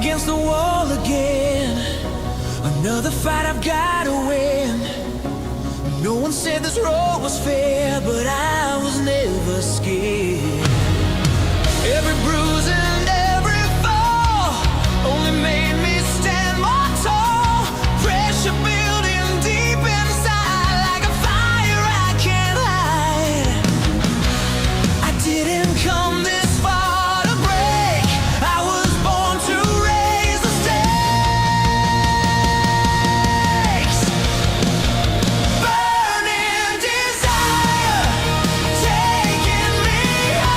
Against the wall again, another fight I've gotta win. No one said this road was fair, but I was never scared. Every bruise and every fall only made me stand more tall. Pressure building deep inside like a fire I can't hide. I didn't come this far to break. I was born to raise the stakes. Burning desire taking me high.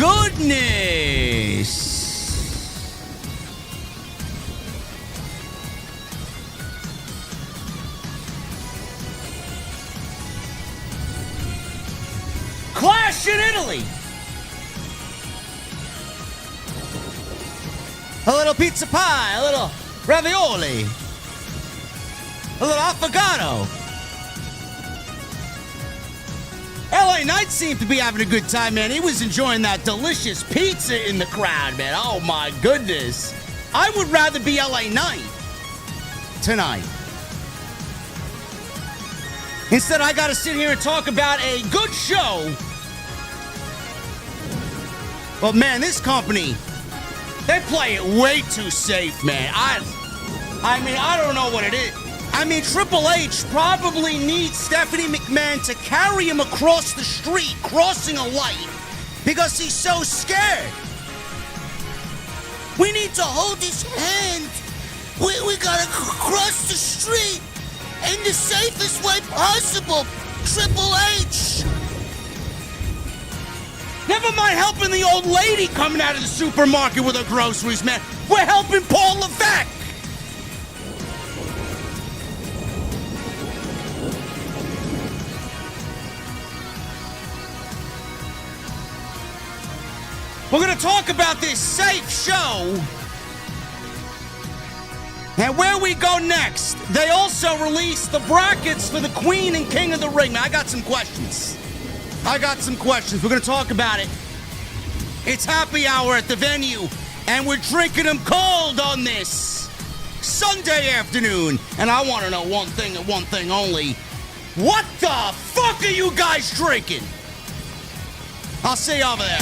goodness. Clash in Italy. A little pizza pie, a little ravioli, a little affogato. LA Knight seemed to be having a good time, man. He was enjoying that delicious pizza in the crowd, man. Oh, my goodness. I would rather be LA Knight tonight. Instead, I got to sit here and talk about a good show. But, man, this company, they play it way too safe, man. I mean, I don't know what it is. I mean, Triple H probably needs Stephanie McMahon to carry him across the street, crossing a light, because he's so scared. We need to hold his hand. We gotta cross the street in the safest way possible, Triple H. Never mind helping the old lady coming out of the supermarket with her groceries, man. We're helping Paul Levesque. We're going to talk about this safe show and where we go next. They also released the brackets for the Queen and King of the Ring. Now, I got some questions. We're going to talk about it. It's happy hour at the venue, and we're drinking them cold on this Sunday afternoon. And I want to know one thing and one thing only. What the fuck are you guys drinking? I'll see you over there.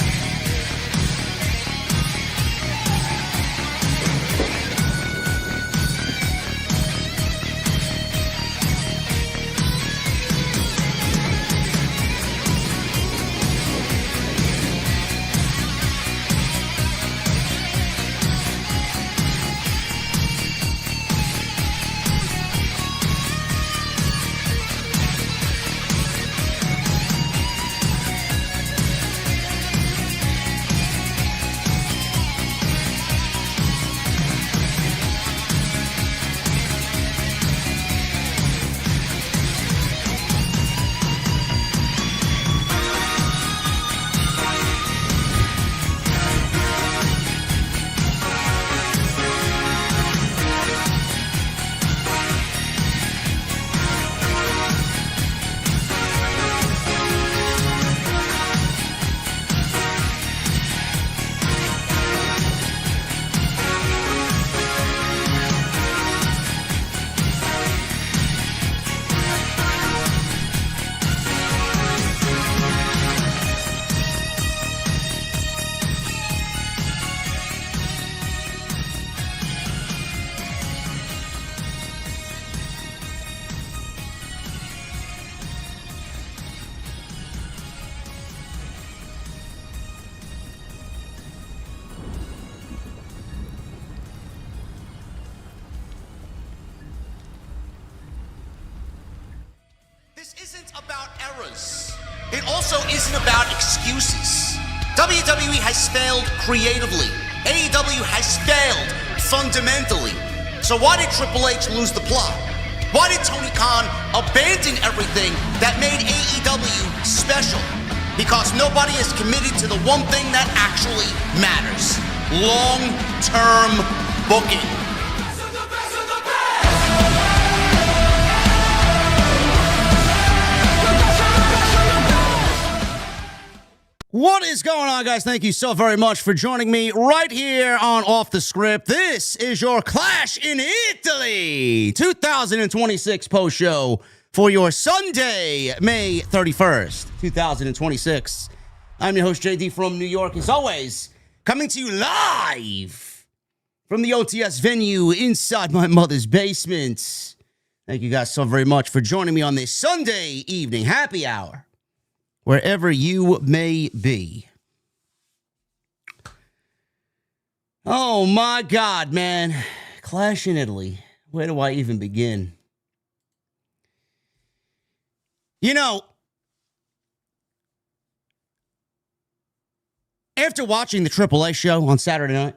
It also isn't about excuses. WWE has failed creatively. AEW has failed fundamentally. So why did Triple H lose the plot? Why did Tony Khan abandon everything that made AEW special? Because nobody is committed to the one thing that actually matters: long-term booking. What is going on, guys? Thank you so very much for joining me right here on Off the Script. This is your Clash in Italy 2026 post show for your Sunday, May 31st, 2026. I'm your host, JD from New York, as always, coming to you live from the OTS venue inside my mother's basement. Thank you guys so very much for joining me on this Sunday evening happy hour, wherever you may be. Oh my God, man. Clash in Italy. Where do I even begin? You know, After watching the AAA show on Saturday night,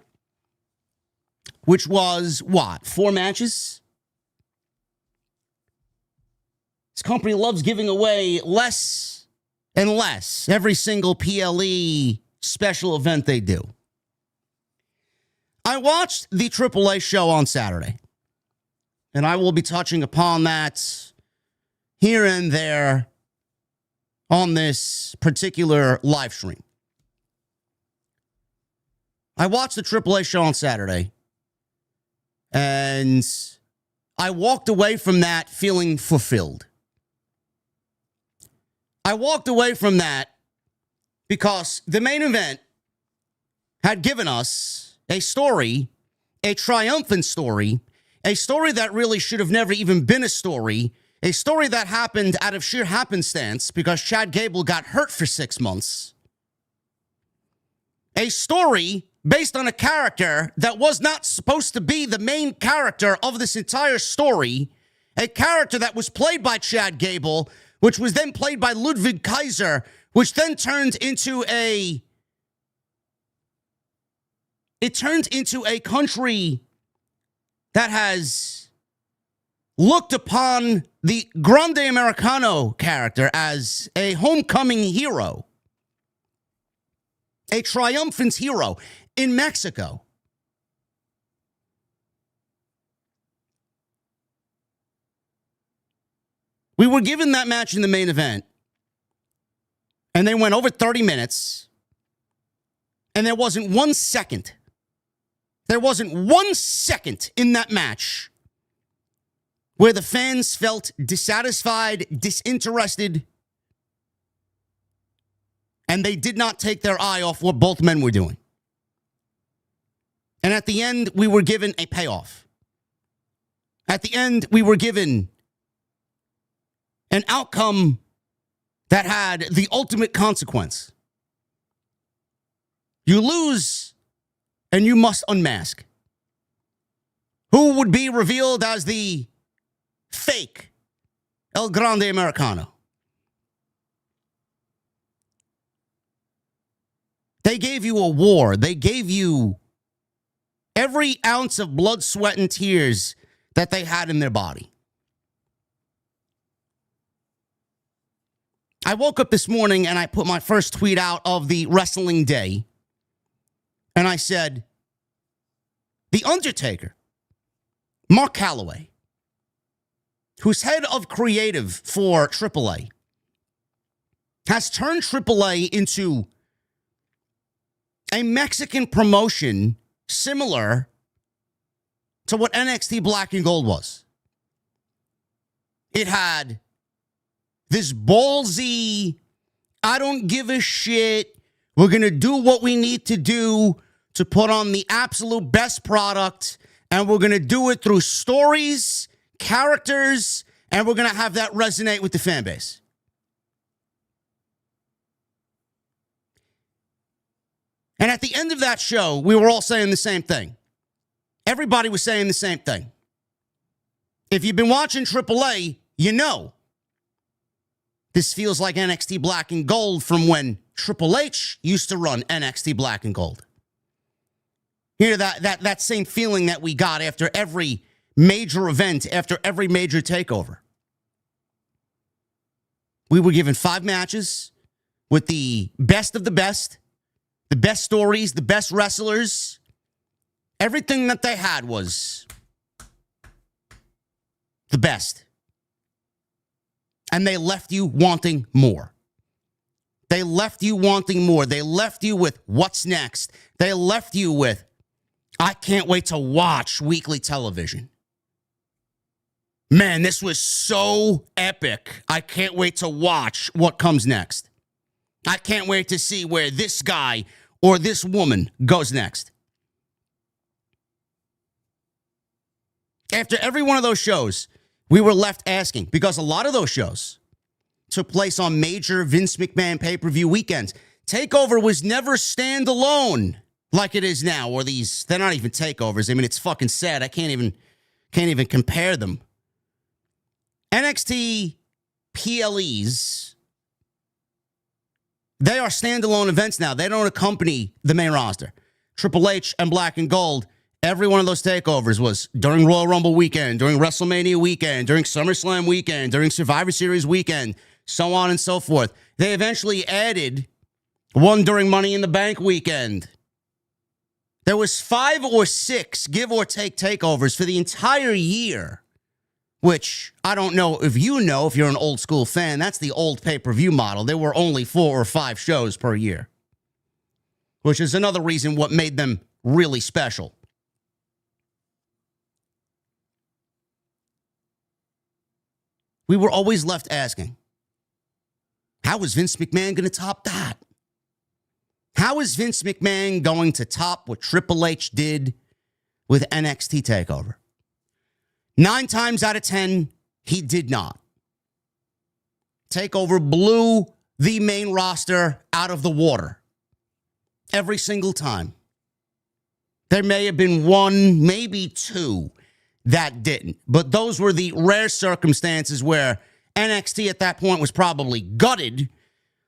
which was, 4 matches? This company loves giving away less and less every single PLE special event they do. I watched the AAA show on Saturday, and I will be touching upon that here and there on this particular live stream. I watched the AAA show on Saturday, and I walked away from that feeling fulfilled. I walked away from that because the main event had given us a story, a triumphant story, a story that really should have never even been a story that happened out of sheer happenstance because Chad Gable got hurt for 6 months. A story based on a character that was not supposed to be the main character of this entire story, a character that was played by Chad Gable, which was then played by Ludwig Kaiser, which then turned into a country that has looked upon the Grande Americano character as a homecoming hero, a triumphant hero in Mexico. We were given that match in the main event, and they went over 30 minutes, and there wasn't 1 second. There wasn't 1 second in that match where the fans felt dissatisfied, disinterested, and they did not take their eye off what both men were doing. And at the end, we were given a payoff. At the end, we were given an outcome that had the ultimate consequence. You lose, and you must unmask. Who would be revealed as the fake El Grande Americano? They gave you a war. They gave you every ounce of blood, sweat, and tears that they had in their body. I woke up this morning and I put my first tweet out of the wrestling day. And I said, The Undertaker, Mark Calloway, who's head of creative for AAA, has turned AAA into a Mexican promotion similar to what NXT Black and Gold was. It had this ballsy, I don't give a shit, we're going to do what we need to do to put on the absolute best product, and we're going to do it through stories, characters, and we're going to have that resonate with the fan base. And at the end of that show, we were all saying the same thing. Everybody was saying the same thing. If you've been watching AAA, you know this feels like NXT Black and Gold from when Triple H used to run NXT Black and Gold. You know, that same feeling that we got after every major event, after every major takeover. We were given 5 matches with the best of the best stories, the best wrestlers. Everything that they had was the best. And they left you wanting more. They left you wanting more. They left you with what's next. They left you with, I can't wait to watch weekly television. Man, this was so epic. I can't wait to watch what comes next. I can't wait to see where this guy or this woman goes next. After every one of those shows, we were left asking, because a lot of those shows took place on major Vince McMahon pay-per-view weekends. TakeOver was never standalone like it is now, or they're not even takeovers. I mean, it's fucking sad. I can't even compare them. NXT PLEs, They are standalone events now. They don't accompany the main roster. Triple H and Black and Gold, every one of those takeovers was during Royal Rumble weekend, during WrestleMania weekend, during SummerSlam weekend, during Survivor Series weekend, so on and so forth. They eventually added one during Money in the Bank weekend. There was 5 or 6, give or take, takeovers for the entire year, which I don't know if you know, if you're an old school fan, that's the old pay-per-view model. There were only 4 or 5 shows per year, which is another reason what made them really special. We were always left asking, how is Vince McMahon going to top that? How is Vince McMahon going to top what Triple H did with NXT TakeOver? 9 times out of 10, he did not. TakeOver blew the main roster out of the water every single time. There may have been 1, maybe 2 that didn't, but those were the rare circumstances where NXT at that point was probably gutted.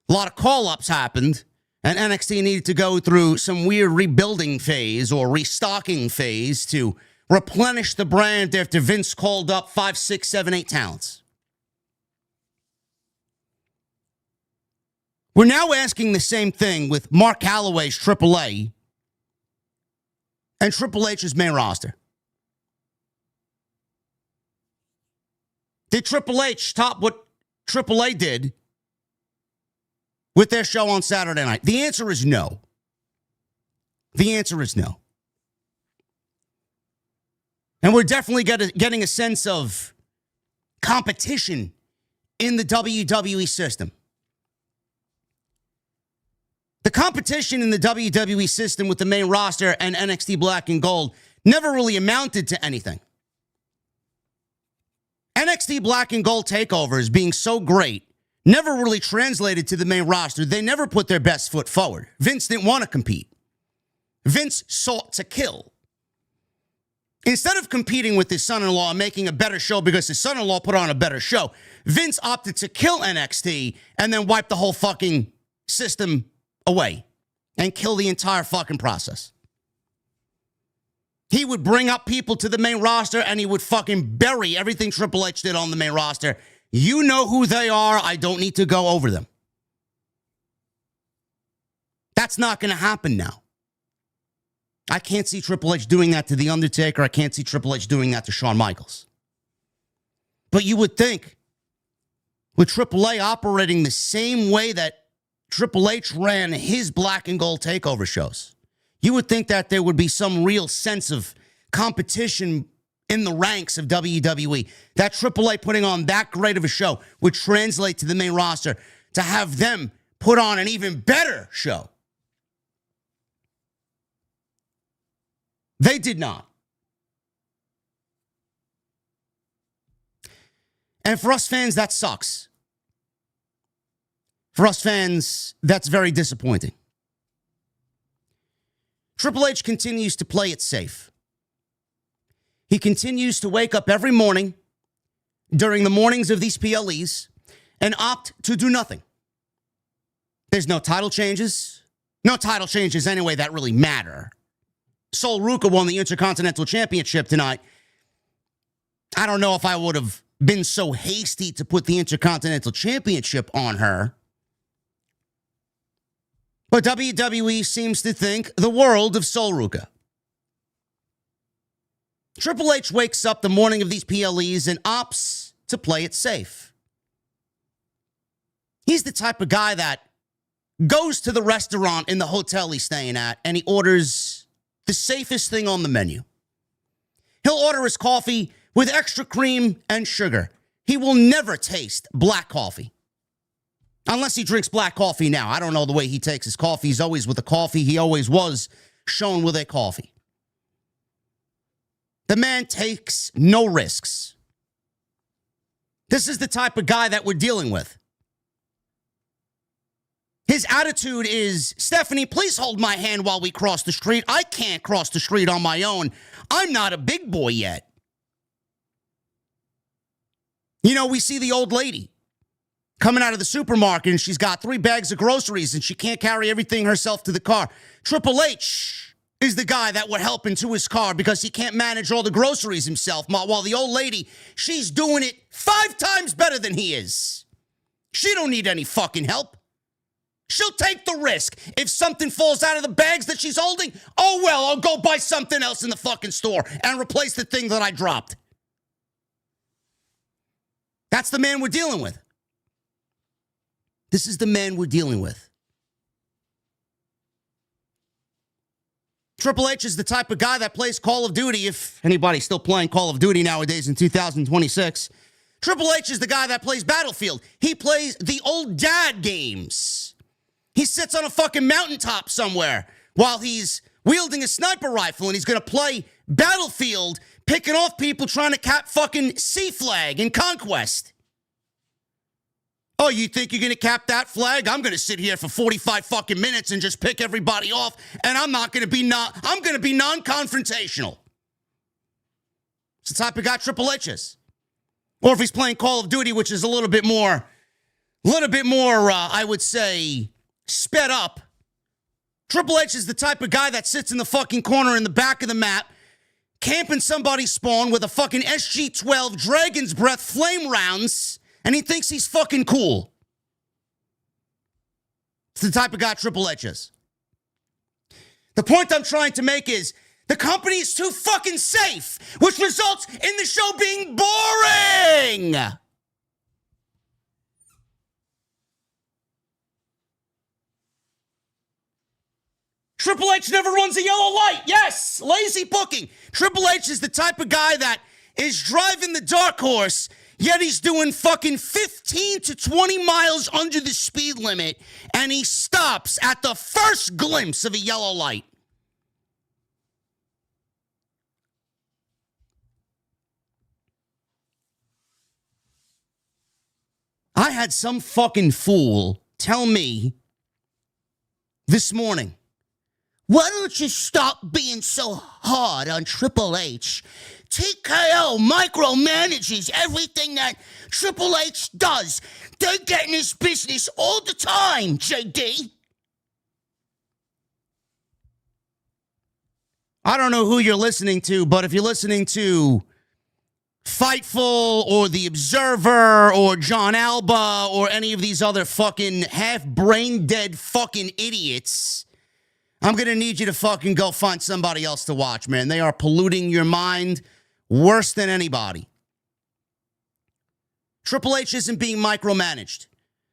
A lot of call-ups happened, and NXT needed to go through some weird rebuilding phase or restocking phase to replenish the brand after Vince called up 5, 6, 7, 8 talents. We're now asking the same thing with Mark Calloway's AAA and Triple H's main roster. Did Triple H top what AAA did with their show on Saturday night? The answer is no. The answer is no. And we're definitely getting a sense of competition in the WWE system. The competition in the WWE system with the main roster and NXT Black and Gold never really amounted to anything. NXT Black and Gold takeovers being so great never really translated to the main roster. They never put their best foot forward. Vince didn't want to compete. Vince sought to kill. Instead of competing with his son-in-law and making a better show because his son-in-law put on a better show, Vince opted to kill NXT and then wipe the whole fucking system away and kill the entire fucking process. He would bring up people to the main roster and he would fucking bury everything Triple H did on the main roster. You know who they are. I don't need to go over them. That's not going to happen now. I can't see Triple H doing that to The Undertaker. I can't see Triple H doing that to Shawn Michaels. But you would think with AAA operating the same way that Triple H ran his Black and Gold takeover shows, you would think that there would be some real sense of competition in the ranks of WWE. That AAA putting on that great of a show would translate to the main roster to have them put on an even better show. They did not. And for us fans, that sucks. For us fans, that's very disappointing. Triple H continues to play it safe. He continues to wake up every morning during the mornings of these PLEs and opt to do nothing. There's no title changes. No title changes anyway that really matter. Sol Ruka won the Intercontinental Championship tonight. I don't know if I would have been so hasty to put the Intercontinental Championship on her. But WWE seems to think the world of Sol Ruka. Triple H wakes up the morning of these PLEs and opts to play it safe. He's the type of guy that goes to the restaurant in the hotel he's staying at and he orders the safest thing on the menu. He'll order his coffee with extra cream and sugar. He will never taste black coffee. Unless he drinks black coffee now. I don't know the way he takes his coffee. He's always with a coffee. He always was shown with a coffee. The man takes no risks. This is the type of guy that we're dealing with. His attitude is, Stephanie, please hold my hand while we cross the street. I can't cross the street on my own. I'm not a big boy yet. You know, we see the old lady coming out of the supermarket and she's got 3 bags of groceries and she can't carry everything herself to the car. Triple H is the guy that would help into his car because he can't manage all the groceries himself. While the old lady, she's doing it 5 times better than he is. She don't need any fucking help. She'll take the risk. If something falls out of the bags that she's holding, oh well, I'll go buy something else in the fucking store and replace the thing that I dropped. That's the man we're dealing with. This is the man we're dealing with. Triple H is the type of guy that plays Call of Duty, if anybody's still playing Call of Duty nowadays in 2026. Triple H is the guy that plays Battlefield. He plays the old dad games. He sits on a fucking mountaintop somewhere while he's wielding a sniper rifle and he's going to play Battlefield, picking off people trying to cap fucking C-Flag in Conquest. Oh, you think you're going to cap that flag? I'm going to sit here for 45 fucking minutes and just pick everybody off, and I'm going to be non-confrontational. It's the type of guy Triple H is. Or if he's playing Call of Duty, which is a little bit more, I would say, sped up. Triple H is the type of guy that sits in the fucking corner in the back of the map, camping somebody's spawn with a fucking SG-12 Dragon's Breath flame rounds, and he thinks he's fucking cool. It's the type of guy Triple H is. The point I'm trying to make is the company is too fucking safe, which results in the show being boring. Triple H never runs a yellow light. Yes, lazy booking. Triple H is the type of guy that is driving the dark horse, yet he's doing fucking 15 to 20 miles under the speed limit, and he stops at the first glimpse of a yellow light. I had some fucking fool tell me this morning, why don't you stop being so hard on Triple H? TKO micromanages everything that Triple H does. They get in his business all the time, JD. I don't know who you're listening to, but if you're listening to Fightful or The Observer or John Alba or any of these other fucking half brain dead fucking idiots, I'm going to need you to fucking go find somebody else to watch, man. They are polluting your mind worse than anybody. Triple H isn't being micromanaged.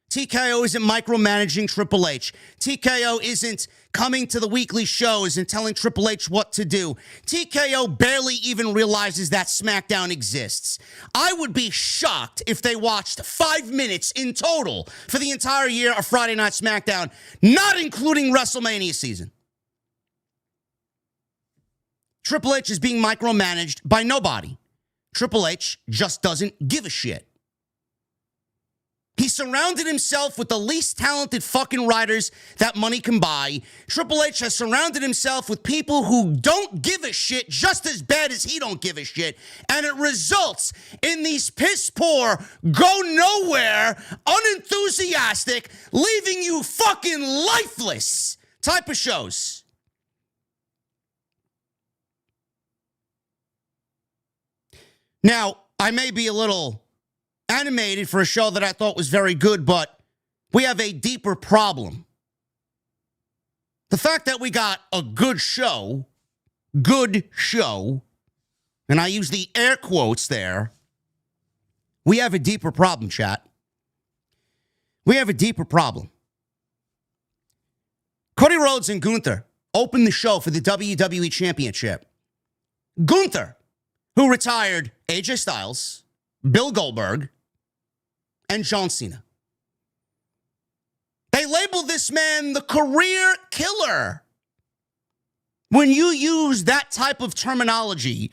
TKO isn't micromanaging Triple H. TKO isn't coming to the weekly shows and telling Triple H what to do. TKO barely even realizes that SmackDown exists. I would be shocked if they watched 5 minutes in total for the entire year of Friday Night SmackDown, not including WrestleMania season. Triple H is being micromanaged by nobody. Triple H just doesn't give a shit. He surrounded himself with the least talented fucking writers that money can buy. Triple H has surrounded himself with people who don't give a shit just as bad as he don't give a shit. And it results in these piss poor, go nowhere, unenthusiastic, leaving you fucking lifeless type of shows. Now, I may be a little animated for a show that I thought was very good, but we have a deeper problem. The fact that we got a good show, and I use the air quotes there, we have a deeper problem, chat. We have a deeper problem. Cody Rhodes and Gunther opened the show for the WWE Championship. Gunther, who retired AJ Styles, Bill Goldberg, and John Cena. They labeled this man the career killer. When you use that type of terminology,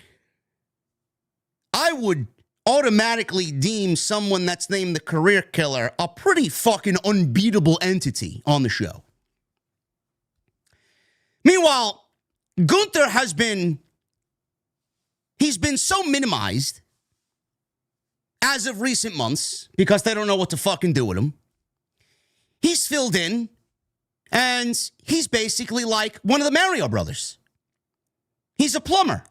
I would automatically deem someone that's named the career killer a pretty fucking unbeatable entity on the show. Meanwhile, Gunther he's been so minimized as of recent months, because they don't know what to fucking do with him, he's filled in, and he's basically like one of the Mario brothers. He's a plumber.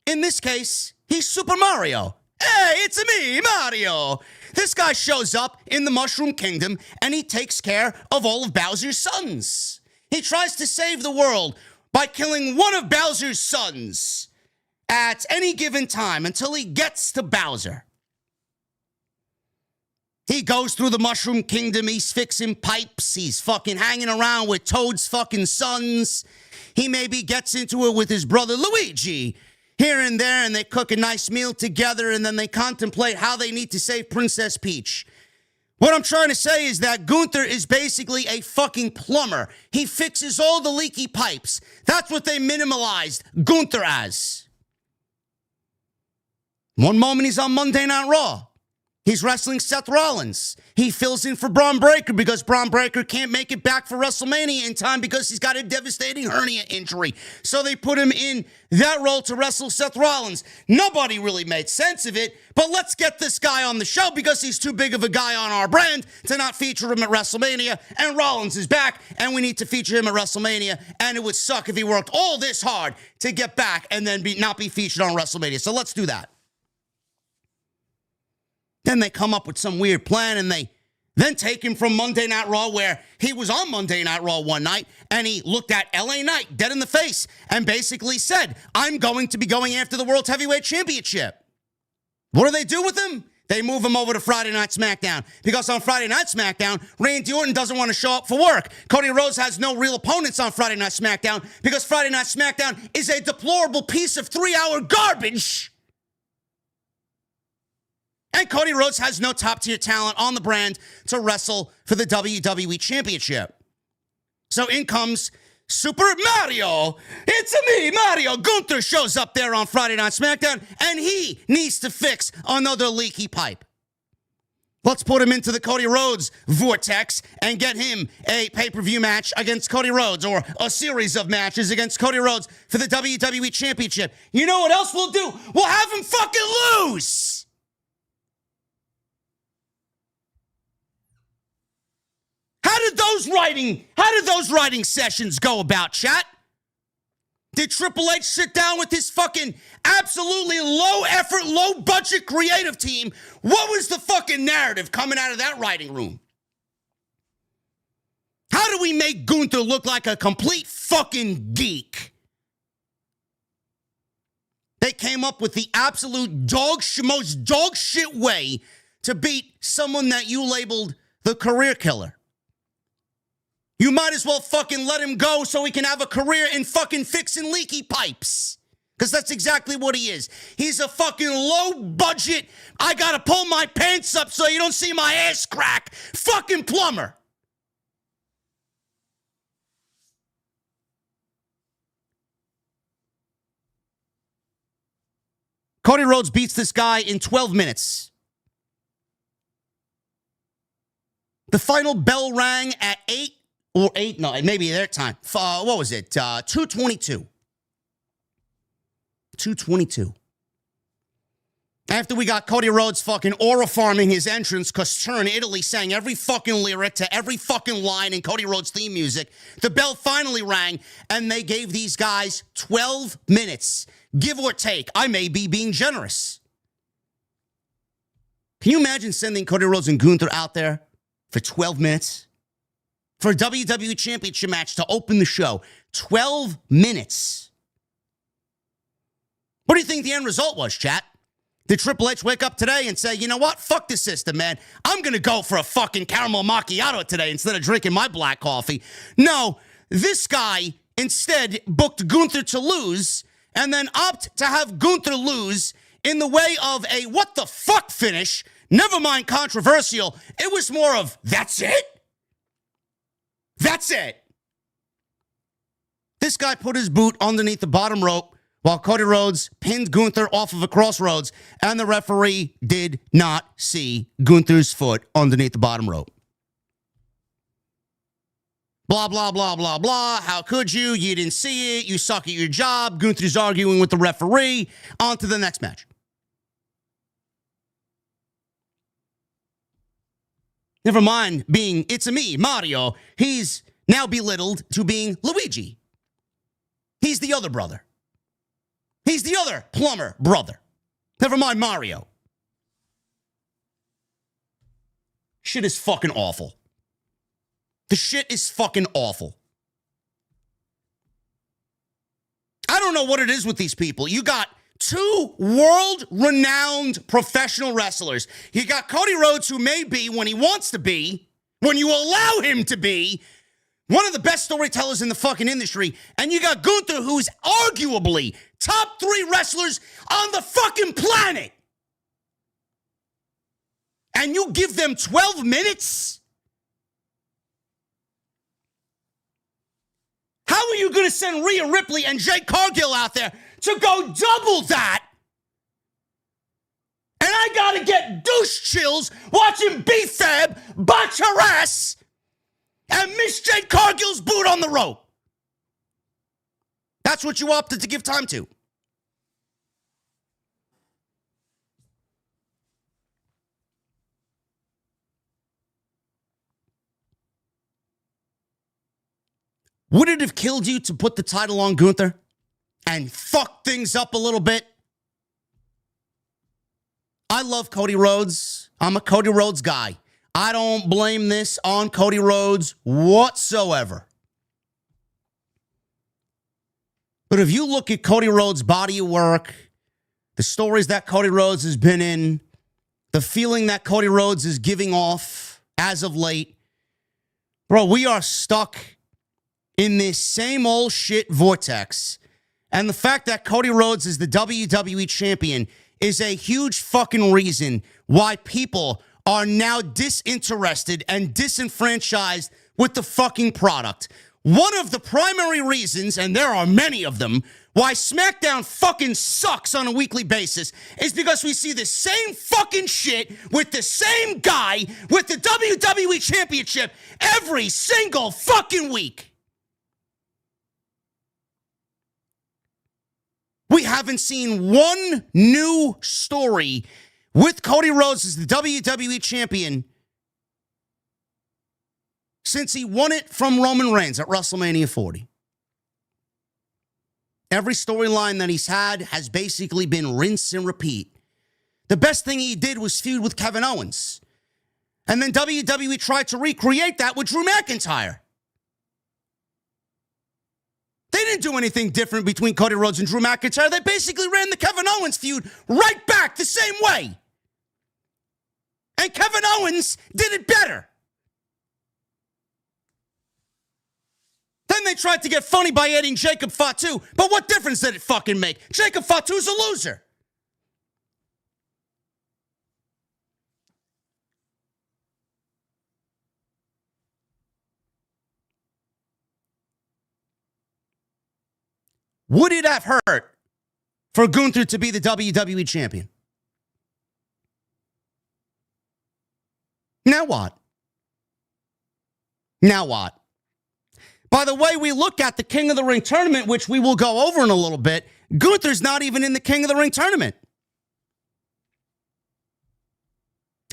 In this case, he's Super Mario. Hey, it's me, Mario. This guy shows up in the Mushroom Kingdom, and he takes care of all of Bowser's sons. He tries to save the world by killing one of Bowser's sons at any given time until he gets to Bowser. He goes through the Mushroom Kingdom, he's fixing pipes, he's fucking hanging around with Toad's fucking sons. He maybe gets into it with his brother Luigi here and there, and they cook a nice meal together, and then they contemplate how they need to save Princess Peach. What I'm trying to say is that Gunther is basically a fucking plumber. He fixes all the leaky pipes. That's what they minimalized Gunther as. One moment he's on Monday Night Raw. He's wrestling Seth Rollins. He fills in for Braun Breaker because Braun Breaker can't make it back for WrestleMania in time because he's got a devastating hernia injury. So they put him in that role to wrestle Seth Rollins. Nobody really made sense of it, but let's get this guy on the show because he's too big of a guy on our brand to not feature him at WrestleMania, and Rollins is back, and we need to feature him at WrestleMania, and it would suck if he worked all this hard to get back and then not be featured on WrestleMania. So let's do that. Then they come up with some weird plan, and they then take him from Monday Night Raw, where he was on Monday Night Raw one night, and he looked at LA Knight dead in the face and basically said, I'm going to be going after the World Heavyweight Championship. What do they do with him? They move him over to Friday Night SmackDown, because on Friday Night SmackDown, Randy Orton doesn't want to show up for work. Cody Rhodes has no real opponents on Friday Night SmackDown because Friday Night SmackDown is a deplorable piece of 3-hour garbage. And Cody Rhodes has no top-tier talent on the brand to wrestle for the WWE Championship. So in comes Super Mario. It's me, Mario. Gunther shows up there on Friday Night SmackDown, and he needs to fix another leaky pipe. Let's put him into the Cody Rhodes vortex and get him a pay-per-view match against Cody Rhodes, or a series of matches against Cody Rhodes for the WWE Championship. You know what else we'll do? We'll have him fucking lose! How did those writing sessions go about, chat? Did Triple H sit down with his fucking absolutely low-effort, low-budget creative team? What was the fucking narrative coming out of that writing room? How do we make Gunther look like a complete fucking geek? They came up with the absolute most dog shit way to beat someone that you labeled the career killer. You might as well fucking let him go so he can have a career in fucking fixing leaky pipes. Because that's exactly what he is. He's a fucking low budget, I gotta pull my pants up so you don't see my ass crack, fucking plumber. Cody Rhodes beats this guy in 12 minutes. The final bell rang at 8. Or 8, no, maybe their time. What was it? 2:22. 2:22. After we got Cody Rhodes fucking aura farming his entrance because Turn Italy sang every fucking lyric to every fucking line in Cody Rhodes' theme music, the bell finally rang, and they gave these guys 12 minutes. Give or take. I may be being generous. Can you imagine sending Cody Rhodes and Gunther out there for 12 minutes? For a WWE Championship match to open the show. 12 minutes. What do you think the end result was, chat? Did Triple H wake up today and say, you know what? Fuck the system, man. I'm going to go for a fucking caramel macchiato today instead of drinking my black coffee. No, this guy instead booked Gunther to lose and then opt to have Gunther lose in the way of a what the fuck finish. Never mind controversial. It was more of, that's it? That's it. This guy put his boot underneath the bottom rope while Cody Rhodes pinned Gunther off of a crossroads, and the referee did not see Gunther's foot underneath the bottom rope. Blah, blah, blah, blah, blah. How could you? You didn't see it. You suck at your job. Gunther's arguing with the referee. On to the next match. Never mind being it's-a-me, Mario. He's now belittled to being Luigi. He's the other brother. He's the other plumber brother. Never mind Mario. Shit is fucking awful. The shit is fucking awful. I don't know what it is with these people. You got two world-renowned professional wrestlers. You got Cody Rhodes, who may be, when he wants to be, when you allow him to be, one of the best storytellers in the fucking industry. And you got Gunther, who's arguably top 3 wrestlers on the fucking planet. And you give them 12 minutes? How are you going to send Rhea Ripley and Jade Cargill out there to go double that? And I got to get douche chills watching B-Fab botch her ass and miss Jade Cargill's boot on the rope. That's what you opted to give time to. Would it have killed you to put the title on Gunther and fuck things up a little bit? I love Cody Rhodes. I'm a Cody Rhodes guy. I don't blame this on Cody Rhodes whatsoever. But if you look at Cody Rhodes' body of work, the stories that Cody Rhodes has been in, the feeling that Cody Rhodes is giving off as of late, bro, we are stuck in this same old shit vortex. And the fact that Cody Rhodes is the WWE champion is a huge fucking reason why people are now disinterested and disenfranchised with the fucking product. One of the primary reasons, and there are many of them, why SmackDown fucking sucks on a weekly basis is because we see the same fucking shit with the same guy with the WWE championship every single fucking week. We haven't seen one new story with Cody Rhodes as the WWE champion since he won it from Roman Reigns at WrestleMania 40. Every storyline that he's had has basically been rinse and repeat. The best thing he did was feud with Kevin Owens. And then WWE tried to recreate that with Drew McIntyre. They didn't do anything different between Cody Rhodes and Drew McIntyre. They basically ran the Kevin Owens feud right back the same way. And Kevin Owens did it better. Then they tried to get funny by adding Jacob Fatu. But what difference did it fucking make? Jacob Fatu's a loser. Would it have hurt for Gunther to be the WWE champion? Now what? Now what? By the way, we look at the King of the Ring tournament, which we will go over in a little bit. Gunther's not even in the King of the Ring tournament.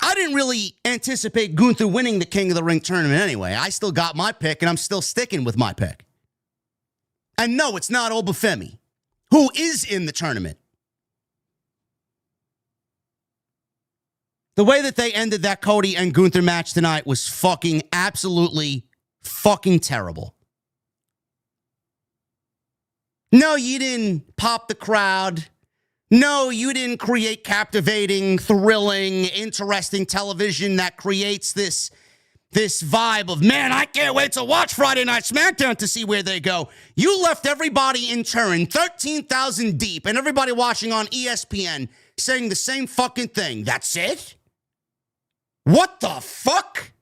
I didn't really anticipate Gunther winning the King of the Ring tournament anyway. I still got my pick, and I'm still sticking with my pick. And no, it's not Oba Femi, who is in the tournament. The way that they ended that Cody and Gunther match tonight was fucking absolutely fucking terrible. No, you didn't pop the crowd. No, you didn't create captivating, thrilling, interesting television that creates this vibe of, man, I can't wait to watch Friday Night SmackDown to see where they go. You left everybody in turn, 13,000 deep, and everybody watching on ESPN saying the same fucking thing. That's it? What the fuck?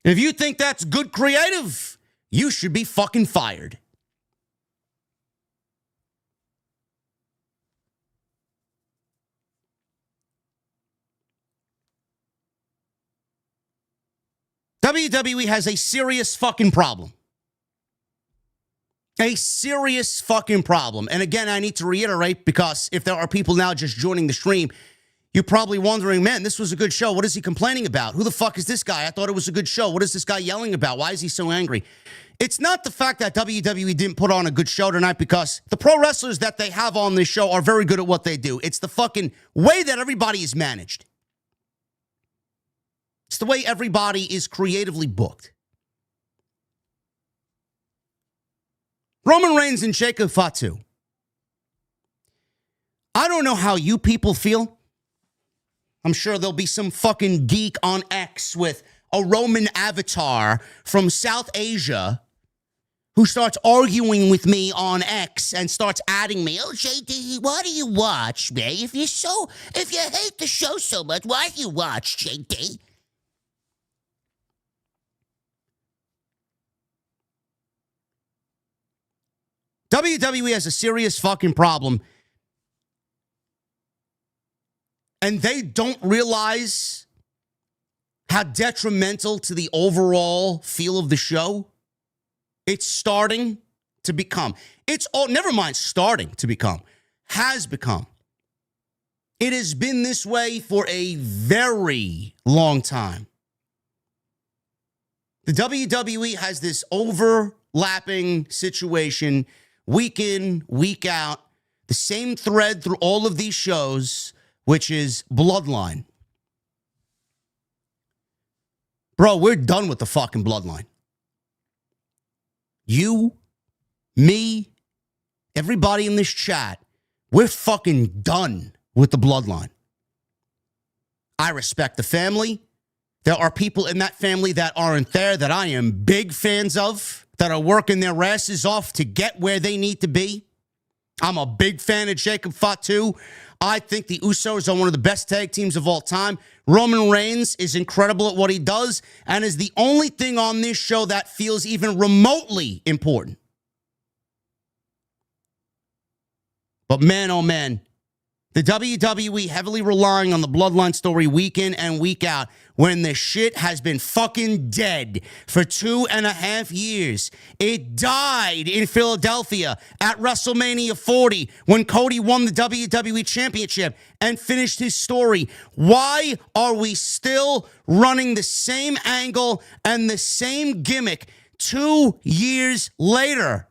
If you think that's good creative, you should be fucking fired. WWE has a serious fucking problem. A serious fucking problem. And again, I need to reiterate, because if there are people now just joining the stream, You're probably wondering, man, this was a good show. What is he complaining about? Who the fuck is this guy? I thought it was a good show. What is this guy yelling about? Why is he so angry? It's not the fact that WWE didn't put on a good show tonight, because the pro wrestlers that they have on this show are very good at what they do. It's the fucking way that everybody is managed. It's the way everybody is creatively booked. Roman Reigns and Jacob Fatu. I don't know how you people feel. I'm sure there'll be some fucking geek on X with a Roman avatar from South Asia who starts arguing with me on X and starts adding me. Oh, JD, why do you watch, man? If you hate the show so much, why do you watch, JD? WWE has a serious fucking problem, and they don't realize how detrimental to the overall feel of the show it's starting to become. Never mind starting to become, has become. It has been this way for a very long time. The WWE has this overlapping situation week in, week out, the same thread through all of these shows, which is Bloodline. Bro, we're done with the fucking Bloodline. You, me, everybody in this chat, we're fucking done with the Bloodline. I respect the family. There are people in that family that aren't there that I am big fans of, that are working their asses off to get where they need to be. I'm a big fan of Jacob Fatu. I think the Usos are one of the best tag teams of all time. Roman Reigns is incredible at what he does and is the only thing on this show that feels even remotely important. But man, oh man, the WWE heavily relying on the Bloodline story week in and week out when the shit has been fucking dead for 2.5 years. It died in Philadelphia at WrestleMania 40 when Cody won the WWE Championship and finished his story. Why are we still running the same angle and the same gimmick 2 years later?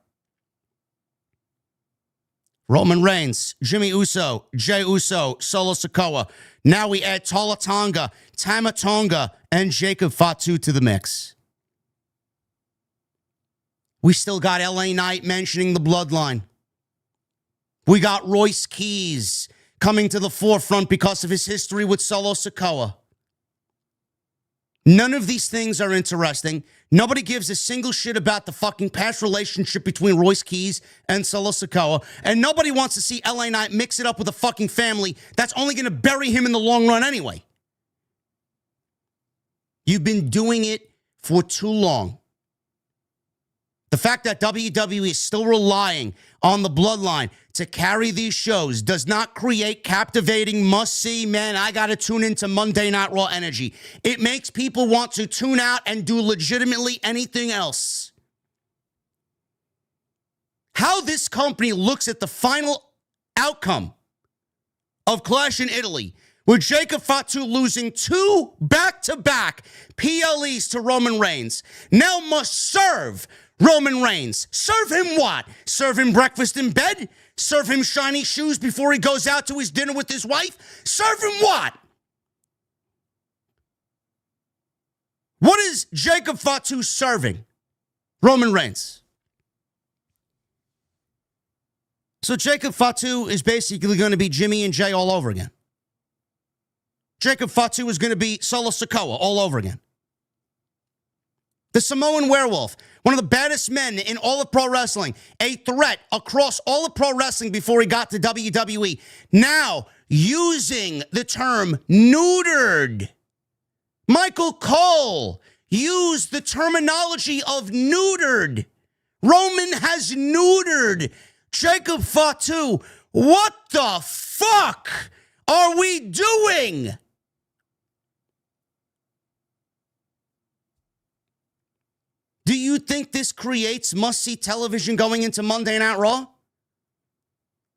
Roman Reigns, Jimmy Uso, Jey Uso, Solo Sikoa. Now we add Tama Tonga, and Jacob Fatu to the mix. We still got LA Knight mentioning the Bloodline. We got Royce Keys coming to the forefront because of his history with Solo Sikoa. None of these things are interesting. Nobody gives a single shit about the fucking past relationship between Royce Keys and Solo Sikoa. And nobody wants to see LA Knight mix it up with a fucking family that's only going to bury him in the long run anyway. You've been doing it for too long. The fact that WWE is still relying on the Bloodline to carry these shows does not create captivating must-see, man, I got to tune into Monday Night Raw energy. It makes people want to tune out and do legitimately anything else. How this company looks at the final outcome of Clash in Italy, with Jacob Fatu losing 2 back-to-back PLEs to Roman Reigns, now must serve Roman Reigns. Serve him what? Serve him breakfast in bed? Serve him shiny shoes before he goes out to his dinner with his wife? Serve him what? What is Jacob Fatu serving Roman Reigns? So Jacob Fatu is basically going to be Jimmy and Jay all over again. Jacob Fatu is going to be Solo Sikoa all over again. The Samoan Werewolf, one of the baddest men in all of pro wrestling, a threat across all of pro wrestling before he got to WWE. Now, using the term neutered. Michael Cole used the terminology of neutered. Roman has neutered Jacob Fatu. What the fuck are we doing? Do you think this creates must-see television going into Monday Night Raw?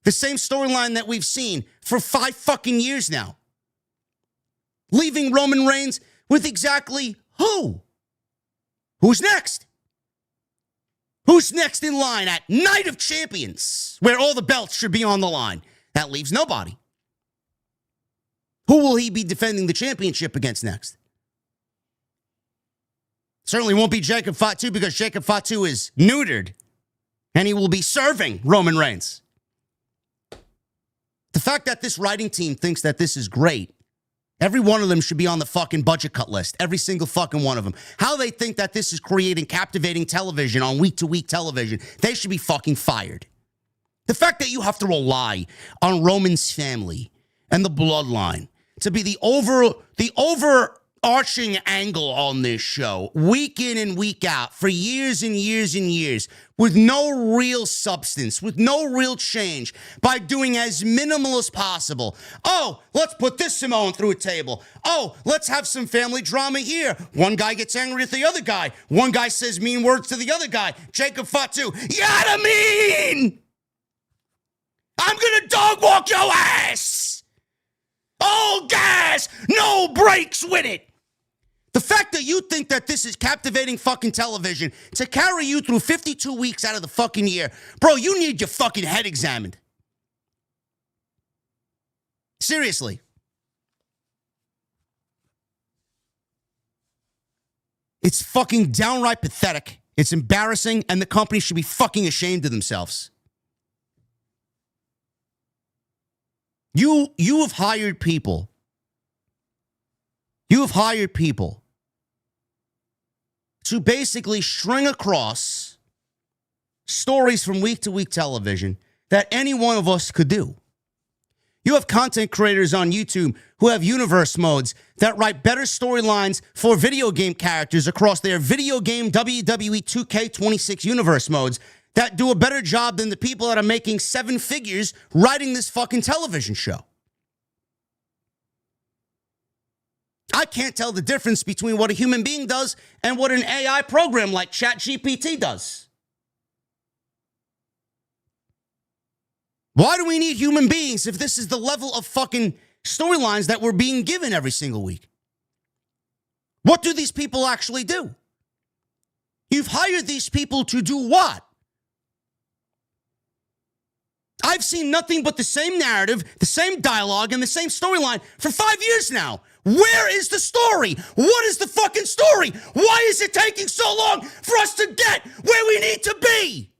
The same storyline that we've seen for 5 fucking years now. leaving Roman Reigns with exactly who? Who's next? Who's next in line at Night of Champions, where all the belts should be on the line? That leaves nobody. Who will he be defending the championship against next? Certainly won't be Jacob Fatu, because Jacob Fatu is neutered, and he will be serving Roman Reigns. The fact that this writing team thinks that this is great, every one of them should be on the fucking budget cut list. Every single fucking one of them. How they think that this is creating captivating television on week-to-week television, they should be fucking fired. The fact that you have to rely on Roman's family and the bloodline to be the overarching angle on this show, week in and week out, for years and years and years, with no real substance, with no real change, by doing as minimal as possible. Oh, let's put this Samoan through a table. Oh, let's have some family drama here. One guy gets angry at the other guy. One guy says mean words to the other guy. Jacob Fatu, yada mean! I'm gonna dog walk your ass! All gas, no brakes with it! The fact that you think that this is captivating fucking television to carry you through 52 weeks out of the fucking year, bro, you need your fucking head examined. Seriously. It's fucking downright pathetic. It's embarrassing, and the company should be fucking ashamed of themselves. You have hired people. You have hired people to basically string across stories from week-to-week television that any one of us could do. You have content creators on YouTube who have universe modes that write better storylines for video game characters across their video game WWE 2K26 universe modes that do a better job than the people that are making seven figures writing this fucking television show. I can't tell the difference between what a human being does and what an AI program like ChatGPT does. Why do we need human beings if this is the level of fucking storylines that we're being given every single week? What do these people actually do? You've hired these people to do what? I've seen nothing but the same narrative, the same dialogue, and the same storyline for 5 years now. Where is the story? What is the fucking story? Why is it taking so long for us to get where we need to be?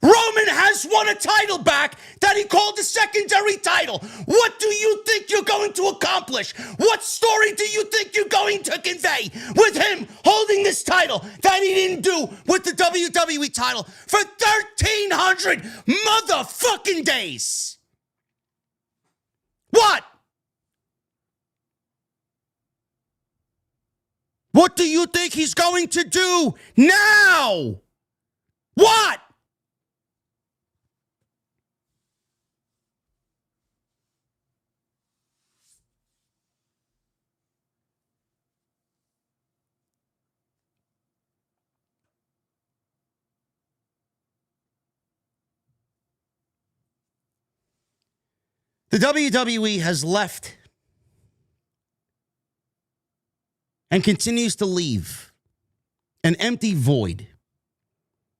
Roman has won a title back that he called a secondary title. What do you think you're going to accomplish? What story do you think you're going to convey with him holding this title that he didn't do with the WWE title for 1,300 motherfucking days? What? What do you think he's going to do now? What? The WWE has left and continues to leave an empty void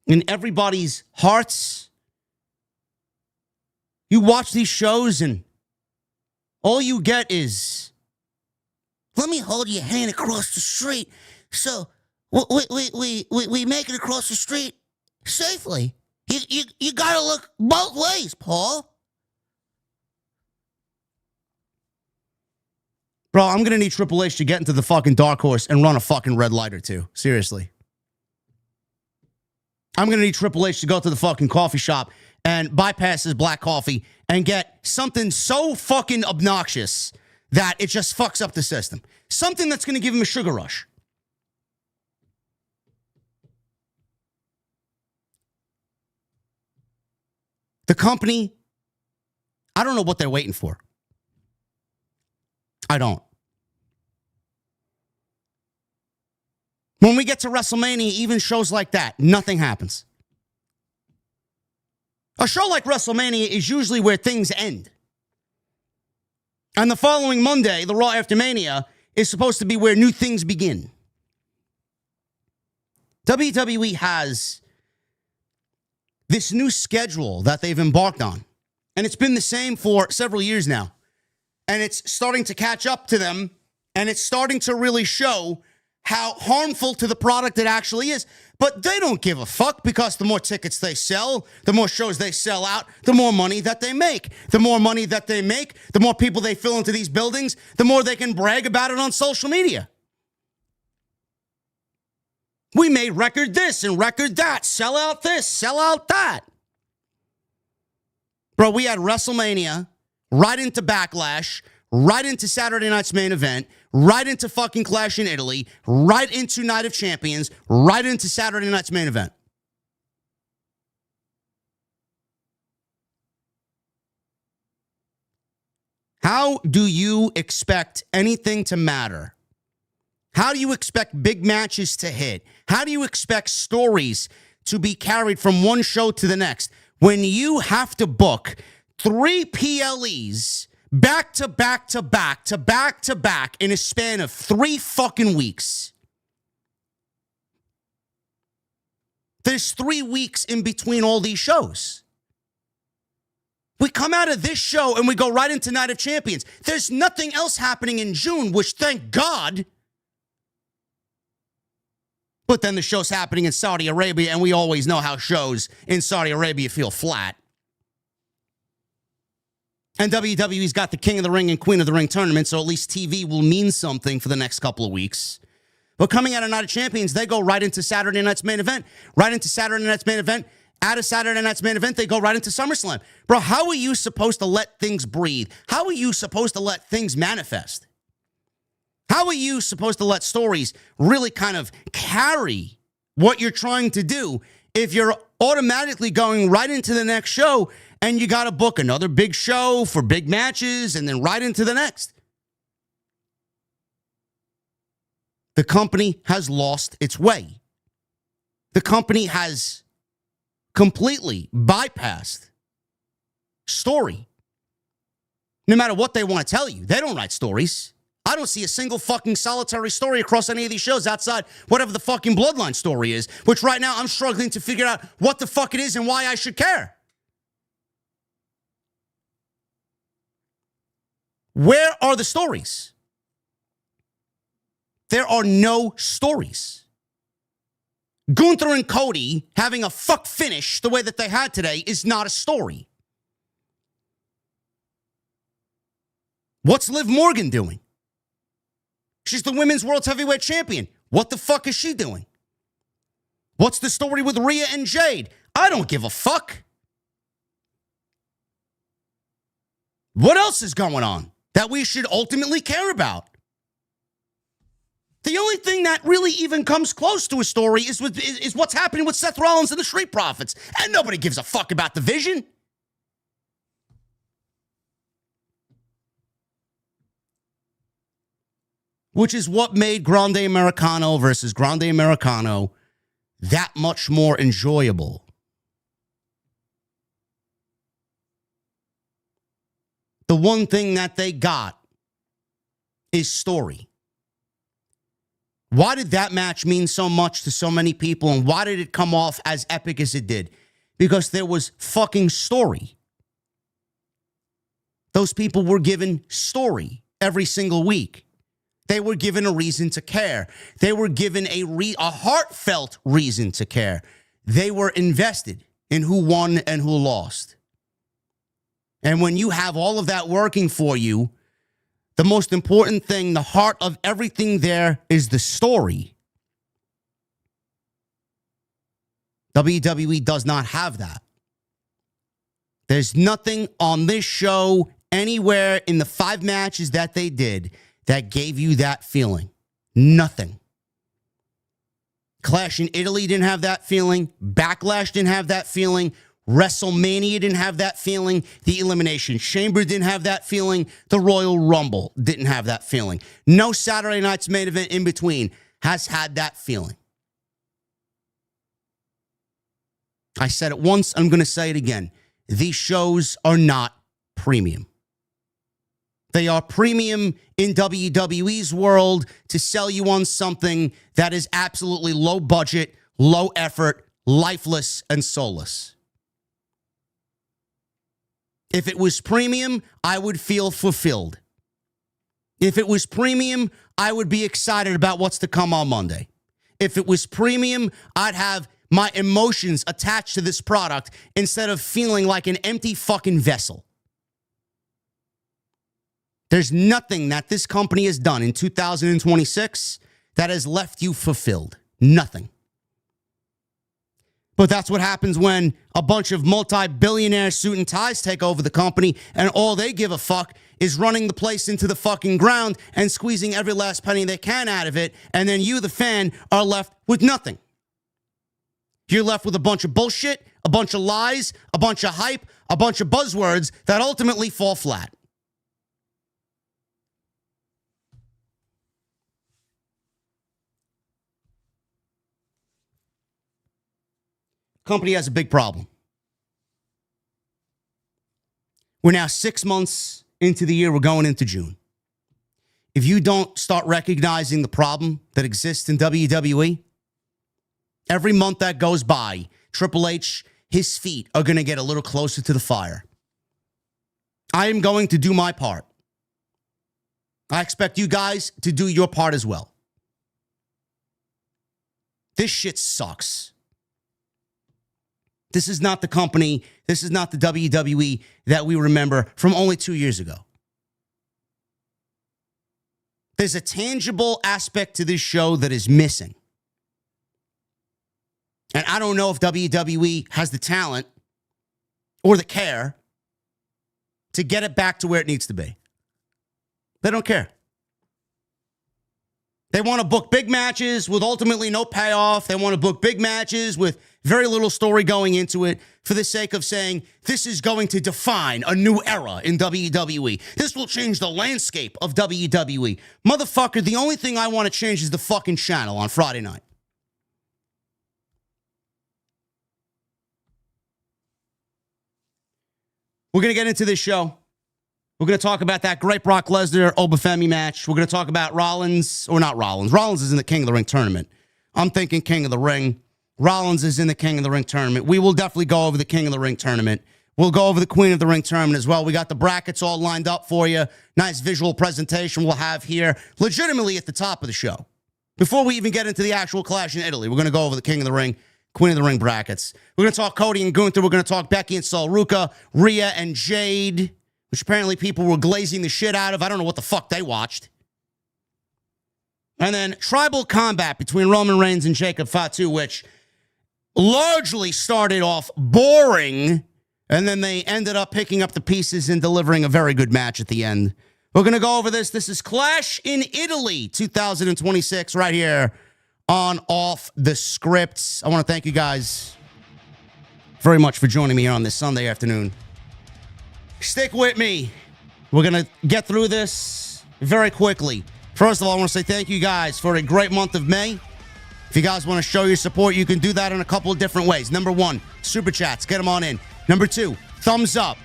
in everybody's hearts. You watch these shows and all you get is, let me hold your hand across the street so we make it across the street safely. You gotta look both ways, Paul. Bro, I'm going to need Triple H to get into the fucking dark horse and run a fucking red light or two. Seriously. I'm going to need Triple H to go to the fucking coffee shop and bypass his black coffee and get something so fucking obnoxious that it just fucks up the system. Something that's going to give him a sugar rush. The company, I don't know what they're waiting for. I don't. When we get to WrestleMania, even shows like that, nothing happens. A show like WrestleMania is usually where things end. And the following Monday, the Raw after Mania, is supposed to be where new things begin. WWE has this new schedule that they've embarked on. And it's been the same for several years now. And it's starting to catch up to them. And it's starting to really show how harmful to the product it actually is. But they don't give a fuck, because the more tickets they sell, the more shows they sell out, the more money that they make. The more money that they make, the more people they fill into these buildings, the more they can brag about it on social media. We made record this and record that, sell out this, sell out that. Bro, we had WrestleMania, right into Backlash, right into Saturday night's main event, right into fucking Clash in Italy, right into Night of Champions, right into Saturday night's main event. How do you expect anything to matter? How do you expect big matches to hit? How do you expect stories to be carried from one show to the next when you have to book 3 PLEs back to back to back to back to back in a span of 3 fucking weeks? There's 3 weeks in between all these shows. We come out of this show and we go right into Night of Champions. There's nothing else happening in June, which, thank God. But then the show's happening in Saudi Arabia, and we always know how shows in Saudi Arabia feel flat. And WWE's got the King of the Ring and Queen of the Ring tournament, so at least TV will mean something for the next couple of weeks. But coming out of Night of Champions, they go right into Saturday night's main event. Right into Saturday night's main event. Out of Saturday night's main event, they go right into SummerSlam. Bro, how are you supposed to let things breathe? How are you supposed to let things manifest? How are you supposed to let stories really kind of carry what you're trying to do if you're automatically going right into the next show and you got to book another big show for big matches and then right into the next? The company has lost its way. The company has completely bypassed story. No matter what they want to tell you, they don't write stories. I don't see a single fucking solitary story across any of these shows outside whatever the fucking Bloodline story is, which right now I'm struggling to figure out what the fuck it is and why I should care. Where are the stories? There are no stories. Gunther and Cody having a fuck finish the way that they had today is not a story. What's Liv Morgan doing? She's the Women's World Heavyweight Champion. What the fuck is she doing? What's the story with Rhea and Jade? I don't give a fuck. What else is going on that we should ultimately care about? The only thing that really even comes close to a story is what's happening with Seth Rollins and the Street Profits. And nobody gives a fuck about the Vision. Which is what made Grande Americano versus Grande Americano that much more enjoyable. The one thing that they got is story. Why did that match mean so much to so many people, and why did it come off as epic as it did? Because there was fucking story. Those people were given story every single week. They were given a reason to care. They were given a heartfelt reason to care. They were invested in who won and who lost. And when you have all of that working for you, the most important thing, the heart of everything there, is the story. WWE does not have that. There's nothing on this show anywhere in the 5 matches that they did that gave you that feeling. Nothing. Clash in Italy didn't have that feeling. Backlash didn't have that feeling. WrestleMania didn't have that feeling. The Elimination Chamber didn't have that feeling. The Royal Rumble didn't have that feeling. No Saturday night's main event in between has had that feeling. I said it once, I'm going to say it again. These shows are not premium. They are premium in WWE's world to sell you on something that is absolutely low budget, low effort, lifeless, and soulless. If it was premium, I would feel fulfilled. If it was premium, I would be excited about what's to come on Monday. If it was premium, I'd have my emotions attached to this product instead of feeling like an empty fucking vessel. There's nothing that this company has done in 2026 that has left you fulfilled. Nothing. But that's what happens when a bunch of multi-billionaire suit and ties take over the company and all they give a fuck is running the place into the fucking ground and squeezing every last penny they can out of it. And then you, the fan, are left with nothing. You're left with a bunch of bullshit, a bunch of lies, a bunch of hype, a bunch of buzzwords that ultimately fall flat. Company has a big problem. We're now 6 months into the year. We're going into June. If you don't start recognizing the problem that exists in WWE, every month that goes by, Triple H, his feet are going to get a little closer to the fire. I am going to do my part. I expect you guys to do your part as well. This shit sucks. This is not the company, this is not the WWE that we remember from only 2 years ago. There's a tangible aspect to this show that is missing. And I don't know if WWE has the talent or the care to get it back to where it needs to be. They don't care. They want to book big matches with ultimately no payoff. They want to book big matches with very little story going into it for the sake of saying, this is going to define a new era in WWE. This will change the landscape of WWE. Motherfucker, the only thing I want to change is the fucking channel on Friday night. We're going to get into this show. We're going to talk about that great Brock Lesnar, Oba Femi match. We're going to talk about Rollins, or not Rollins. Rollins is in the King of the Ring tournament. I'm thinking King of the Ring. Rollins is in the King of the Ring tournament. We will definitely go over the King of the Ring tournament. We'll go over the Queen of the Ring tournament as well. We got the brackets all lined up for you. Nice visual presentation we'll have here, legitimately at the top of the show. Before we even get into the actual clash in Italy, we're going to go over the King of the Ring, Queen of the Ring brackets. We're going to talk Cody and Gunther. We're going to talk Becky and Sol Ruka, Rhea and Jade, which apparently people were glazing the shit out of. I don't know what the fuck they watched. And then tribal combat between Roman Reigns and Jacob Fatu, which largely started off boring, and then they ended up picking up the pieces and delivering a very good match at the end. We're going to go over this. This is Clash in Italy 2026 right here on Off the Scripts. I want to thank you guys very much for joining me here on this Sunday afternoon. Stick with me. We're going to get through this very quickly. First of all, I want to say thank you guys for a great month of May. If you guys want to show your support, you can do that in a couple of different ways. Number one, super chats. Get them on in. Number two, thumbs up.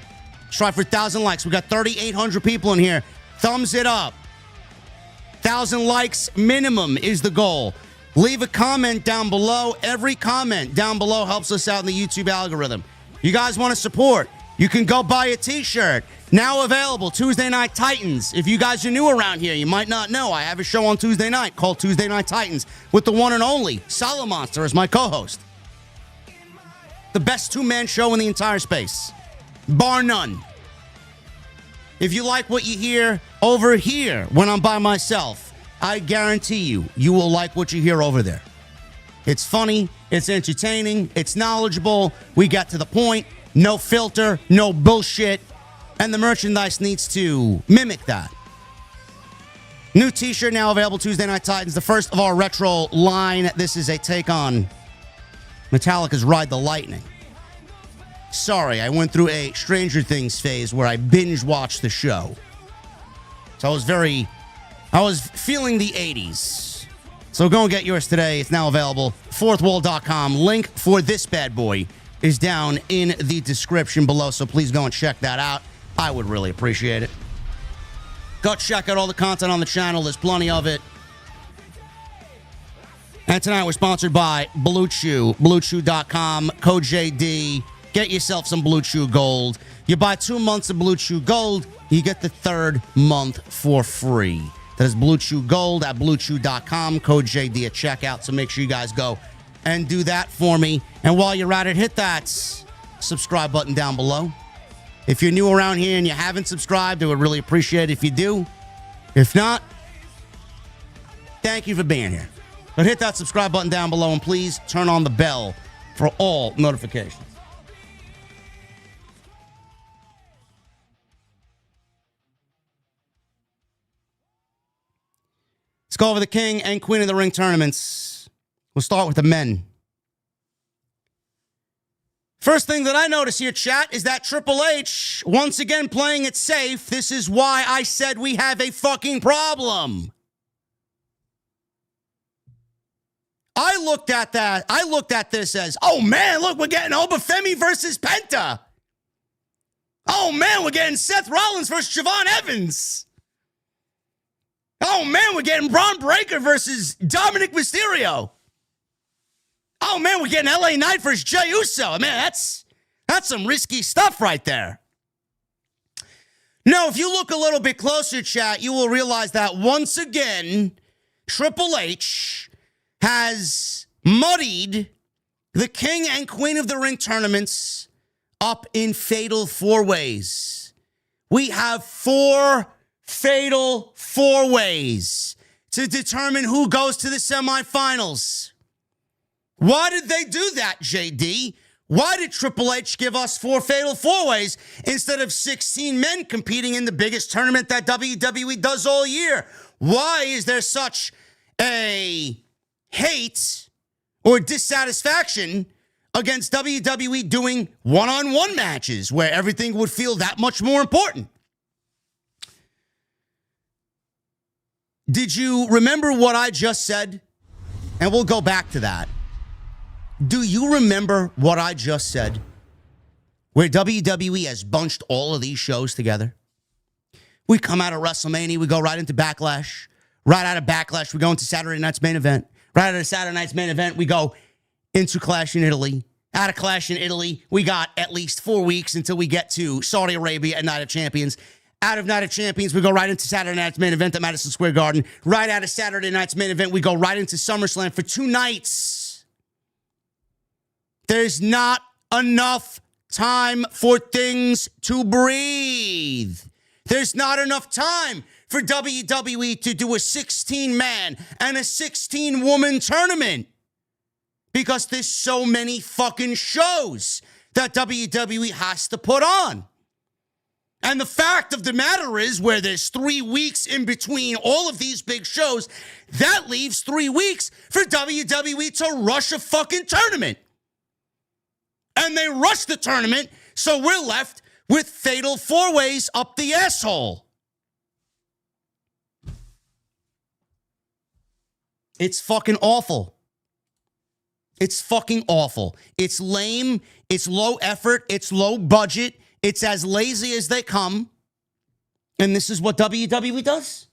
Try for 1,000 likes. We got 3,800 people in here. Thumbs it up. 1,000 likes minimum is the goal. Leave a comment down below. Every comment down below helps us out in the YouTube algorithm. You guys want to support? You can go buy a t-shirt. Now available, Tuesday Night Titans. If you guys are new around here, you might not know. I have a show on Tuesday night called Tuesday Night Titans with the one and only Salamonster as my co-host. The best two-man show in the entire space, bar none. If you like what you hear over here when I'm by myself, I guarantee you, you will like what you hear over there. It's funny, it's entertaining, it's knowledgeable, we get to the point, no filter, no bullshit, and the merchandise needs to mimic that. New t-shirt now available, Tuesday Night Titans, the first of our retro line. This is a take on Metallica's Ride the Lightning. Sorry, I went through a Stranger Things phase where I binge watched the show. So I was feeling the 80s. So go and get yours today. It's now available. Fourthwall.com. Link for this bad boy is down in the description below. So please go and check that out. I would really appreciate it. Go check out all the content on the channel. There's plenty of it. And tonight we're sponsored by Blue Chew. BlueChew.com. Code JD. Get yourself some Blue Chew Gold. You buy 2 months of Blue Chew Gold, you get the third month for free. That is Blue Chew Gold at BlueChew.com. Code JD at checkout. So make sure you guys go and do that for me. And while you're at it, hit that subscribe button down below. If you're new around here and you haven't subscribed, I would really appreciate it if you do. If not, thank you for being here. But hit that subscribe button down below and please turn on the bell for all notifications. Let's go over the King and Queen of the Ring tournaments. We'll start with the men. First thing that I notice here, chat, is that Triple H, once again playing it safe. This is why I said we have a fucking problem. I looked at that. I looked at this as, oh man, look, we're getting Oba Femi versus Penta. Oh man, we're getting Seth Rollins versus Javon Evans. Oh man, we're getting Braun Breaker versus Dominic Mysterio. Oh man, we're getting LA Knight versus Jey Uso. Man, that's some risky stuff right there. No, if you look a little bit closer, chat, you will realize that once again, Triple H has muddied the King and Queen of the Ring tournaments up in fatal four ways. We have 4 fatal 4 ways to determine who goes to the semifinals. Why did they do that, JD? Why did Triple H give us 4 fatal 4 ways instead of 16 men competing in the biggest tournament that WWE does all year? Why is there such a hate or dissatisfaction against WWE doing one-on-one matches where everything would feel that much more important? Did you remember what I just said? And we'll go back to that. Do you remember what I just said? Where WWE has bunched all of these shows together. We come out of WrestleMania, we go right into Backlash. Right out of Backlash, we go into Saturday night's main event. Right out of Saturday night's main event, we go into Clash in Italy. Out of Clash in Italy, we got at least 4 weeks until we get to Saudi Arabia at Night of Champions. Out of Night of Champions, we go right into Saturday night's main event at Madison Square Garden. Right out of Saturday night's main event, we go right into SummerSlam for 2 nights. There's not enough time for things to breathe. There's not enough time for WWE to do a 16-man and a 16-woman tournament because there's so many fucking shows that WWE has to put on. And the fact of the matter is, where there's 3 weeks in between all of these big shows, that leaves 3 weeks for WWE to rush a fucking tournament. And they rush the tournament, so we're left with fatal 4 ways up the asshole. It's fucking awful. It's fucking awful. It's lame. It's low effort. It's low budget. It's as lazy as they come. And this is what WWE does.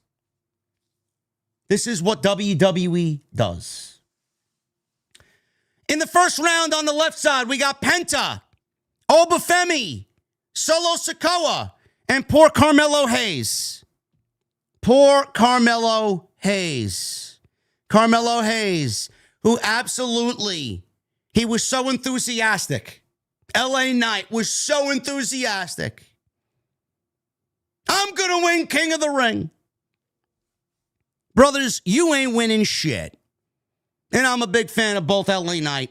This is what WWE does. In the first round on the left side, we got Penta, Oba Femi, Solo Sikoa, and poor Carmelo Hayes. Poor Carmelo Hayes. Carmelo Hayes, who absolutely, he was so enthusiastic. LA Knight was so enthusiastic. I'm going to win King of the Ring. Brothers, you ain't winning shit. And I'm a big fan of both LA Knight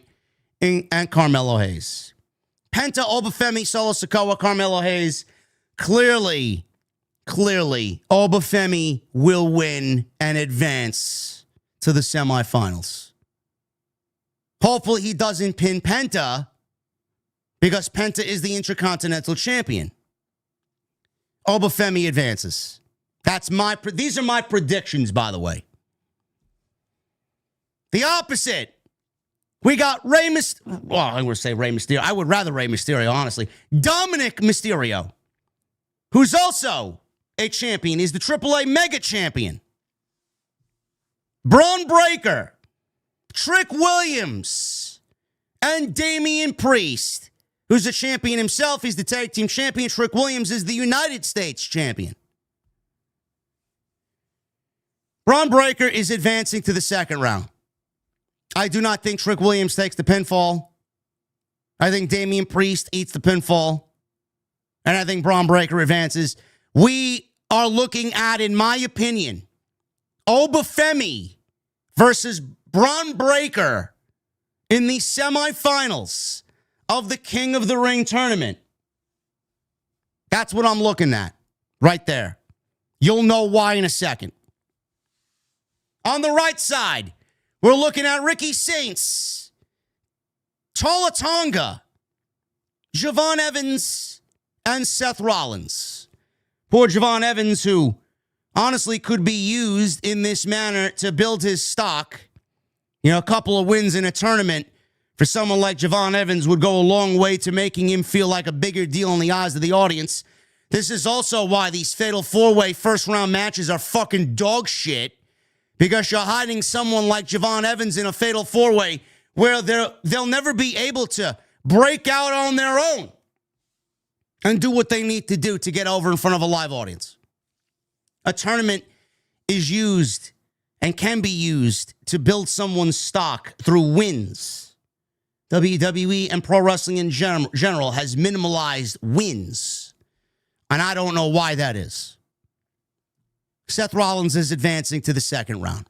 and Carmelo Hayes. Penta, Oba Femi, Solo Sikoa, Carmelo Hayes. Clearly, Oba Femi will win and advance to the semifinals. Hopefully he doesn't pin Penta because Penta is the Intercontinental Champion. Oba Femi advances. These are my predictions, by the way. The opposite. We got Rey Mysterio. Well, I'm going to say Rey Mysterio. I would rather Rey Mysterio, honestly. Dominic Mysterio, who's also a champion. He's the AAA Mega Champion. Braun Breaker, Trick Williams, and Damian Priest, who's a champion himself. He's the tag team champion. Trick Williams is the United States champion. Braun Breaker is advancing to the second round. I do not think Trick Williams takes the pinfall. I think Damian Priest eats the pinfall. And I think Braun Breaker advances. We are looking at, in my opinion, Oba Femi versus Braun Breaker in the semifinals of the King of the Ring tournament. That's what I'm looking at right there. You'll know why in a second. On the right side, we're looking at Ricky Saints, Tala Tonga, Javon Evans, and Seth Rollins. Poor Javon Evans, who honestly could be used in this manner to build his stock. You know, a couple of wins in a tournament for someone like Javon Evans would go a long way to making him feel like a bigger deal in the eyes of the audience. This is also why these fatal four-way first-round matches are fucking dog shit, because you're hiding someone like Javon Evans in a fatal four-way where they'll never be able to break out on their own and do what they need to do to get over in front of a live audience. A tournament is used and can be used to build someone's stock through wins. WWE and pro wrestling in general has minimalized wins, and I don't know why that is. Seth Rollins is advancing to the second round.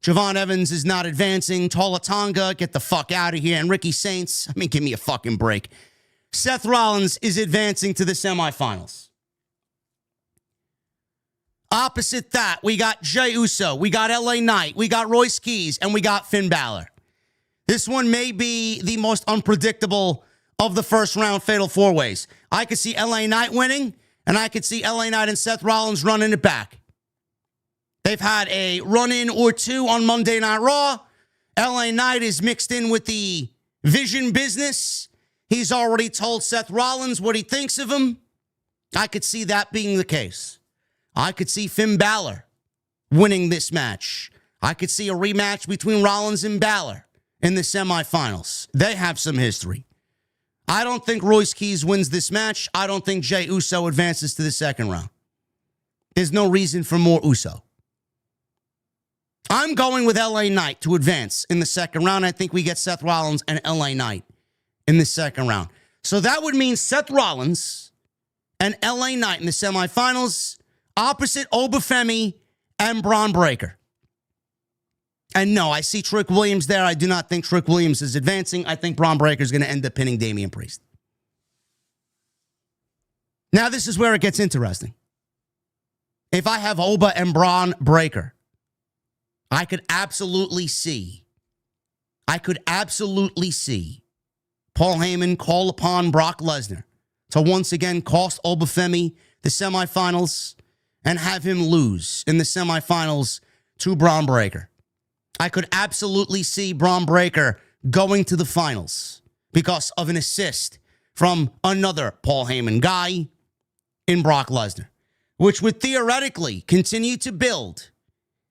Javon Evans is not advancing. Tala Tonga, get the fuck out of here. And Ricky Saints, give me a fucking break. Seth Rollins is advancing to the semifinals. Opposite that, we got Jey Uso, we got LA Knight, we got Royce Keys, and we got Finn Balor. This one may be the most unpredictable of the first round fatal four ways. I could see LA Knight winning, and I could see LA Knight and Seth Rollins running it back. They've had a run-in or two on Monday Night Raw. LA Knight is mixed in with the Vision business. He's already told Seth Rollins what he thinks of him. I could see that being the case. I could see Finn Balor winning this match. I could see a rematch between Rollins and Balor in the semifinals. They have some history. I don't think Royce Keys wins this match. I don't think Jey Uso advances to the second round. There's no reason for more Uso. I'm going with LA Knight to advance in the second round. I think we get Seth Rollins and LA Knight in the second round. So that would mean Seth Rollins and LA Knight in the semifinals, opposite Oba Femi and Braun Breaker. And no, I see Trick Williams there. I do not think Trick Williams is advancing. I think Braun Breaker is going to end up pinning Damian Priest. Now, this is where it gets interesting. If I have Oba and Braun Breaker, I could absolutely see Paul Heyman call upon Brock Lesnar to once again cost Oba Femi the semifinals and have him lose in the semifinals to Braun Breaker. I could absolutely see Braun Breaker going to the finals because of an assist from another Paul Heyman guy in Brock Lesnar, which would theoretically continue to build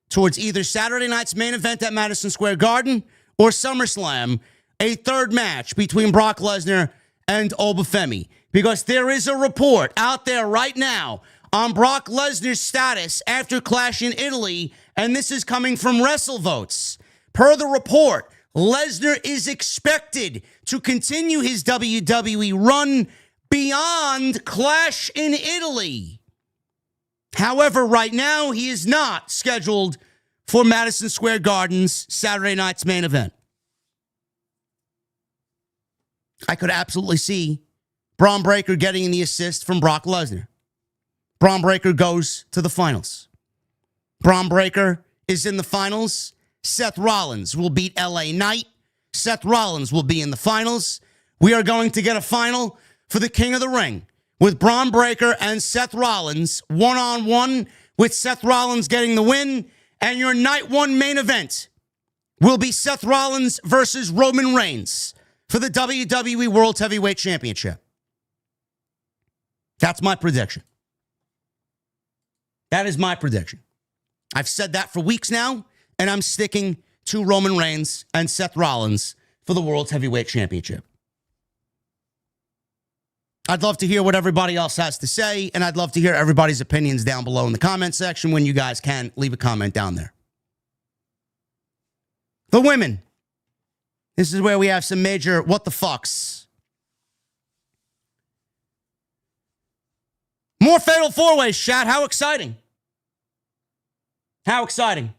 towards either Saturday night's main event at Madison Square Garden or SummerSlam, a third match between Brock Lesnar and Oba Femi. Because there is a report out there right now on Brock Lesnar's status after Clash in Italy, and this is coming from WrestleVotes. Per the report, Lesnar is expected to continue his WWE run beyond Clash in Italy. However, right now, he is not scheduled for Madison Square Garden's Saturday night's main event. I could absolutely see Braun Breaker getting the assist from Brock Lesnar. Braun Breaker goes to the finals. Braun Breaker is in the finals. Seth Rollins will beat LA Knight. Seth Rollins will be in the finals. We are going to get a final for the King of the Ring with Braun Breaker and Seth Rollins one-on-one, with Seth Rollins getting the win. And your night one main event will be Seth Rollins versus Roman Reigns for the WWE World Heavyweight Championship. That's my prediction. That is my prediction. I've said that for weeks now, and I'm sticking to Roman Reigns and Seth Rollins for the World Heavyweight Championship. I'd love to hear what everybody else has to say, and I'd love to hear everybody's opinions down below in the comment section when you guys can leave a comment down there. The women. This is where we have some major what the fucks. More fatal four-ways, chat. How exciting. How exciting.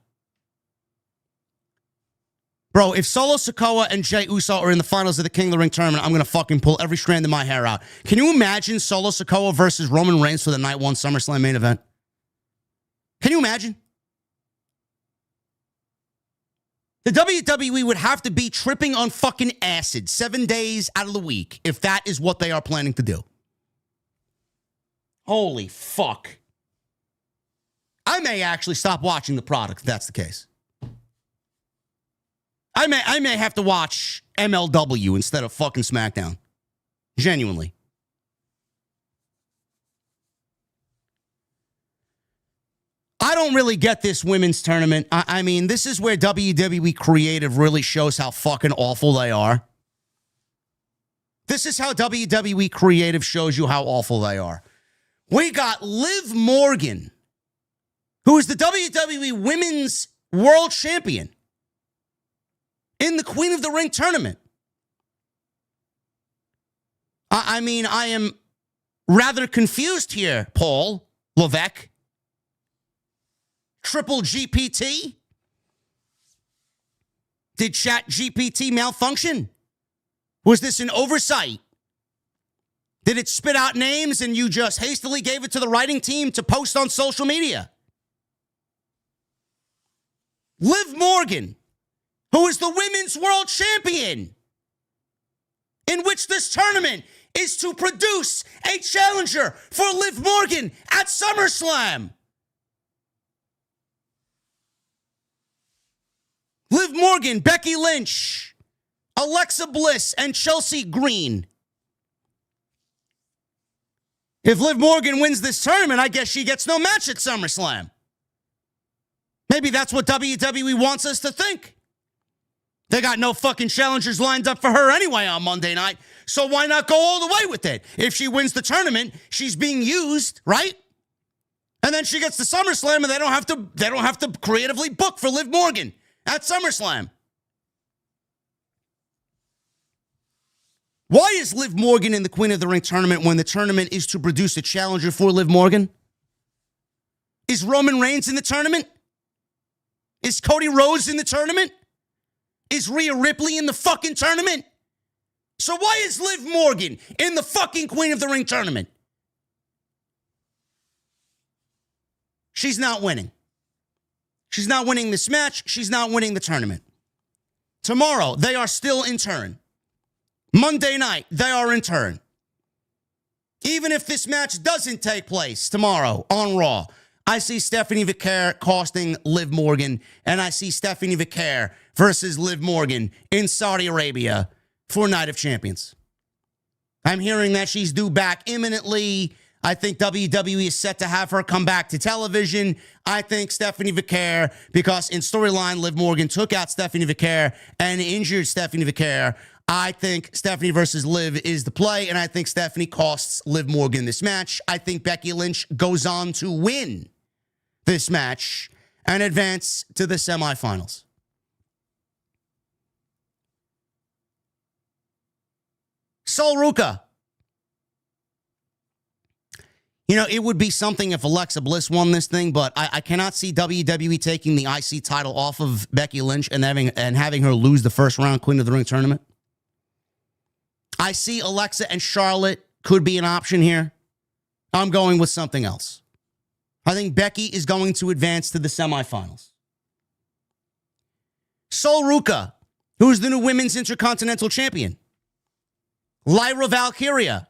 Bro, if Solo Sikoa and Jey Uso are in the finals of the King of the Ring tournament, I'm going to fucking pull every strand of my hair out. Can you imagine Solo Sikoa versus Roman Reigns for the Night 1 SummerSlam main event? Can you imagine? The WWE would have to be tripping on fucking acid 7 days out of the week if that is what they are planning to do. Holy fuck. I may actually stop watching the product if that's the case. I may have to watch MLW instead of fucking SmackDown. Genuinely. I don't really get this women's tournament. I mean, this is where WWE Creative really shows how fucking awful they are. This is how WWE Creative shows you how awful they are. We got Liv Morgan, who is the WWE Women's World Champion, in the Queen of the Ring tournament. I mean, I am rather confused here, Paul Levesque. Triple GPT? Did Chat GPT malfunction? Was this an oversight? Did it spit out names and you just hastily gave it to the writing team to post on social media? Liv Morgan, who is the Women's World Champion, in which this tournament is to produce a challenger for Liv Morgan at SummerSlam. Liv Morgan, Becky Lynch, Alexa Bliss, and Chelsea Green. If Liv Morgan wins this tournament, I guess she gets no match at SummerSlam. Maybe that's what WWE wants us to think. They got no fucking challengers lined up for her anyway on Monday night, so why not go all the way with it? If she wins the tournament, she's being used, right? And then she gets to SummerSlam and they don't have to creatively book for Liv Morgan at SummerSlam. Why is Liv Morgan in the Queen of the Ring tournament when the tournament is to produce a challenger for Liv Morgan? Is Roman Reigns in the tournament? Is Cody Rhodes in the tournament? Is Rhea Ripley in the fucking tournament? So why is Liv Morgan in the fucking Queen of the Ring tournament? She's not winning. She's not winning this match. She's not winning the tournament. Tomorrow, they are still in turn. Monday night, they are in turn. Even if this match doesn't take place tomorrow on Raw, I see Stephanie Vicaire costing Liv Morgan, and I see Stephanie Vicaire versus Liv Morgan in Saudi Arabia for Night of Champions. I'm hearing that she's due back imminently. I think WWE is set to have her come back to television. I think Stephanie Vicaire, because in storyline, Liv Morgan took out Stephanie Vicaire and injured Stephanie Vicaire. I think Stephanie versus Liv is the play, and I think Stephanie costs Liv Morgan this match. I think Becky Lynch goes on to win this match and advance to the semifinals. Sol Ruka. You know, it would be something if Alexa Bliss won this thing, but I cannot see WWE taking the IC title off of Becky Lynch and having her lose the first round Queen of the Ring tournament. I see Alexa and Charlotte could be an option here. I'm going with something else. I think Becky is going to advance to the semifinals. Sol Ruka, who's the new Women's Intercontinental Champion. Lyra Valkyria,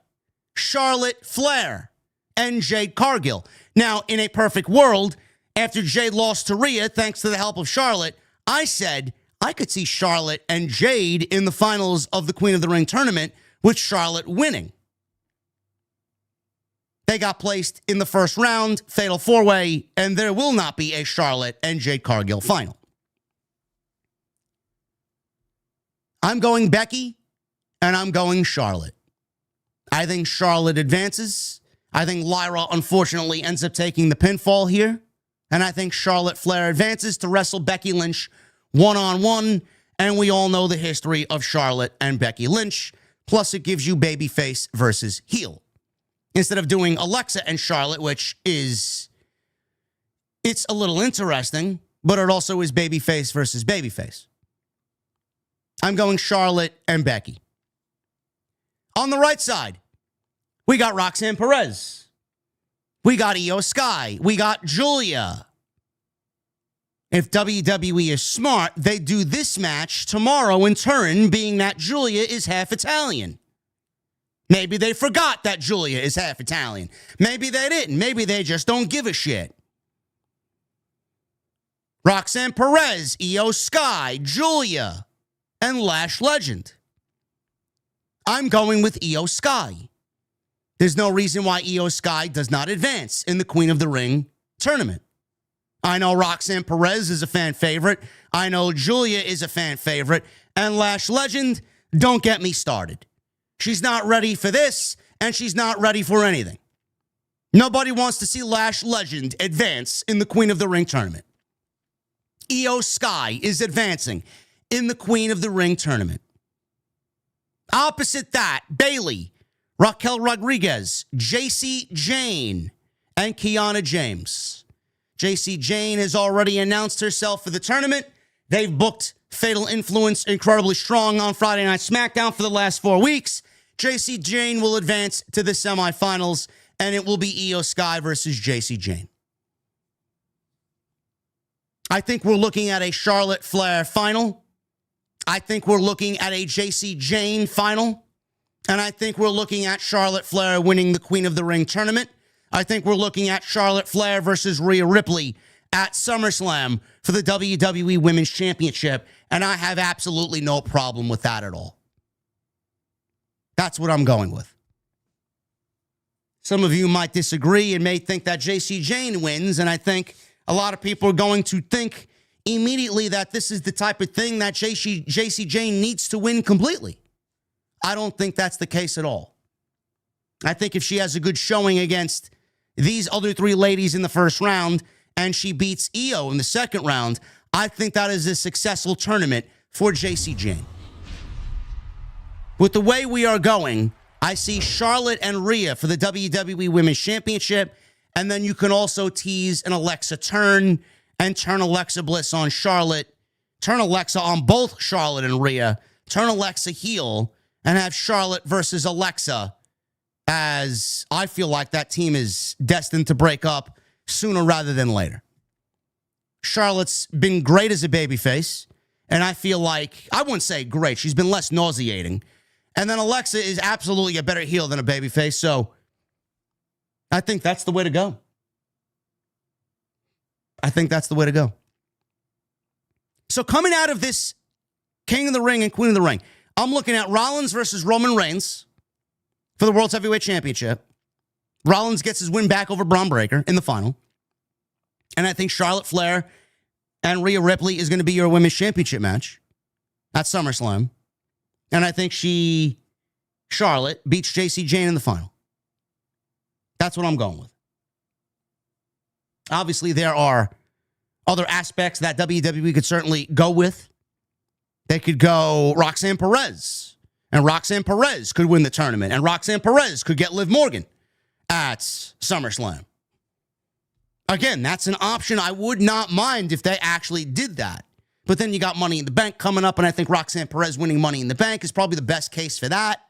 Charlotte Flair, and Jade Cargill. Now, in a perfect world, after Jade lost to Rhea, thanks to the help of Charlotte, I said I could see Charlotte and Jade in the finals of the Queen of the Ring tournament with Charlotte winning. They got placed in the first round, fatal four-way, and there will not be a Charlotte and Jade Cargill final. I'm going Becky, and I'm going Charlotte. I think Charlotte advances. I think Lyra, unfortunately, ends up taking the pinfall here. And I think Charlotte Flair advances to wrestle Becky Lynch one-on-one. And we all know the history of Charlotte and Becky Lynch. Plus, it gives you babyface versus heel. Instead of doing Alexa and Charlotte, which is, it's a little interesting, but it also is babyface versus babyface. I'm going Charlotte and Becky. On the right side, we got Roxanne Perez. We got Io Sky. We got Julia. If WWE is smart, they do this match tomorrow in turn, being that Julia is half Italian. Maybe they forgot that Julia is half Italian. Maybe they didn't. Maybe they just don't give a shit. Roxanne Perez, Io Sky, Julia, and Lash Legend. I'm going with Io Sky. There's no reason why Io Sky does not advance in the Queen of the Ring tournament. I know Roxanne Perez is a fan favorite. I know Julia is a fan favorite. And Lash Legend, don't get me started. She's not ready for this, and she's not ready for anything. Nobody wants to see Lash Legend advance in the Queen of the Ring tournament. Io Sky is advancing in the Queen of the Ring tournament. Opposite that, Bayley, Raquel Rodriguez, JC Jane, and Kiana James. JC Jane has already announced herself for the tournament. They've booked Fatal Influence incredibly strong on Friday Night SmackDown for the last 4 weeks. JC Jane will advance to the semifinals, and it will be Io Sky versus JC Jane. I think we're looking at a Charlotte Flair final. I think we're looking at a JC Jane final. And I think we're looking at Charlotte Flair winning the Queen of the Ring tournament. I think we're looking at Charlotte Flair versus Rhea Ripley at SummerSlam for the WWE Women's Championship. And I have absolutely no problem with that at all. That's what I'm going with. Some of you might disagree and may think that JC Jane wins. And I think a lot of people are going to think immediately that this is the type of thing that JC Jane needs to win completely. I don't think that's the case at all. I think if she has a good showing against these other three ladies in the first round and she beats Io in the second round, I think that is a successful tournament for JC Jane. With the way we are going, I see Charlotte and Rhea for the WWE Women's Championship, and then you can also tease an Alexa turn and turn Alexa Bliss on Charlotte, turn Alexa on both Charlotte and Rhea, turn Alexa heel, and have Charlotte versus Alexa, as I feel like that team is destined to break up sooner rather than later. Charlotte's been great as a babyface, and I feel like, I wouldn't say great, she's been less nauseating. And then Alexa is absolutely a better heel than a babyface, so I think that's the way to go. I think that's the way to go. So coming out of this King of the Ring and Queen of the Ring, I'm looking at Rollins versus Roman Reigns for the World Heavyweight Championship. Rollins gets his win back over Braun Breaker in the final. And I think Charlotte Flair and Rhea Ripley is going to be your Women's Championship match at SummerSlam. And I think Charlotte, beats JC Jane in the final. That's what I'm going with. Obviously, there are other aspects that WWE could certainly go with. They could go Roxanne Perez, and Roxanne Perez could win the tournament, and Roxanne Perez could get Liv Morgan at SummerSlam. Again, that's an option I would not mind if they actually did that. But then you got Money in the Bank coming up, and I think Roxanne Perez winning Money in the Bank is probably the best case for that.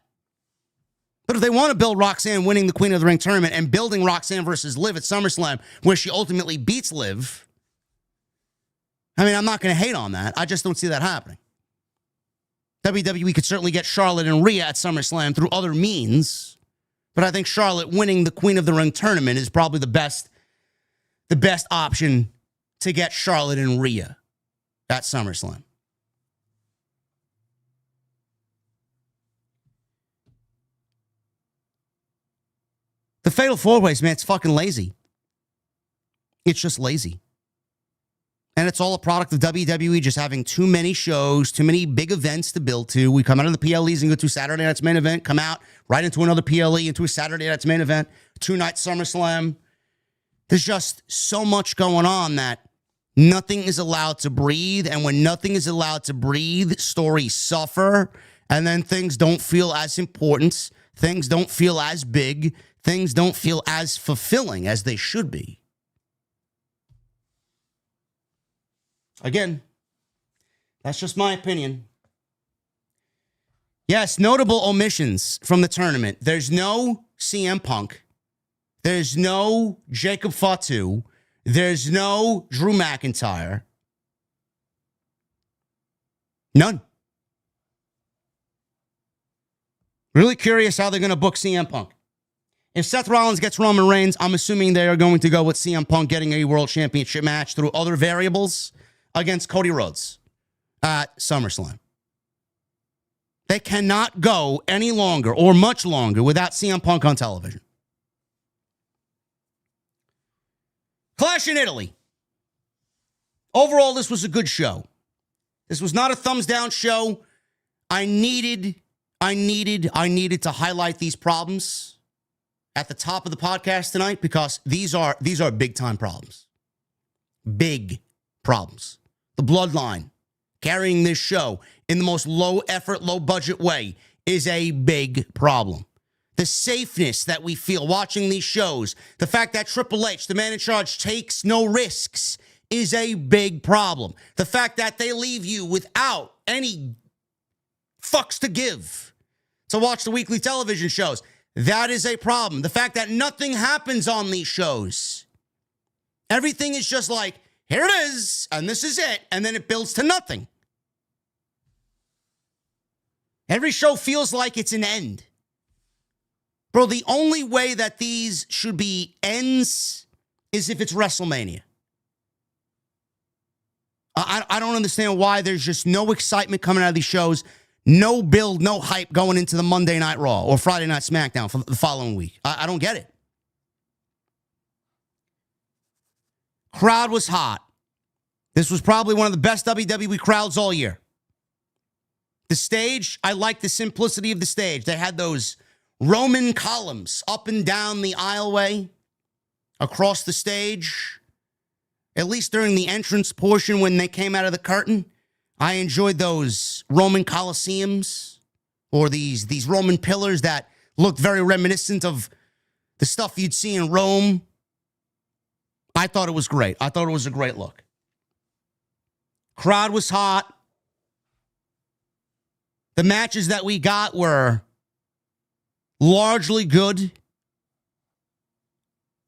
But if they want to build Roxanne winning the Queen of the Ring tournament and building Roxanne versus Liv at SummerSlam, where she ultimately beats Liv, I mean, I'm not going to hate on that. I just don't see that happening. WWE could certainly get Charlotte and Rhea at SummerSlam through other means, but I think Charlotte winning the Queen of the Ring tournament is probably the best option to get Charlotte and Rhea at SummerSlam. The Fatal 4-Ways, man, it's fucking lazy. It's just lazy. And it's all a product of WWE just having too many shows, too many big events to build to. We come out of the PLEs and go to Saturday night's main event, come out right into another PLE, into a Saturday night's main event, 2-night SummerSlam. There's just so much going on that nothing is allowed to breathe. And when nothing is allowed to breathe, stories suffer. And then things don't feel as important. Things don't feel as big. Things don't feel as fulfilling as they should be. Again, that's just my opinion. Yes, notable omissions from the tournament. There's no CM Punk. There's no Jacob Fatu. There's no Drew McIntyre. None. Really curious how they're going to book CM Punk. If Seth Rollins gets Roman Reigns, I'm assuming they are going to go with CM Punk getting a World Championship match through other variables against Cody Rhodes at SummerSlam. They cannot go any longer or much longer without CM Punk on television. Clash in Italy. Overall, this was a good show. This was not a thumbs down show. I needed to highlight these problems at the top of the podcast tonight because these are big time problems. Big problems. The bloodline carrying this show in the most low effort, low budget way is a big problem. The safeness that we feel watching these shows, the fact that Triple H, the man in charge, takes no risks is a big problem. The fact that they leave you without any fucks to give to watch the weekly television shows, that is a problem. The fact that nothing happens on these shows. Everything is just like, here it is, and this is it, and then it builds to nothing. Every show feels like it's an end. Bro, the only way that these should be ends is if it's WrestleMania. I don't understand why there's just no excitement coming out of these shows, no build, no hype going into the Monday Night Raw or Friday Night SmackDown for the following week. I don't get it. Crowd was hot. This was probably one of the best WWE crowds all year. The stage, I like the simplicity of the stage. They had those Roman columns up and down the aisleway across the stage. At least during the entrance portion when they came out of the curtain, I enjoyed those Roman Colosseums or these Roman pillars that looked very reminiscent of the stuff you'd see in Rome. I thought it was great. I thought it was a great look. Crowd was hot. The matches that we got were largely good.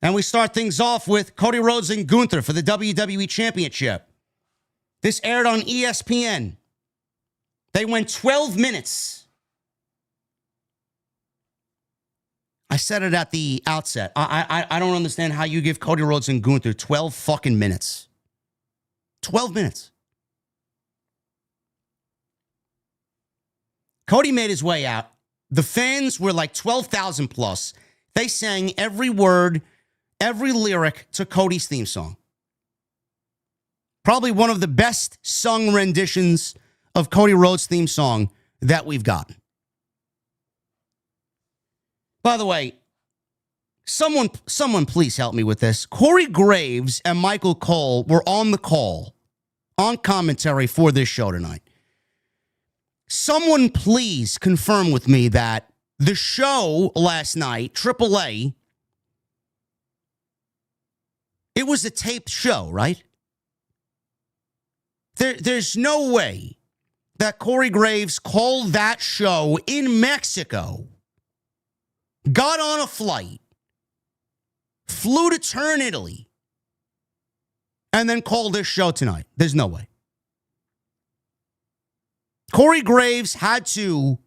And we start things off with Cody Rhodes and Gunther for the WWE Championship. This aired on ESPN. They went 12 minutes. I said it at the outset. I don't understand how you give Cody Rhodes and Gunther 12 fucking minutes. 12 minutes. Cody made his way out. The fans were like 12,000 plus. They sang every word, every lyric to Cody's theme song. Probably one of the best sung renditions of Cody Rhodes' theme song that we've gotten. By the way, someone please help me with this. Corey Graves and Michael Cole were on the call, on commentary for this show tonight. Someone please confirm with me that the show last night, AAA, it was a taped show, right? There's no way that Corey Graves called that show in Mexico, got on a flight, flew to Turin, Italy, and then called this show tonight. There's no way. Corey Graves had to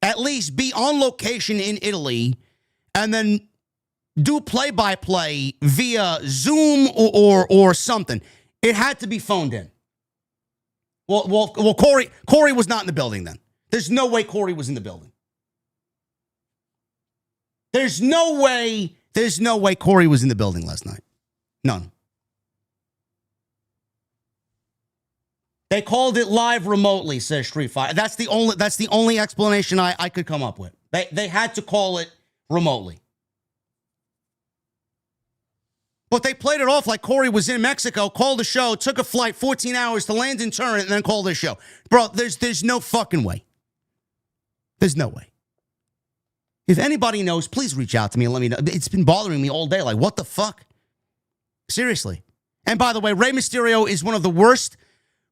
at least be on location in Italy and then do play-by-play via Zoom or something. It had to be phoned in. Well, Corey was not in the building then. There's no way Corey was in the building. There's no way Corey was in the building last night. None. They called it live remotely, says Street Fighter. That's the only explanation I could come up with. They had to call it remotely. But they played it off like Corey was in Mexico, called a show, took a flight 14 hours to land in Turin, and then called a show. Bro, there's no fucking way. There's no way. If anybody knows, please reach out to me and let me know. It's been bothering me all day. Like, what the fuck? Seriously. And by the way, Rey Mysterio is one of the worst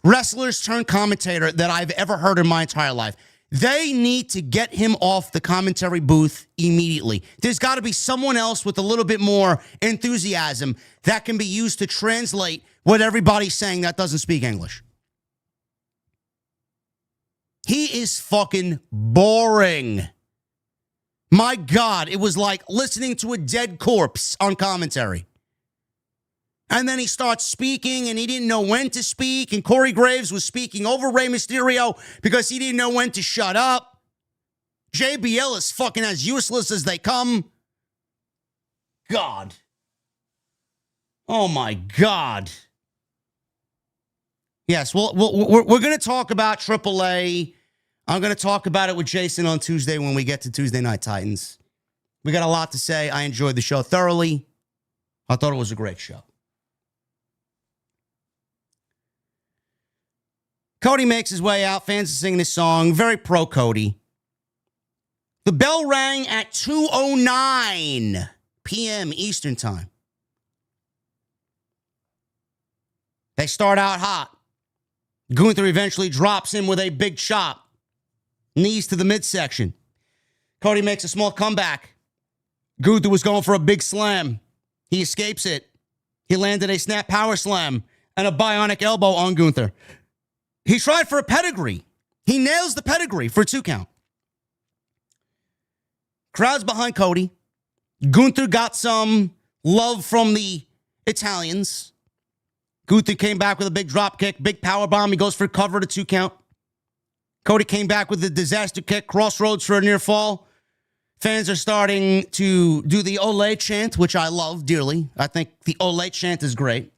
wrestlers turned commentator that I've ever heard in my entire life. They need to get him off the commentary booth immediately. There's got to be someone else with a little bit more enthusiasm that can be used to translate what everybody's saying that doesn't speak English. He is fucking boring. My God, it was like listening to a dead corpse on commentary. And then he starts speaking, and he didn't know when to speak. And Corey Graves was speaking over Rey Mysterio because he didn't know when to shut up. JBL is fucking as useless as they come. God. Oh, my God. Yes, we're going to talk about AAA. I'm going to talk about it with Jason on Tuesday when we get to Tuesday Night Titans. We got a lot to say. I enjoyed the show thoroughly. I thought it was a great show. Cody makes his way out. Fans are singing his song. Very pro Cody. The bell rang at 2:09 p.m. Eastern Time. They start out hot. Gunther eventually drops him with a big chop. Knees to the midsection. Cody makes a small comeback. Gunther was going for a big slam. He escapes it. He landed a snap power slam and a bionic elbow on Gunther. He tried for a pedigree. He nails the pedigree for a 2 count. Crowd's behind Cody. Gunther got some love from the Italians. Gunther came back with a big drop kick, big power bomb. He goes for cover to 2 count. Cody came back with a disaster kick, crossroads for a near fall. Fans are starting to do the Ole chant, which I love dearly. I think the Ole chant is great.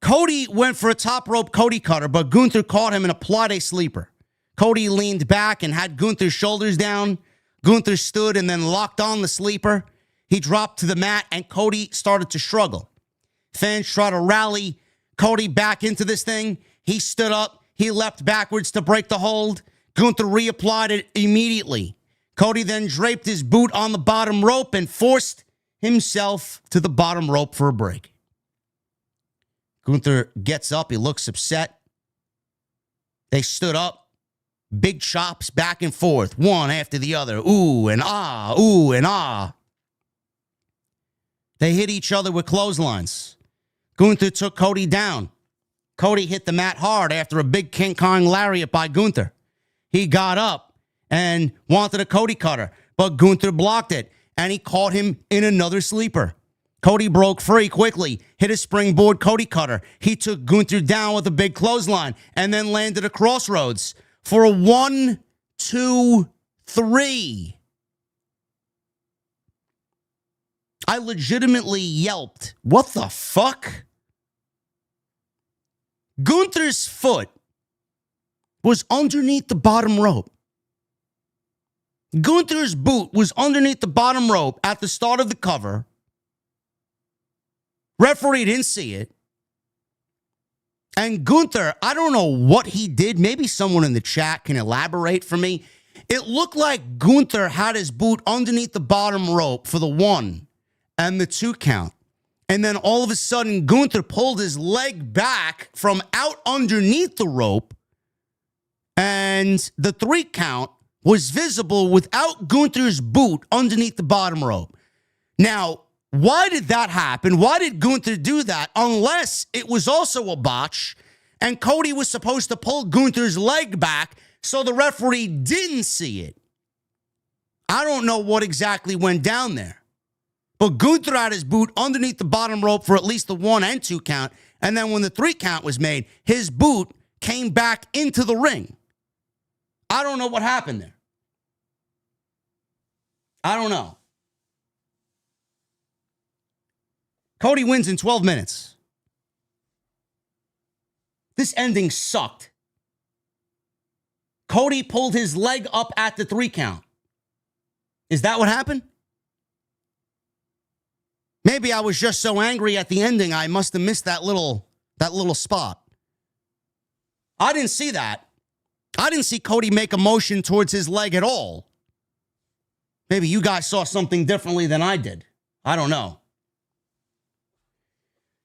Cody went for a top rope Cody cutter, but Gunther caught him and applied a sleeper. Cody leaned back and had Gunther's shoulders down. Gunther stood and then locked on the sleeper. He dropped to the mat and Cody started to struggle. Fans try to rally Cody back into this thing. He stood up. He leapt backwards to break the hold. Gunther reapplied it immediately. Cody then draped his boot on the bottom rope and forced himself to the bottom rope for a break. Gunther gets up. He looks upset. They stood up. Big chops back and forth, one after the other. Ooh and ah, ooh and ah. They hit each other with clotheslines. Gunther took Cody down. Cody hit the mat hard after a big King Kong lariat by Gunther. He got up and wanted a Cody cutter, but Gunther blocked it, and he caught him in another sleeper. Cody broke free quickly, hit a springboard Cody cutter. He took Gunther down with a big clothesline and then landed a crossroads for a 1, 2, 3. I legitimately yelped, what the fuck? Gunther's foot was underneath the bottom rope. Gunther's boot was underneath the bottom rope at the start of the cover. Referee didn't see it. And Gunther, I don't know what he did. Maybe someone in the chat can elaborate for me. It looked like Gunther had his boot underneath the bottom rope for the 1 and the 2 count. And then all of a sudden, Gunther pulled his leg back from out underneath the rope. And the 3 count was visible without Gunther's boot underneath the bottom rope. Now, why did that happen? Why did Gunther do that? Unless it was also a botch and Cody was supposed to pull Gunther's leg back so the referee didn't see it. I don't know what exactly went down there. But Gunther had his boot underneath the bottom rope for at least the 1 and 2 count. And then when the 3 count was made, his boot came back into the ring. I don't know what happened there. I don't know. Cody wins in 12 minutes. This ending sucked. Cody pulled his leg up at the 3 count. Is that what happened? Maybe I was just so angry at the ending, I must have missed that little spot. I didn't see that. I didn't see Cody make a motion towards his leg at all. Maybe you guys saw something differently than I did. I don't know.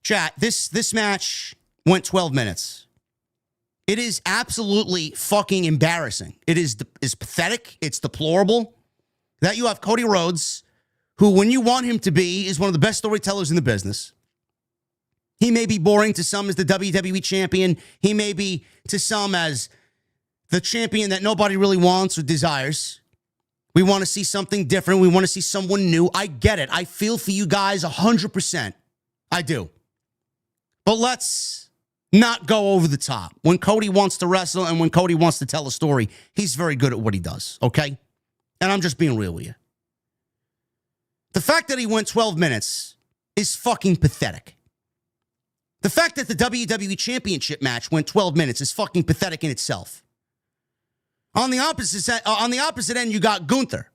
Chat, this match went 12 minutes. It is absolutely fucking embarrassing. It is pathetic. It's deplorable that you have Cody Rhodes, who, when you want him to be, is one of the best storytellers in the business. He may be boring to some as the WWE champion. He may be to some as the champion that nobody really wants or desires. We want to see something different. We want to see someone new. I get it. I feel for you guys 100%. I do. But let's not go over the top. When Cody wants to wrestle and when Cody wants to tell a story, he's very good at what he does, okay? And I'm just being real with you. The fact that he went 12 minutes is fucking pathetic. The fact that the WWE Championship match went 12 minutes is fucking pathetic in itself. On the opposite end, you got Gunther,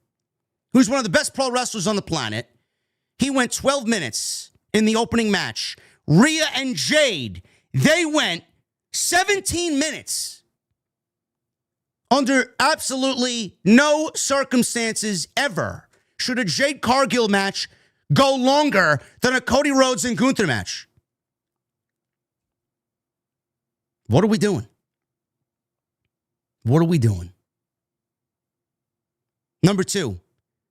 who's one of the best pro wrestlers on the planet. He went 12 minutes in the opening match. Rhea and Jade, they went 17 minutes. Under absolutely no circumstances ever should a Jade Cargill match go longer than a Cody Rhodes and Gunther match. What are we doing? What are we doing? Number 2,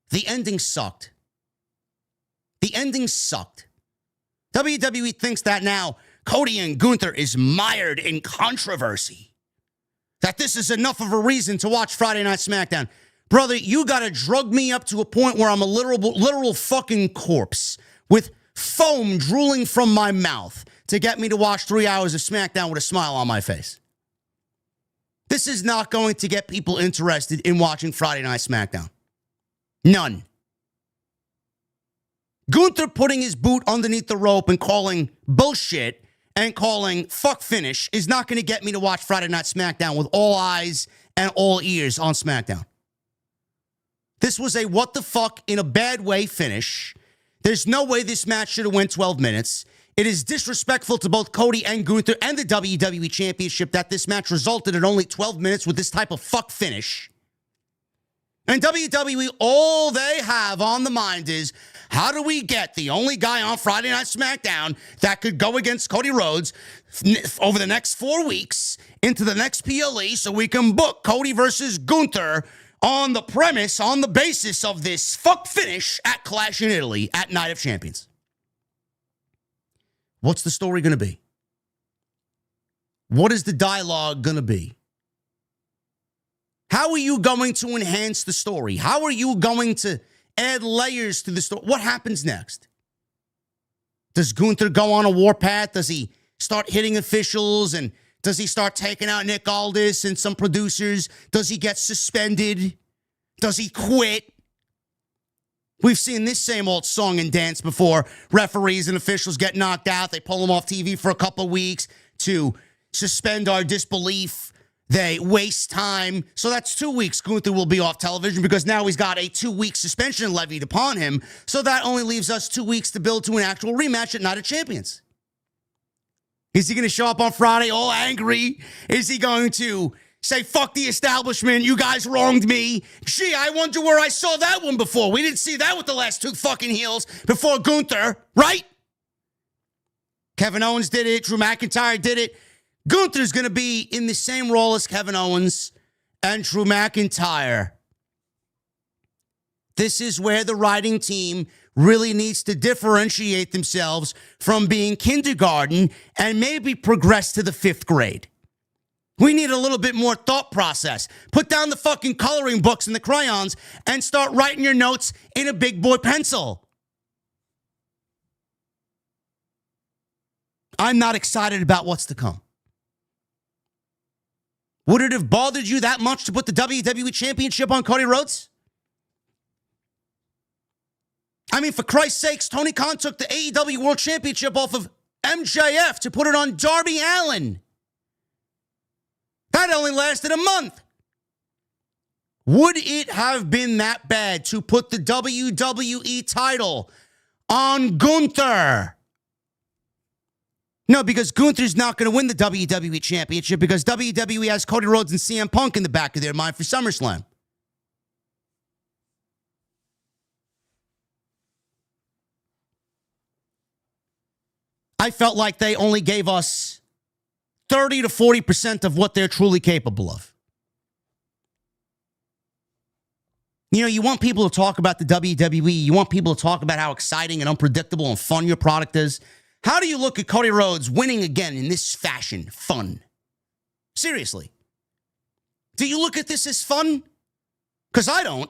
the ending sucked. The ending sucked. WWE thinks that now Cody and Gunther is mired in controversy. That this is enough of a reason to watch Friday Night SmackDown. Brother, you got to drug me up to a point where I'm a literal fucking corpse with foam drooling from my mouth to get me to watch 3 hours of SmackDown with a smile on my face. This is not going to get people interested in watching Friday Night SmackDown. None. Gunther putting his boot underneath the rope and calling bullshit and calling fuck finish is not going to get me to watch Friday Night SmackDown with all eyes and all ears on SmackDown. This was a what the fuck in a bad way finish. There's no way this match should have went 12 minutes. It is disrespectful to both Cody and Gunther and the WWE Championship that this match resulted in only 12 minutes with this type of fuck finish. And WWE, all they have on the mind is, how do we get the only guy on Friday Night SmackDown that could go against Cody Rhodes over the next 4 weeks into the next PLE so we can book Cody versus Gunther on the premise, on the basis of this fuck finish at Clash in Italy at Night of Champions. What's the story going to be? What is the dialogue going to be? How are you going to enhance the story? How are you going to add layers to the story? What happens next? Does Gunther go on a warpath? Does he start hitting officials? And does he start taking out Nick Aldis and some producers? Does he get suspended? Does he quit? We've seen this same old song and dance before. Referees and officials get knocked out. They pull them off TV for a couple of weeks to suspend our disbelief. They waste time. So that's 2 weeks Gunther will be off television because now he's got a 2-week suspension levied upon him. So that only leaves us 2 weeks to build to an actual rematch at Night of Champions. Is he going to show up on Friday all angry? Is he going to say, fuck the establishment, you guys wronged me? Gee, I wonder where I saw that one before. We didn't see that with the last 2 fucking heels before Gunther, right? Kevin Owens did it. Drew McIntyre did it. Gunther's going to be in the same role as Kevin Owens and Drew McIntyre. This is where the writing team really needs to differentiate themselves from being kindergarten and maybe progress to the 5th grade. We need a little bit more thought process. Put down the fucking coloring books and the crayons and start writing your notes in a big boy pencil. I'm not excited about what's to come. Would it have bothered you that much to put the WWE Championship on Cody Rhodes? I mean, for Christ's sakes, Tony Khan took the AEW World Championship off of MJF to put it on Darby Allin. That only lasted a month. Would it have been that bad to put the WWE title on Gunther? No, because Gunther's not going to win the WWE Championship because WWE has Cody Rhodes and CM Punk in the back of their mind for SummerSlam. I felt like they only gave us 30 to 40% of what they're truly capable of. You know, you want people to talk about the WWE. You want people to talk about how exciting and unpredictable and fun your product is. How do you look at Cody Rhodes winning again in this fashion? Fun. Seriously. Do you look at this as fun? Because I don't.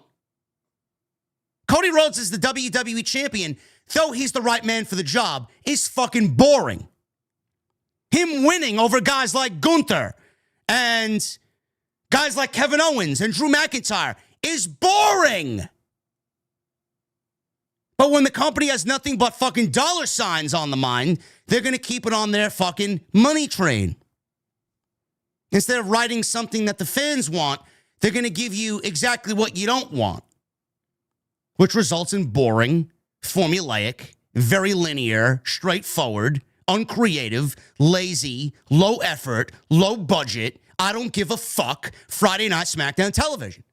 Cody Rhodes is the WWE champion, though he's the right man for the job, is fucking boring. Him winning over guys like Gunther and guys like Kevin Owens and Drew McIntyre is boring. But when the company has nothing but fucking dollar signs on the mind, they're going to keep it on their fucking money train. Instead of writing something that the fans want, they're going to give you exactly what you don't want, which results in boring, formulaic, very linear, straightforward, uncreative, lazy, low effort, low budget, I don't give a fuck Friday Night SmackDown television.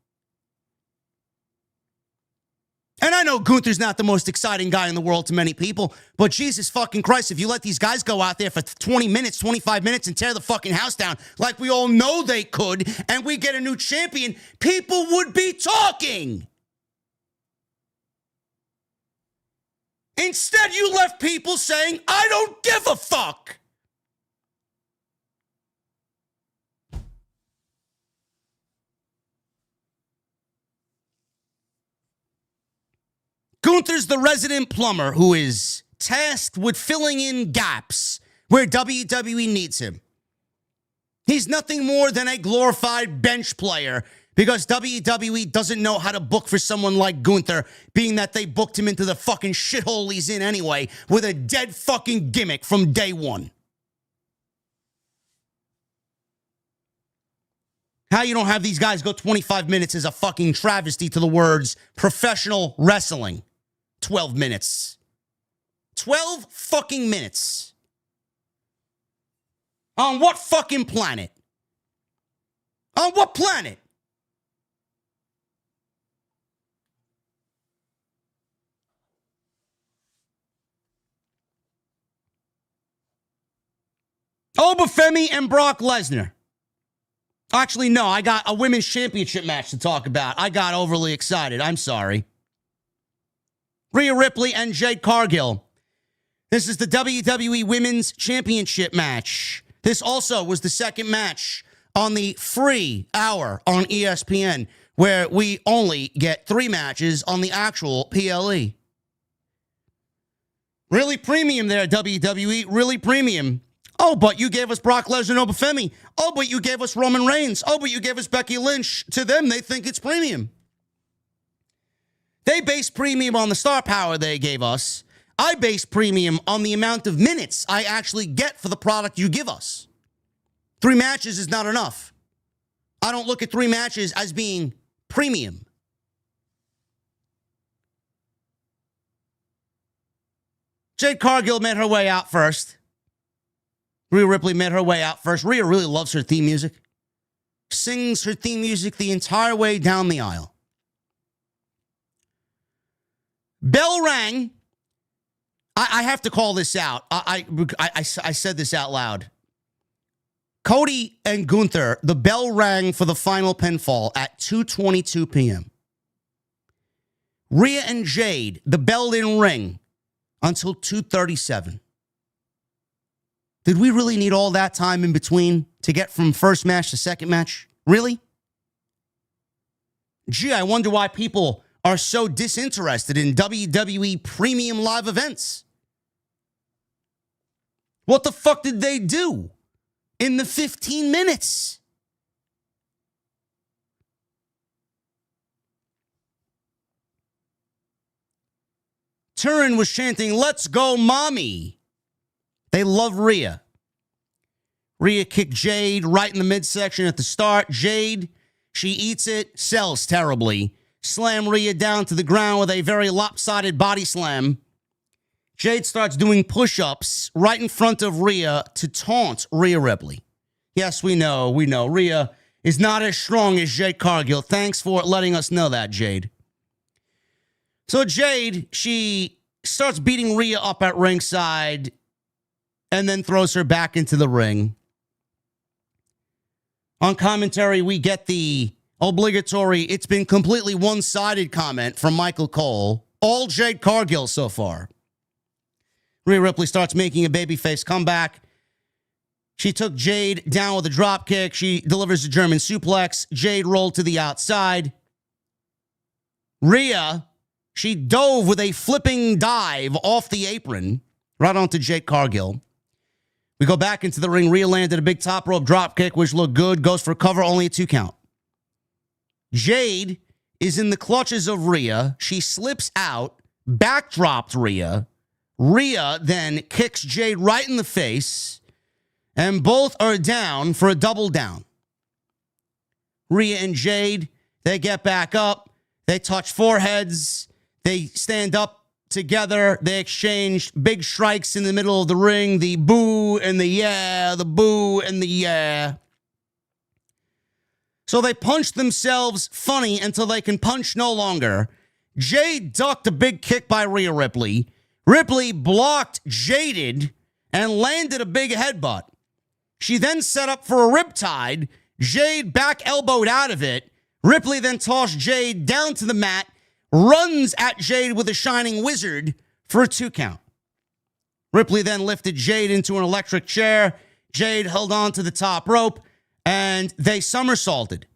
And I know Gunther's not the most exciting guy in the world to many people, but Jesus fucking Christ, if you let these guys go out there for 20 minutes, 25 minutes and tear the fucking house down like we all know they could, and we get a new champion, people would be talking. Instead, you left people saying, I don't give a fuck. Gunther's the resident plumber who is tasked with filling in gaps where WWE needs him. He's nothing more than a glorified bench player because WWE doesn't know how to book for someone like Gunther, being that they booked him into the fucking shithole he's in anyway with a dead fucking gimmick from day one. How you don't have these guys go 25 minutes is a fucking travesty to the words professional wrestling. 12 minutes. 12 fucking minutes. On what fucking planet? On what planet? Oba Femi and Brock Lesnar. Actually, no, I got a women's championship match to talk about. I got overly excited. I'm sorry. Rhea Ripley and Jade Cargill. This is the WWE Women's Championship match. This also was the second match on the free hour on ESPN, where we only get 3 matches on the actual PLE. Really premium there, WWE. Really premium. Oh, but you gave us Brock Lesnar and Oba Femi. Oh, but you gave us Roman Reigns. Oh, but you gave us Becky Lynch. To them, they think it's premium. They base premium on the star power they gave us. I base premium on the amount of minutes I actually get for the product you give us. 3 matches is not enough. I don't look at 3 matches as being premium. Jade Cargill made her way out first. Rhea Ripley made her way out first. Rhea really loves her theme music. Sings her theme music the entire way down the aisle. Bell rang. I have to call this out. I said this out loud. Cody and Gunther, the bell rang for the final pinfall at 2:22 p.m. Rhea and Jade, the bell didn't ring until 2:37. Did we really need all that time in between to get from first match to second match? Really? Gee, I wonder why people are so disinterested in WWE premium live events. What the fuck did they do in the 15 minutes? Turin was chanting, "Let's go, mommy." They love Rhea. Rhea kicked Jade right in the midsection at the start. Jade, she eats it, sells terribly. Slam Rhea down to the ground with a very lopsided body slam. Jade starts doing push-ups right in front of Rhea to taunt Rhea Ripley. Yes, we know. Rhea is not as strong as Jade Cargill. Thanks for letting us know that, Jade. So Jade, she starts beating Rhea up at ringside and then throws her back into the ring. On commentary, we get the obligatory, "It's been completely one-sided" comment from Michael Cole. All Jade Cargill so far. Rhea Ripley starts making a babyface comeback. She took Jade down with a drop kick. She delivers a German suplex. Jade rolled to the outside. Rhea, she dove with a flipping dive off the apron right onto Jade Cargill. We go back into the ring. Rhea landed a big top rope drop kick, which looked good. Goes for cover, only a 2 count. Jade is in the clutches of Rhea. She slips out, backdropped Rhea. Rhea then kicks Jade right in the face, and both are down for a double down. Rhea and Jade, they get back up. They touch foreheads. They stand up together. They exchange big strikes in the middle of the ring. The boo and the yeah, the boo and the yeah. So they punch themselves funny until they can punch no longer. Jade ducked a big kick by Rhea Ripley. Ripley blocked Jaded and landed a big headbutt. She then set up for a riptide. Jade back elbowed out of it. Ripley then tossed Jade down to the mat, runs at Jade with a shining wizard for a 2 count. Ripley then lifted Jade into an electric chair. Jade held on to the top rope, and they somersaulted.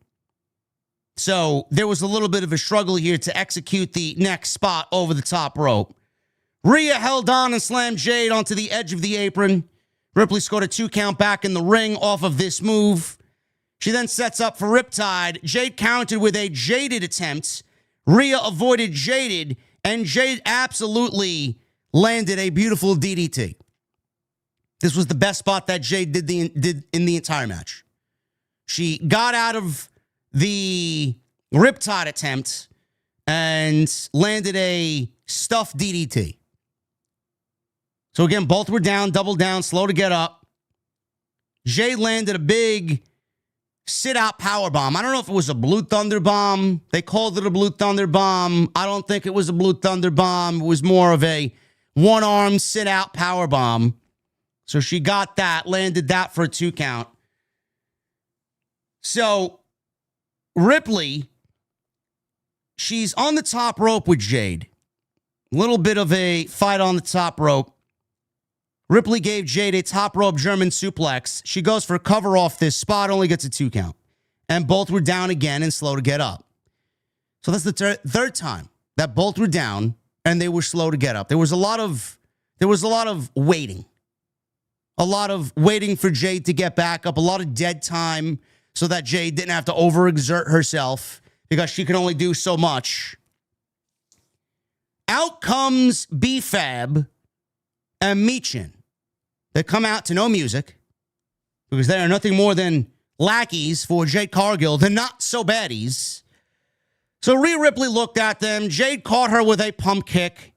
So there was a little bit of a struggle here to execute the next spot over the top rope. Rhea held on and slammed Jade onto the edge of the apron. Ripley scored a 2 count back in the ring off of this move. She then sets up for riptide. Jade countered with a Jaded attempt. Rhea avoided Jaded, and Jade absolutely landed a beautiful DDT. This was the best spot that Jade did in the entire match. She got out of the riptide attempt and landed a stuffed DDT. So again, both were down, double down, slow to get up. Jade landed a big sit-out powerbomb. I don't know if it was a Blue Thunder bomb. They called it a Blue Thunder bomb. I don't think it was a Blue Thunder bomb. It was more of a one-arm sit-out powerbomb. So she got that, landed that for a 2 count. So Ripley, she's on the top rope with Jade. Little bit of a fight on the top rope. Ripley gave Jade a top rope German suplex. She goes for cover off this spot, only gets a 2 count. And both were down again and slow to get up. So that's the third time that both were down and they were slow to get up. There was a lot of waiting. A lot of waiting for Jade to get back up. A lot of dead time so that Jade didn't have to overexert herself because she could only do so much. Out comes B-Fab and Michin. They come out to no music because they are nothing more than lackeys for Jade Cargill, the not-so-baddies. So Rhea Ripley looked at them. Jade caught her with a pump kick.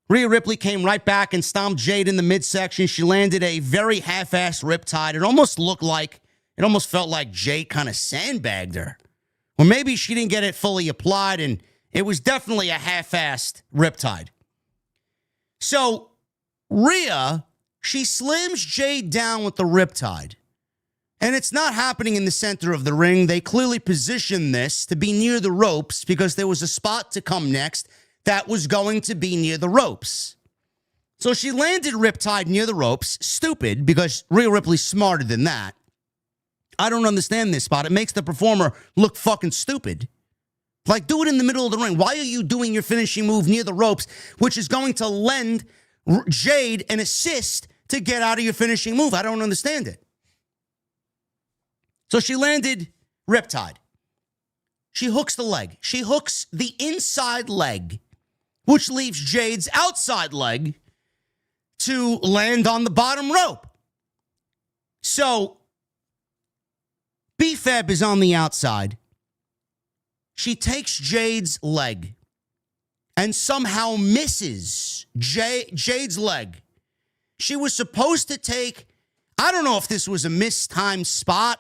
Rhea Ripley came right back and stomped Jade in the midsection. She landed a very half-assed riptide. It almost felt like Jade kind of sandbagged her. Or maybe she didn't get it fully applied, and it was definitely a half-assed riptide. So Rhea, she slams Jade down with the riptide. And it's not happening in the center of the ring. They clearly positioned this to be near the ropes because there was a spot to come next that was going to be near the ropes. So she landed riptide near the ropes. Stupid, because Rhea Ripley's smarter than that. I don't understand this spot. It makes the performer look fucking stupid. Like, do it in the middle of the ring. Why are you doing your finishing move near the ropes, which is going to lend Jade an assist to get out of your finishing move? I don't understand it. So she landed riptide. She hooks the leg. She hooks the inside leg which leaves Jade's outside leg to land on the bottom rope. So, B-Fab is on the outside. She takes Jade's leg and somehow misses Jade's leg. She was supposed to take, I don't know if this was a mistimed spot.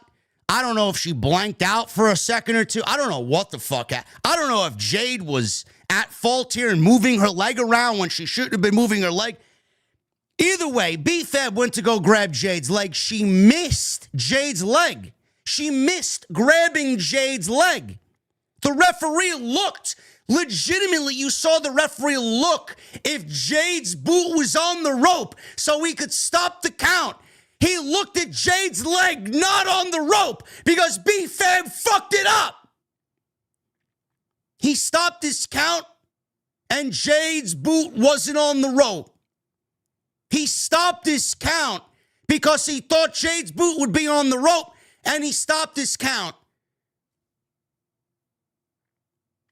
I don't know if she blanked out for a second or two. I don't know what the fuck. I don't know if Jade was at fault here and moving her leg around when she shouldn't have been moving her leg. Either way, B-Fab went to go grab Jade's leg. She missed Jade's leg. She missed grabbing Jade's leg. The referee looked. Legitimately, you saw the referee look if Jade's boot was on the rope so he could stop the count. He looked at Jade's leg not on the rope because B-Fab fucked it up. He stopped his count and Jade's boot wasn't on the rope. He stopped his count because he thought Jade's boot would be on the rope and he stopped his count.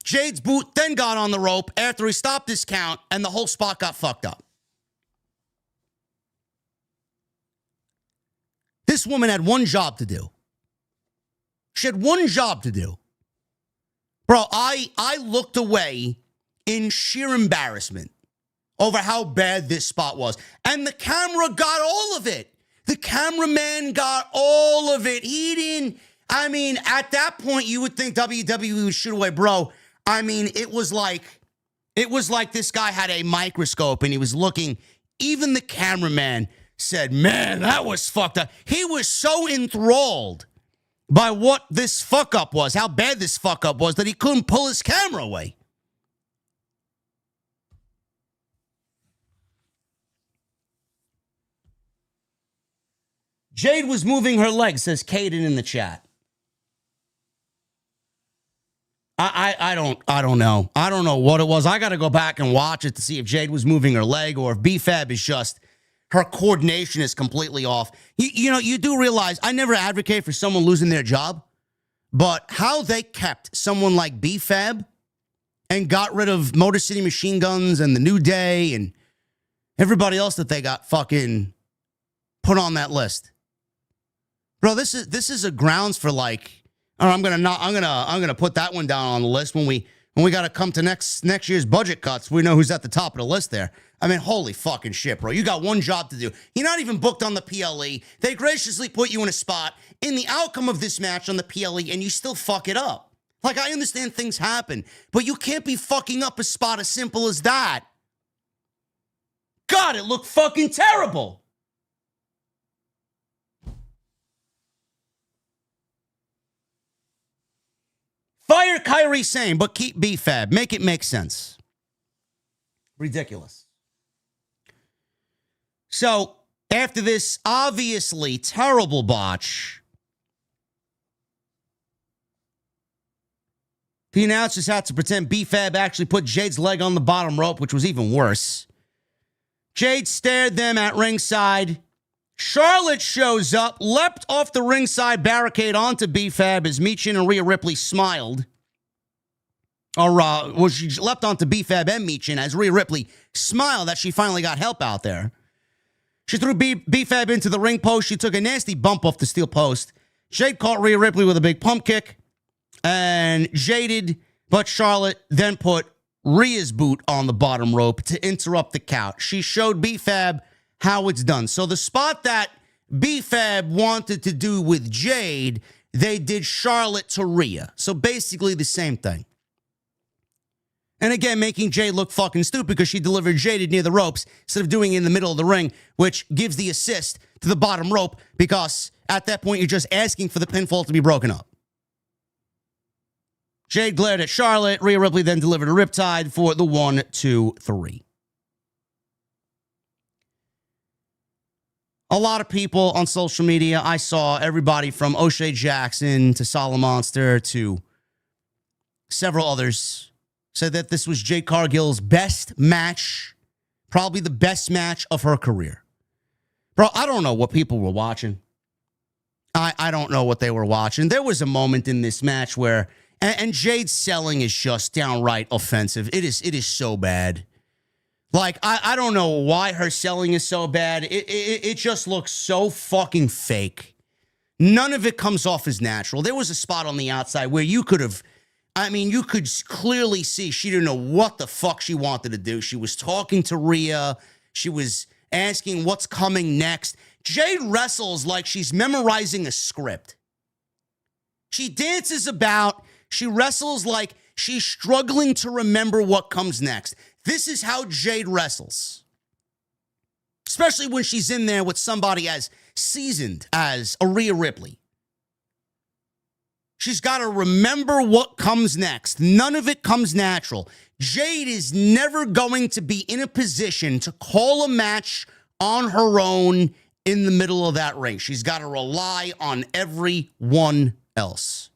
Jade's boot then got on the rope after he stopped his count, and the whole spot got fucked up. This woman had one job to do. She had one job to do. Bro, I looked away in sheer embarrassment over how bad this spot was. And the camera got all of it. The cameraman got all of it. He didn't, I mean, at that point, you would think WWE would shoot away, bro. I mean, it was like this guy had a microscope and he was looking. Even the cameraman said, man, that was fucked up. He was so enthralled by what this fuck up was, how bad this fuck up was, that he couldn't pull his camera away. Jade was moving her legs, says Caden in the chat. I don't know. I don't know what it was. I got to go back and watch it to see if Jade was moving her leg or if B-Fab is just, her coordination is completely off. You know, you do realize I never advocate for someone losing their job, but how they kept someone like B-Fab and got rid of Motor City Machine Guns and the New Day and everybody else that they got fucking put on that list. Bro, this is a grounds for like, all right, I'm gonna put that one down on the list when we got to come to next year's budget cuts. We know who's at the top of the list there. I mean, holy fucking shit, bro. You got one job to do. You're not even booked on the PLE. They graciously put you in a spot in the outcome of this match on the PLE, and you still fuck it up. Like, I understand things happen, but you can't be fucking up a spot as simple as that. God, it looked fucking terrible. Fire Kyrie Sane, but keep B-Fab. Make it make sense. Ridiculous. So, after this obviously terrible botch, the announcers had to pretend B-Fab actually put Jade's leg on the bottom rope, which was even worse. Jade stared them at ringside. Charlotte shows up, leapt off the ringside barricade onto B-Fab as Michin and Rhea Ripley smiled. Or, she leapt onto B-Fab and Michin as Rhea Ripley smiled that she finally got help out there. She threw B-Fab into the ring post. She took a nasty bump off the steel post. Jade caught Rhea Ripley with a big pump kick. And jaded, but Charlotte then put Rhea's boot on the bottom rope to interrupt the count. She showed B-Fab how it's done. So the spot that B-Fab wanted to do with Jade, they did Charlotte to Rhea. So basically the same thing. And again, making Jade look fucking stupid because she delivered Jaded near the ropes instead of doing it in the middle of the ring, which gives the assist to the bottom rope because at that point you're just asking for the pinfall to be broken up. Jade glared at Charlotte. Rhea Ripley then delivered a riptide for the 1, 2, 3. A lot of people on social media, I saw everybody from O'Shea Jackson to Solid Monster to several others, said that this was Jade Cargill's best match, probably the best match of her career. Bro, I don't know what people were watching. I don't know what they were watching. There was a moment in this match where And Jade's selling is just downright offensive. It is so bad. Like, I don't know why her selling is so bad. It just looks so fucking fake. None of it comes off as natural. There was a spot on the outside where you could clearly see she didn't know what the fuck she wanted to do. She was talking to Rhea. She was asking what's coming next. Jade wrestles like she's memorizing a script. She dances about. She wrestles like she's struggling to remember what comes next. This is how Jade wrestles. Especially when she's in there with somebody as seasoned as Rhea Ripley. She's got to remember what comes next. None of it comes natural. Jade is never going to be in a position to call a match on her own in the middle of that ring. She's got to rely on everyone else.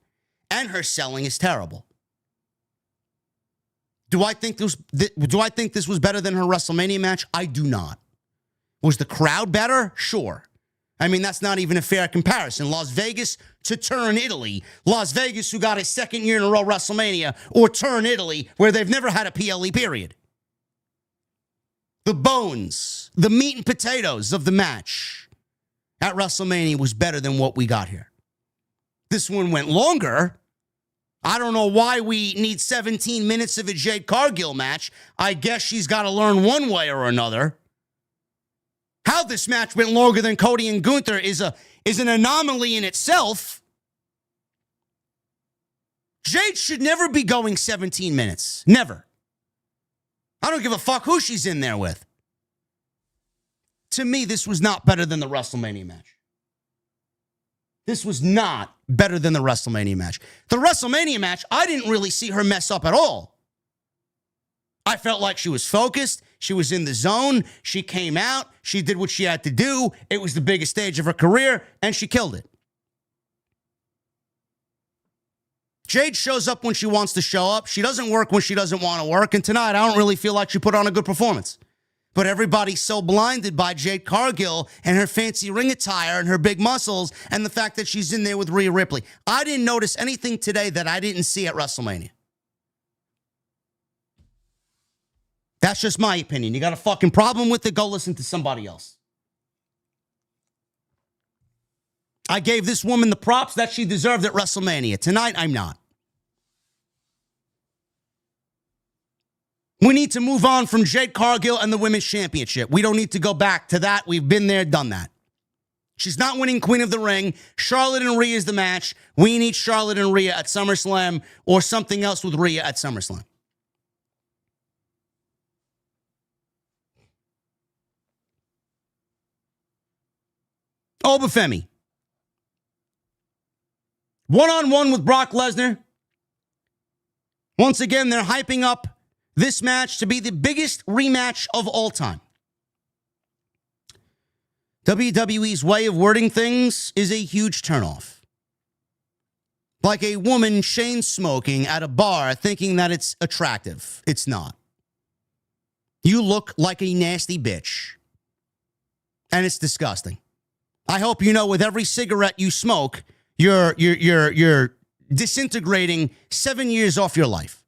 And her selling is terrible. Do I think this was better than her WrestleMania match? I do not. Was the crowd better? Sure. I mean, that's not even a fair comparison. Las Vegas to Turin, Italy. Las Vegas, who got its second year in a row WrestleMania, or Turin, Italy, where they've never had a PLE period. The bones, the meat and potatoes of the match at WrestleMania was better than what we got here. This one went longer. I don't know why we need 17 minutes of a Jade Cargill match. I guess she's got to learn one way or another. How this match went longer than Cody and Gunther is an anomaly in itself. Jade should never be going 17 minutes. Never. I don't give a fuck who she's in there with. To me, this was not better than the WrestleMania match. This was not better than the WrestleMania match. The WrestleMania match, I didn't really see her mess up at all. I felt like she was focused. She was in the zone. She came out. She did what she had to do. It was the biggest stage of her career, and she killed it. Jade shows up when she wants to show up. She doesn't work when she doesn't want to work. And tonight, I don't really feel like she put on a good performance. But everybody's so blinded by Jade Cargill and her fancy ring attire and her big muscles and the fact that she's in there with Rhea Ripley. I didn't notice anything today that I didn't see at WrestleMania. That's just my opinion. You got a fucking problem with it? Go listen to somebody else. I gave this woman the props that she deserved at WrestleMania. Tonight, I'm not. We need to move on from Jade Cargill and the Women's Championship. We don't need to go back to that. We've been there, done that. She's not winning Queen of the Ring. Charlotte and Rhea is the match. We need Charlotte and Rhea at SummerSlam or something else with Rhea at SummerSlam. Oba Femi. One-on-one with Brock Lesnar. Once again, they're hyping up this match to be the biggest rematch of all time. WWE's way of wording things is a huge turnoff. Like a woman chain smoking at a bar thinking that it's attractive. It's not. You look like a nasty bitch. And it's disgusting. I hope you know with every cigarette you smoke, you're disintegrating 7 years off your life.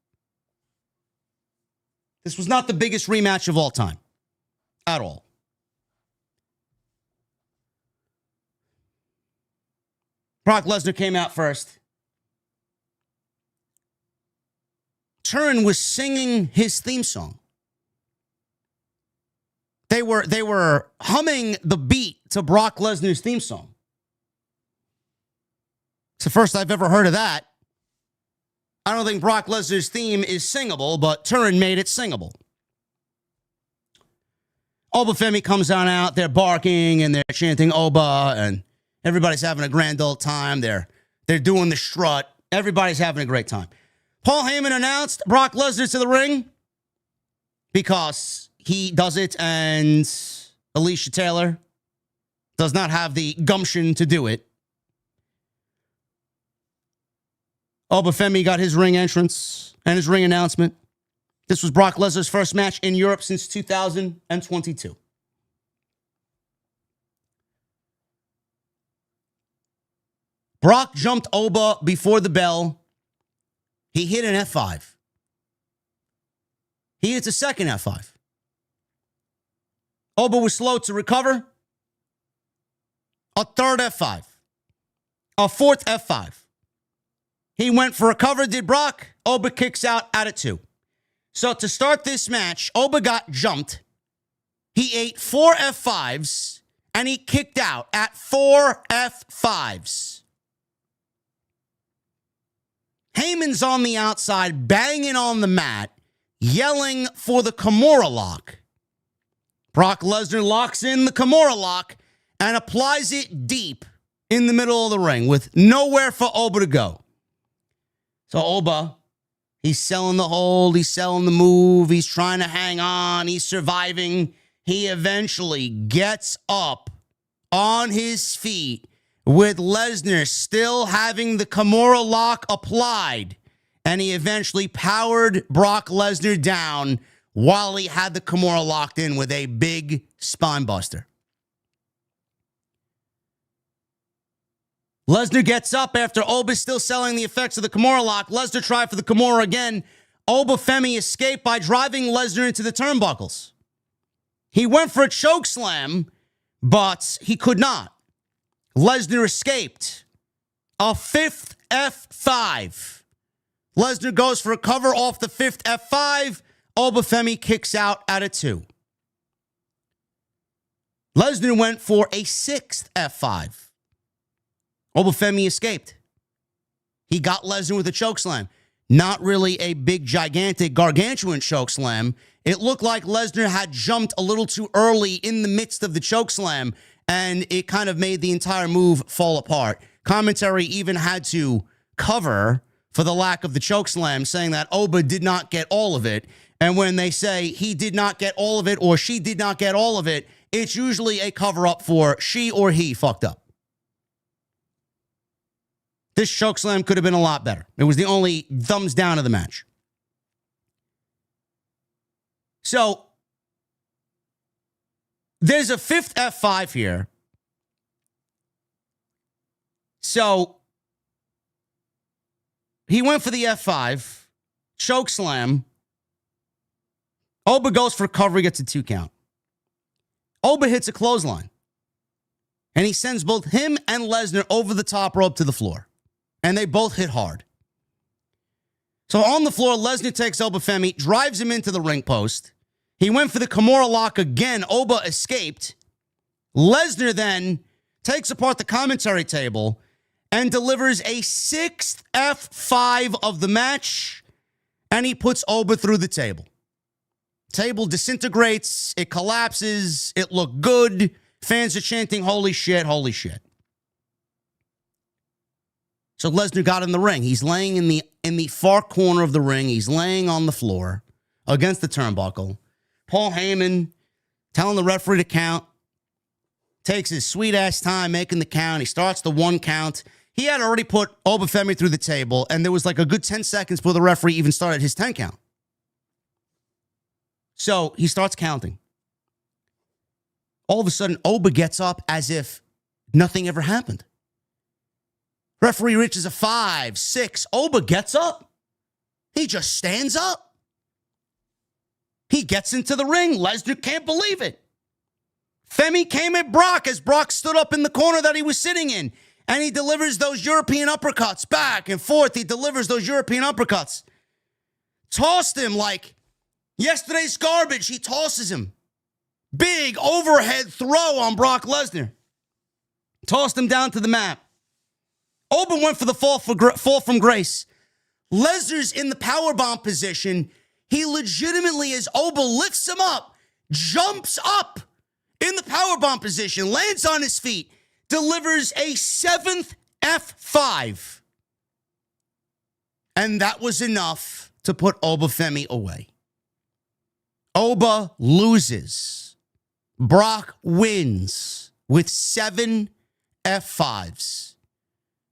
This was not the biggest rematch of all time. At all. Brock Lesnar came out first. Turin was singing his theme song. They were humming the beat to Brock Lesnar's theme song. It's the first I've ever heard of that. I don't think Brock Lesnar's theme is singable, but Turin made it singable. Oba Femi comes on out. They're barking and they're chanting Oba, and everybody's having a grand old time. They're doing the strut. Everybody's having a great time. Paul Heyman announced Brock Lesnar to the ring because he does it, and Alicia Taylor does not have the gumption to do it. Oba Femi got his ring entrance and his ring announcement. This was Brock Lesnar's first match in Europe since 2022. Brock jumped Oba before the bell. He hit an F5. He hits a second F5. Oba was slow to recover. A third F5. A fourth F5. He went for a cover, did Brock. Oba kicks out at 2. So to start this match, Oba got jumped. He ate 4 F5s, and he kicked out at 4 F5s. Heyman's on the outside, banging on the mat, yelling for the Kimura lock. Brock Lesnar locks in the Kimura lock and applies it deep in the middle of the ring with nowhere for Oba to go. So Oba, he's selling the hold, he's selling the move, he's trying to hang on, he's surviving. He eventually gets up on his feet with Lesnar still having the Kimura lock applied, and he eventually powered Brock Lesnar down while he had the Kimura locked in with a big spine buster. Lesnar gets up after Oba's still selling the effects of the Kimura lock. Lesnar tried for the Kimura again. Oba Femi escaped by driving Lesnar into the turnbuckles. He went for a choke slam, but he could not. Lesnar escaped. A fifth F5. Lesnar goes for a cover off the fifth F5. Oba Femi kicks out at 2. Lesnar went for a sixth F5. Oba Femi escaped. He got Lesnar with a chokeslam. Not really a big, gigantic, gargantuan chokeslam. It looked like Lesnar had jumped a little too early in the midst of the chokeslam, and it kind of made the entire move fall apart. Commentary even had to cover for the lack of the chokeslam, saying that Oba did not get all of it. And when they say he did not get all of it or she did not get all of it, it's usually a cover-up for she or he fucked up. This chokeslam could have been a lot better. It was the only thumbs down of the match. So, there's a fifth F5 here. So, he went for the F5, chokeslam. Oba goes for cover, he gets a 2 count. Oba hits a clothesline. And he sends both him and Lesnar over the top rope to the floor. And they both hit hard. So on the floor, Lesnar takes Oba Femi, drives him into the ring post. He went for the Kimura lock again. Oba escaped. Lesnar then takes apart the commentary table and delivers a sixth F5 of the match. And he puts Oba through the table. Table disintegrates. It collapses. It looked good. Fans are chanting, holy shit, holy shit. So Lesnar got in the ring. He's laying in the far corner of the ring. He's laying on the floor against the turnbuckle. Paul Heyman telling the referee to count. Takes his sweet-ass time making the count. He starts the 1 count. He had already put Oba Femi through the table, and there was like a good 10 seconds before the referee even started his 10 count. So he starts counting. All of a sudden, Oba gets up as if nothing ever happened. Referee reaches a 5, 6. Oba gets up. He just stands up. He gets into the ring. Lesnar can't believe it. Femi came at Brock as Brock stood up in the corner that he was sitting in. And he delivers those European uppercuts back and forth. He delivers those European uppercuts. Tossed him like yesterday's garbage. He tosses him. Big overhead throw on Brock Lesnar. Tossed him down to the mat. Oba went for the fall from grace. Lesnar's in the powerbomb position. He legitimately, as Oba lifts him up, jumps up in the powerbomb position, lands on his feet, delivers a 7th F5. And that was enough to put Oba Femi away. Oba loses. Brock wins with 7 F5s.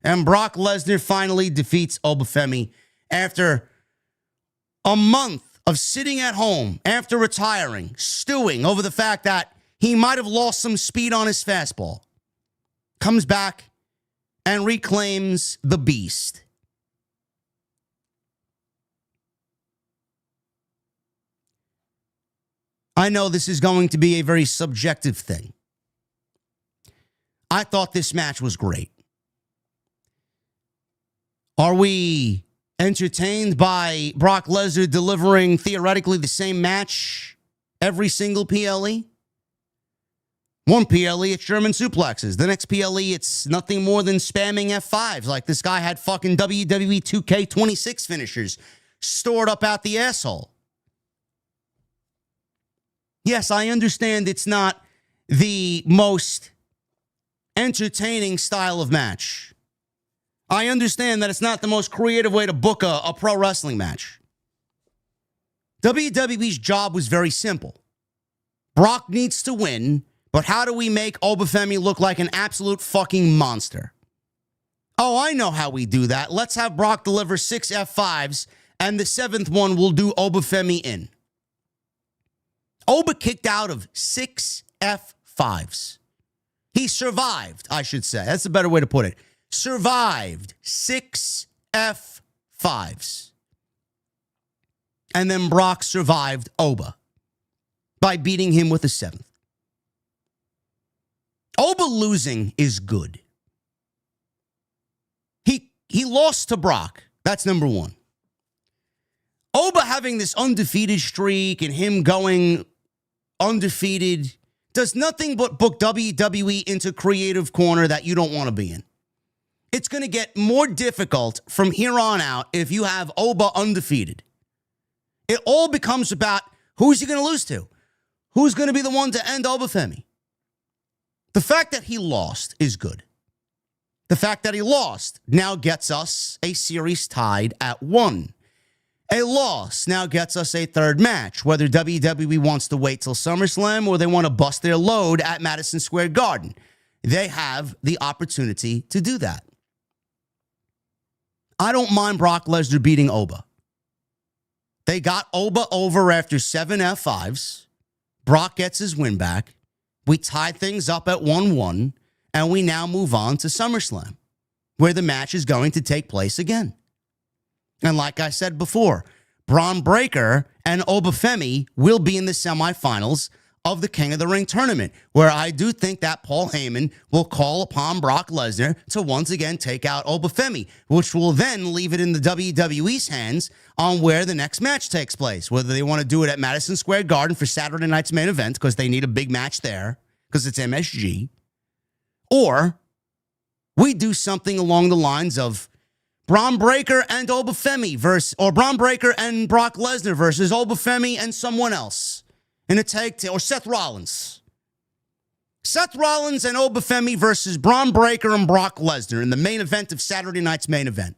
And Brock Lesnar finally defeats Oba Femi after a month of sitting at home after retiring, stewing over the fact that he might have lost some speed on his fastball. Comes back and reclaims the beast. I know this is going to be a very subjective thing. I thought this match was great. Are we entertained by Brock Lesnar delivering theoretically the same match every single PLE? One PLE, it's German suplexes. The next PLE, it's nothing more than spamming F5s. Like this guy had fucking WWE 2K26 finishers stored up out the asshole. Yes, I understand it's not the most entertaining style of match. I understand that it's not the most creative way to book a pro wrestling match. WWE's job was very simple. Brock needs to win, but how do we make Oba Femi look like an absolute fucking monster? Oh, I know how we do that. Let's have Brock deliver 6 F5s, and the 7th one will do Oba Femi in. Oba kicked out of 6 F5s. He survived, I should say. That's a better way to put it. Survived 6 F5s. And then Brock survived Oba by beating him with a 7th. Oba losing is good. He lost to Brock. That's number one. Oba having this undefeated streak and him going undefeated does nothing but book WWE into creative corner that you don't want to be in. It's going to get more difficult from here on out if you have Oba undefeated. It all becomes about who's he going to lose to? Who's going to be the one to end Oba Femi? The fact that he lost is good. The fact that he lost now gets us a series tied at 1. A loss now gets us a 3rd match, whether WWE wants to wait till SummerSlam or they want to bust their load at Madison Square Garden. They have the opportunity to do that. I don't mind Brock Lesnar beating Oba. They got Oba over after 7 F5s. Brock gets his win back. We tied things up at 1-1, and we now move on to SummerSlam, where the match is going to take place again. And like I said before, Braun Breaker and Oba Femi will be in the semifinals of the King of the Ring tournament, where I do think that Paul Heyman will call upon Brock Lesnar to once again take out Oba Femi, which will then leave it in the WWE's hands on where the next match takes place, whether they want to do it at Madison Square Garden for Saturday night's main event because they need a big match there because it's MSG, or we do something along the lines of Braun Breaker and Oba Femi versus, or Braun Breaker and Brock Lesnar versus Oba Femi and someone else in a tag team, or Seth Rollins. Seth Rollins and Oba Femi versus Braun Breaker and Brock Lesnar in the main event of Saturday night's main event.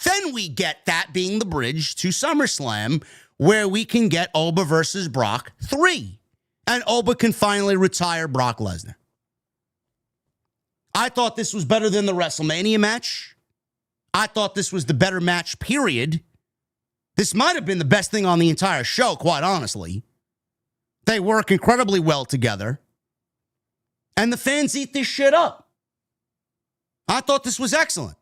Then we get that being the bridge to SummerSlam, where we can get Oba versus Brock 3. And Oba can finally retire Brock Lesnar. I thought this was better than the WrestleMania match. I thought this was the better match, period. This might have been the best thing on the entire show, quite honestly. They work incredibly well together. And the fans eat this shit up. I thought this was excellent.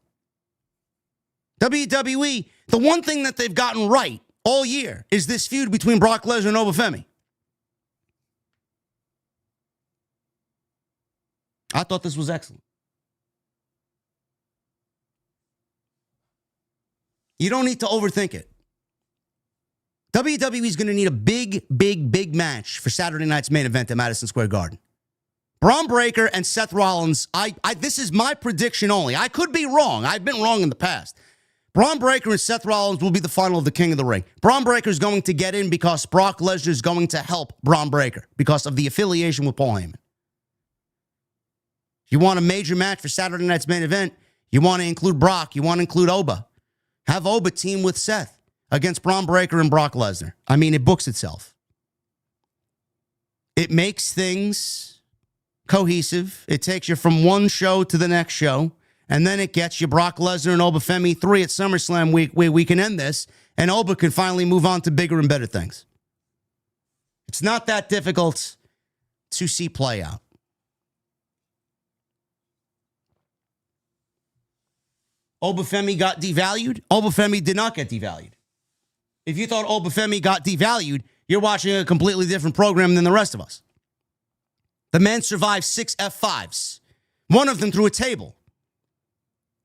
WWE, the one thing that they've gotten right all year is this feud between Brock Lesnar and Oba Femi. I thought this was excellent. You don't need to overthink it. WWE is going to need a big match for Saturday night's main event at Madison Square Garden. Braun Breaker and Seth Rollins, this is my prediction only. I could be wrong. I've been wrong in the past. Braun Breaker and Seth Rollins will be the final of the King of the Ring. Braun Breaker is going to get in because Brock Lesnar is going to help Braun Breaker because of the affiliation with Paul Heyman. You want a major match for Saturday night's main event, you want to include Brock, you want to include Oba. Have Oba team with Seth against Braun Breaker and Brock Lesnar. I mean, it books itself. It makes things cohesive. It takes you from one show to the next show. And then it gets you Brock Lesnar and Oba Femi 3 at SummerSlam week where we can end this. And Oba can finally move on to bigger and better things. It's not that difficult to see play out. Oba Femi got devalued. Oba Femi did not get devalued. If you thought Oba Femi got devalued, You're watching a completely different program than the rest of us. The man survived 6 F5s, one of them through a table.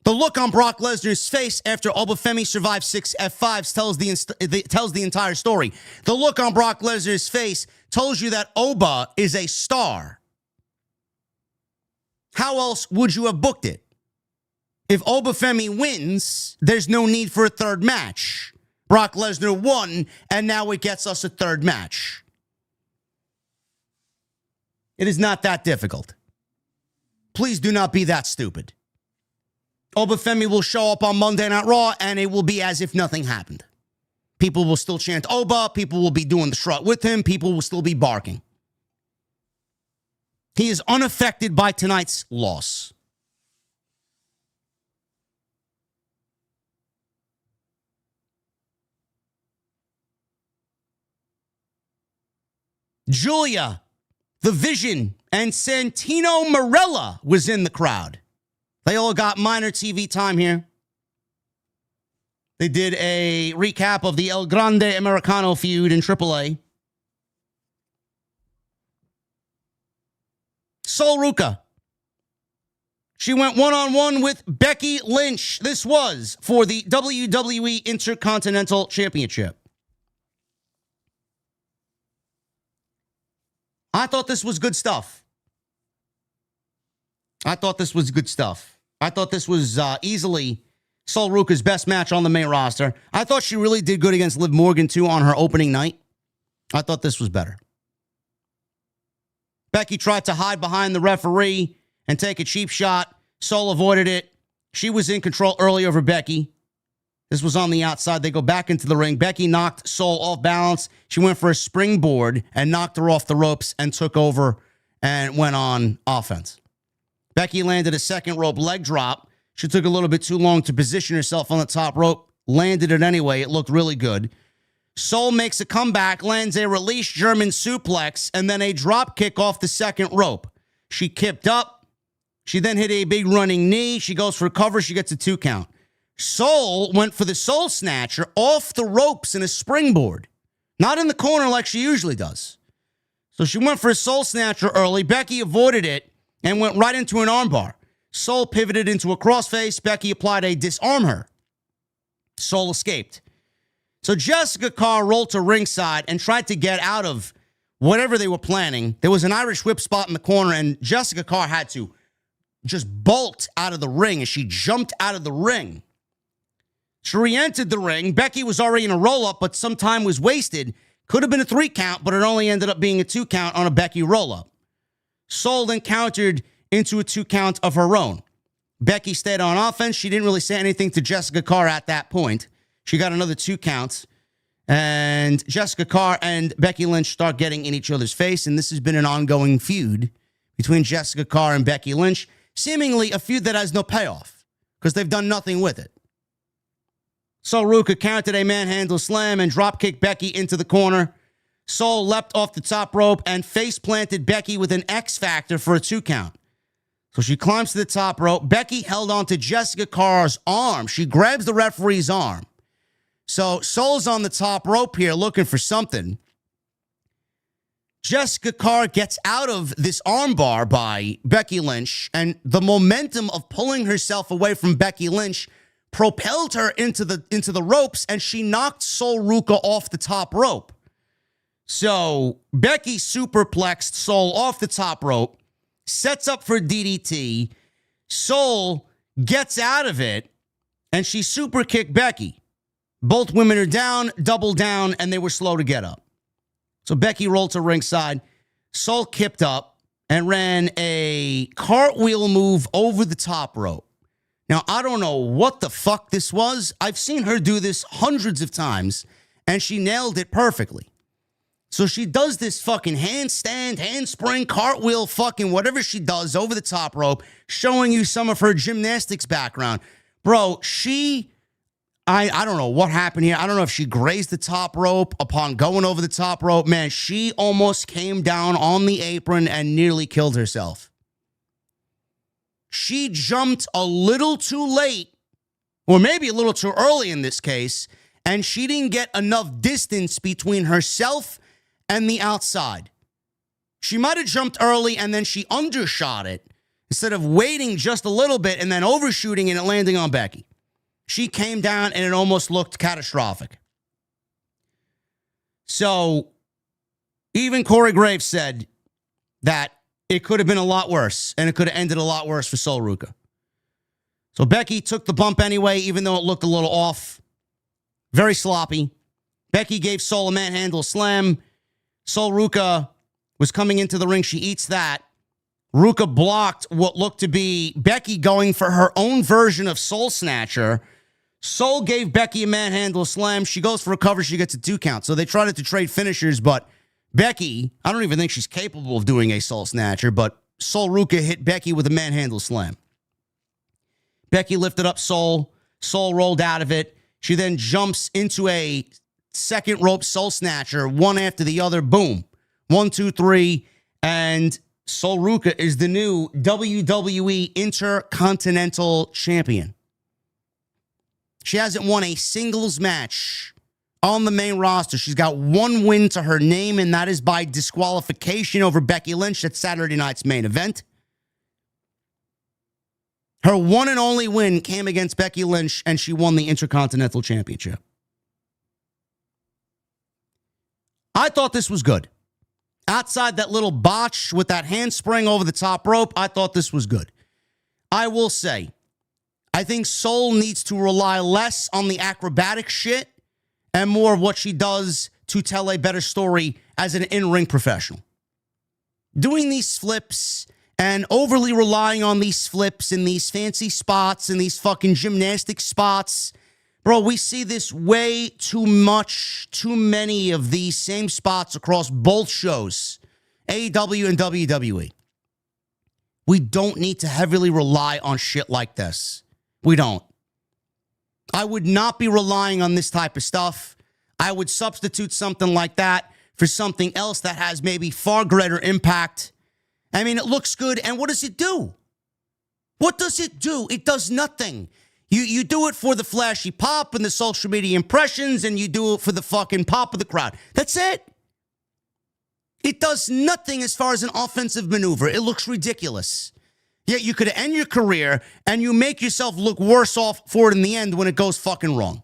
The look on Brock Lesnar's face after Oba Femi survived 6 F5s tells the entire story. The look on Brock Lesnar's face tells you that Oba is a star. How else would you have booked it? If Oba Femi wins, there's no need for a third match. Brock Lesnar won, and now it gets us a third match. It is not that difficult. Please do not be that stupid. Oba Femi will show up on Monday Night Raw, and it will be as if nothing happened. People will still chant Oba. People will be doing the strut with him. People will still be barking. He is unaffected by tonight's loss. Julia, The Vision, and Santino Marella was in the crowd. They all got minor TV time here. They did a recap of the El Grande Americano feud in AAA. Sol Ruca. She went one-on-one with Becky Lynch. This was for the WWE Intercontinental Championship. I thought this was good stuff. I thought this was easily Sol Ruca's best match on the main roster. I thought she really did good against Liv Morgan, too, on her opening night. I thought this was better. Becky tried to hide behind the referee and take a cheap shot. Sol avoided it. She was in control early over Becky. This was on the outside. They go back into the ring. Becky knocked Sol off balance. She went for a springboard and knocked her off the ropes and took over and went on offense. Becky landed a second rope leg drop. She took a little bit too long to position herself on the top rope. Landed it anyway. It looked really good. Sol makes a comeback, lands a release German suplex, and then a drop kick off the second rope. She kipped up. She then hit a big running knee. She goes for a cover. She gets a 2 count. Sol went for the Soul Snatcher off the ropes in a springboard. Not in the corner like she usually does. So she went for a Soul Snatcher early. Becky avoided it and went right into an armbar. Sol pivoted into a crossface. Becky applied a disarm her. Sol escaped. So Jessica Carr rolled to ringside and tried to get out of whatever they were planning. There was an Irish whip spot in the corner, and Jessica Carr had to just bolt out of the ring as she jumped out of the ring. She re-entered the ring. Becky was already in a roll-up, but some time was wasted. Could have been a 3 count, but it only ended up being a 2 count on a Becky roll-up. Sol then countered into a 2 count of her own. Becky stayed on offense. She didn't really say anything to Jessica Carr at that point. She got another 2 counts. And Jessica Carr and Becky Lynch start getting in each other's face. And this has been an ongoing feud between Jessica Carr and Becky Lynch. Seemingly a feud that has no payoff because they've done nothing with it. Sol Ruca counted a manhandle slam and drop-kicked Becky into the corner. Sol leapt off the top rope and face-planted Becky with an X-Factor for a 2 count. So she climbs to the top rope. Becky held on to Jessica Carr's arm. She grabs the referee's arm. So Sol's on the top rope here looking for something. Jessica Carr gets out of this armbar by Becky Lynch, and the momentum of pulling herself away from Becky Lynch propelled her into the ropes, and she knocked Sol Ruca off the top rope. So Becky superplexed Sol off the top rope, sets up for DDT. Sol gets out of it, and she super kicked Becky. Both women are down, double down, and they were slow to get up. So Becky rolled to ringside. Sol kipped up and ran a cartwheel move over the top rope. Now, I don't know what the fuck this was. I've seen her do this hundreds of times, and she nailed it perfectly. So she does this fucking handstand, handspring, cartwheel, fucking whatever she does over the top rope, showing you some of her gymnastics background. Bro, I don't know what happened here. I don't know if she grazed the top rope upon going over the top rope. Man, she almost came down on the apron and nearly killed herself. She jumped a little too late, or maybe a little too early in this case, and she didn't get enough distance between herself and the outside. She might have jumped early and then she undershot it instead of waiting just a little bit and then overshooting and it landing on Becky. She came down and it almost looked catastrophic. So even Corey Graves said that it could have been a lot worse and it could have ended a lot worse for Sol Ruca. So Becky took the bump anyway, even though it looked a little off. Very sloppy. Becky gave Sol a manhandle slam. Sol Ruca was coming into the ring. She eats that. Ruca blocked what looked to be Becky going for her own version of Soul Snatcher. Sol gave Becky a manhandle slam. She goes for a cover. She gets a 2 count. So they tried to trade finishers, but Becky, I don't even think she's capable of doing a Soul Snatcher, but Sol Ruca hit Becky with a manhandle slam. Becky lifted up Sol. Sol rolled out of it. She then jumps into a second rope Soul Snatcher, one after the other. Boom. 1, 2, 3. And Sol Ruca is the new WWE Intercontinental Champion. She hasn't won a singles match on the main roster. She's got 1 win to her name, and that is by disqualification over Becky Lynch at Saturday night's main event. Her one and only win came against Becky Lynch, and she won the Intercontinental Championship. I thought this was good. Outside that little botch with that handspring over the top rope, I thought this was good. I will say, I think Sol needs to rely less on the acrobatic shit and more of what she does to tell a better story as an in-ring professional. Doing these flips and overly relying on these flips and these fancy spots and these fucking gymnastic spots. Bro, we see this way too much, too many of these same spots across both shows, AEW and WWE. We don't need to heavily rely on shit like this. We don't. I would not be relying on this type of stuff. I would substitute something like that for something else that has maybe far greater impact. I mean, it looks good, and what does it do? What does it do? It does nothing. You do it for the flashy pop and the social media impressions, and you do it for the fucking pop of the crowd. That's it. It does nothing as far as an offensive maneuver. It looks ridiculous. Yet you could end your career, and you make yourself look worse off for it in the end when it goes fucking wrong.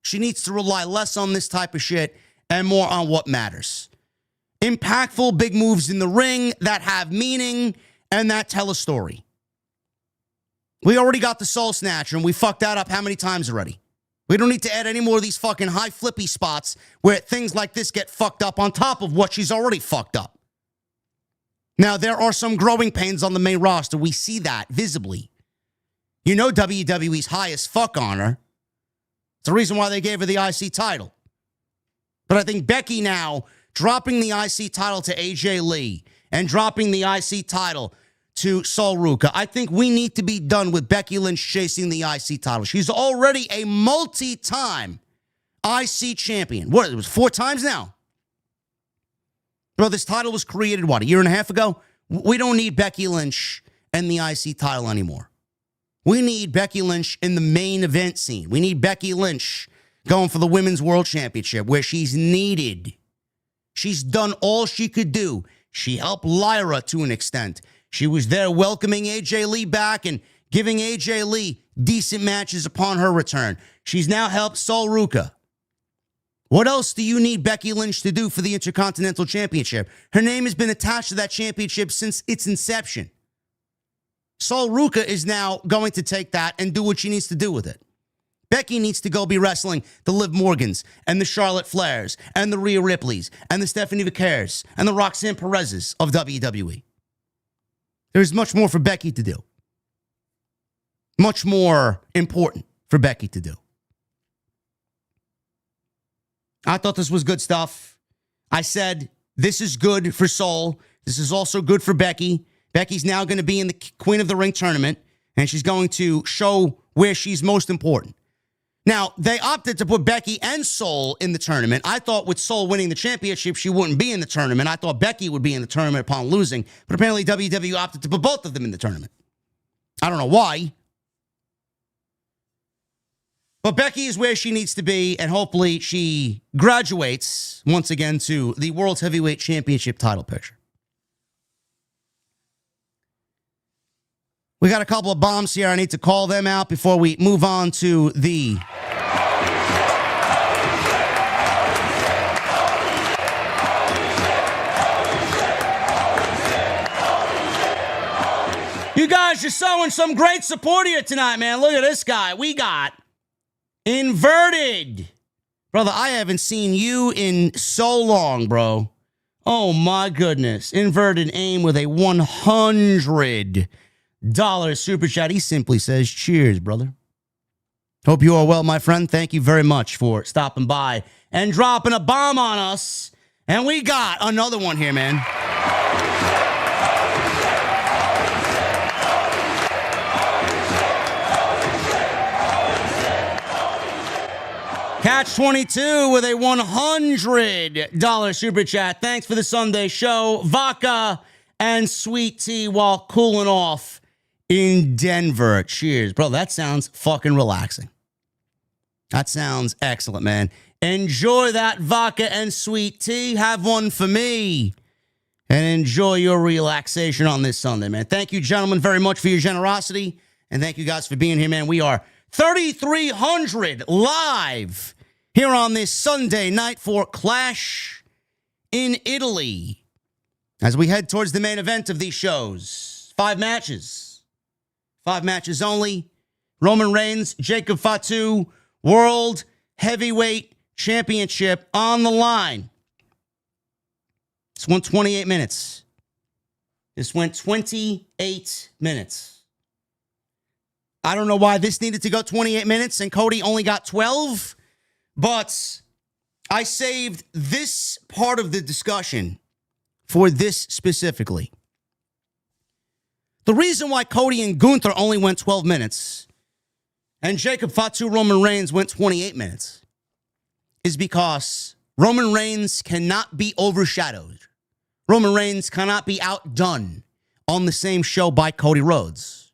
She needs to rely less on this type of shit and more on what matters. Impactful big moves in the ring that have meaning and that tell a story. We already got the Soul Snatcher, and we fucked that up how many times already? We don't need to add any more of these fucking high flippy spots where things like this get fucked up on top of what she's already fucked up. Now, there are some growing pains on the main roster. We see that visibly. You know WWE's highest fuck on her. It's the reason why they gave her the IC title. But I think Becky now dropping the IC title to AJ Lee and dropping the IC title to Sol Ruca, I think we need to be done with Becky Lynch chasing the IC title. She's already a multi-time IC champion. What, it was 4 times now? Bro, this title was created, what, a year and a half ago? We don't need Becky Lynch and the IC title anymore. We need Becky Lynch in the main event scene. We need Becky Lynch going for the Women's World Championship where she's needed. She's done all she could do. She helped Lyra to an extent. She was there welcoming AJ Lee back and giving AJ Lee decent matches upon her return. She's now helped Sol Ruca. What else do you need Becky Lynch to do for the Intercontinental Championship? Her name has been attached to that championship since its inception. Sol Ruca is now going to take that and do what she needs to do with it. Becky needs to go be wrestling the Liv Morgans and the Charlotte Flairs and the Rhea Ripleys and the Stephanie Vickers and the Roxanne Perez's of WWE. There's much more for Becky to do. Much more important for Becky to do. I thought this was good stuff. I said, this is good for Sol. This is also good for Becky. Becky's now going to be in the Queen of the Ring tournament, and she's going to show where she's most important. Now, they opted to put Becky and Sol in the tournament. I thought with Sol winning the championship, she wouldn't be in the tournament. I thought Becky would be in the tournament upon losing. But apparently WWE opted to put both of them in the tournament. I don't know why. But Becky is where she needs to be, and hopefully she graduates once again to the World Heavyweight Championship title picture. We got a couple of bombs here. I need to call them out before we move on to the... You guys are showing some great support here tonight, man. Look at this guy. We got Inverted. Brother, I haven't seen you in so long, bro. Oh, my goodness. Inverted aim with a $100 super chat. He simply says, cheers, brother. Hope you are well, my friend. Thank you very much for stopping by and dropping a bomb on us. And we got another one here, man. Catch 22 with a $100 super chat. Thanks for the Sunday show. Vodka and sweet tea while cooling off in Denver. Cheers. Bro, that sounds fucking relaxing. That sounds excellent, man. Enjoy that vodka and sweet tea. Have one for me. And enjoy your relaxation on this Sunday, man. Thank you, gentlemen, very much for your generosity. And thank you guys for being here, man. We are 3,300 live here on this Sunday night for Clash in Italy. As we head towards the main event of these shows, 5 matches. 5 matches only. Roman Reigns, Jacob Fatu, World Heavyweight Championship on the line. This went 28 minutes. This went 28 minutes. I don't know why this needed to go 28 minutes and Cody only got 12, but I saved this part of the discussion for this specifically. The reason why Cody and Gunther only went 12 minutes and Jacob Fatu, Roman Reigns went 28 minutes is because Roman Reigns cannot be overshadowed. Roman Reigns cannot be outdone on the same show by Cody Rhodes.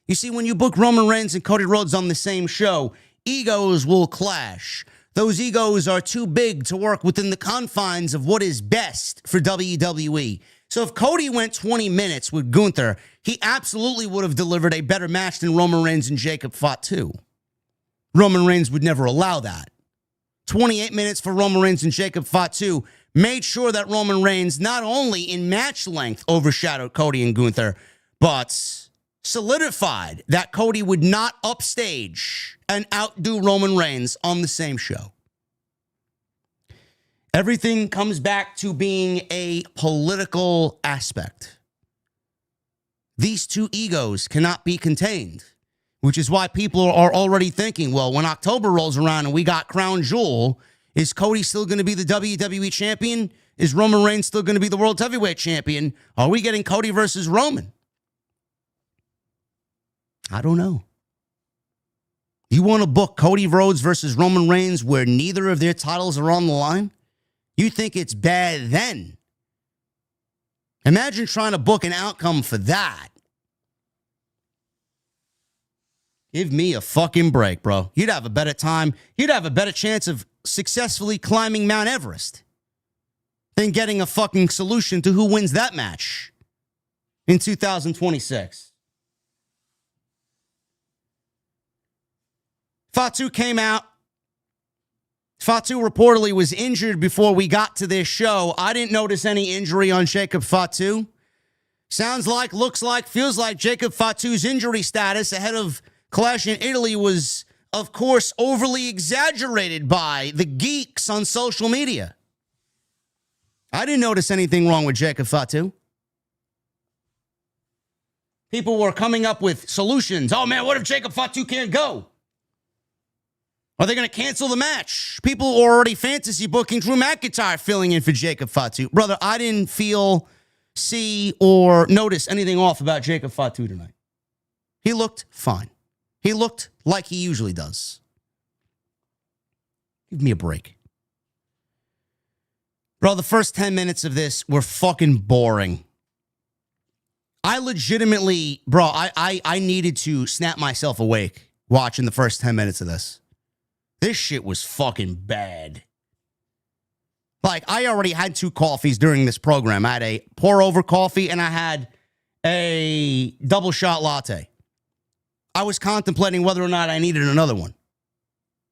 You see, when you book Roman Reigns and Cody Rhodes on the same show, egos will clash. Those egos are too big to work within the confines of what is best for WWE. So if Cody went 20 minutes with Gunther, he absolutely would have delivered a better match than Roman Reigns and Jacob Fatu. Roman Reigns would never allow that. 28 minutes for Roman Reigns and Jacob Fatu made sure that Roman Reigns not only in match length overshadowed Cody and Gunther, but solidified that Cody would not upstage and outdo Roman Reigns on the same show. Everything comes back to being a political aspect. These two egos cannot be contained, which is why people are already thinking, well, when October rolls around and we got Crown Jewel, is Cody still going to be the WWE champion? Is Roman Reigns still going to be the World Heavyweight champion? Are we getting Cody versus Roman? I don't know. You want to book Cody Rhodes versus Roman Reigns where neither of their titles are on the line? You think it's bad then? Imagine trying to book an outcome for that. Give me a fucking break, bro. You'd have a better time. You'd have a better chance of successfully climbing Mount Everest than getting a fucking solution to who wins that match in 2026. Fatu came out. Fatu reportedly was injured before we got to this show. I didn't notice any injury on Jacob Fatu. Sounds like, looks like, feels like Jacob Fatu's injury status ahead of Clash in Italy was, of course, overly exaggerated by the geeks on social media. I didn't notice anything wrong with Jacob Fatu. People were coming up with solutions. Oh, man, what if Jacob Fatu can't go? Are they going to cancel the match? People are already fantasy booking Drew McIntyre filling in for Jacob Fatu. Brother, I didn't feel, see, or notice anything off about Jacob Fatu tonight. He looked fine. He looked like he usually does. Give me a break. Bro, the first 10 minutes of this were fucking boring. I legitimately, bro, I needed to snap myself awake watching the first 10 minutes of this. This shit was fucking bad. Like, I already had 2 coffees during this program. I had a pour-over coffee, and I had a double shot latte. I was contemplating whether or not I needed another one.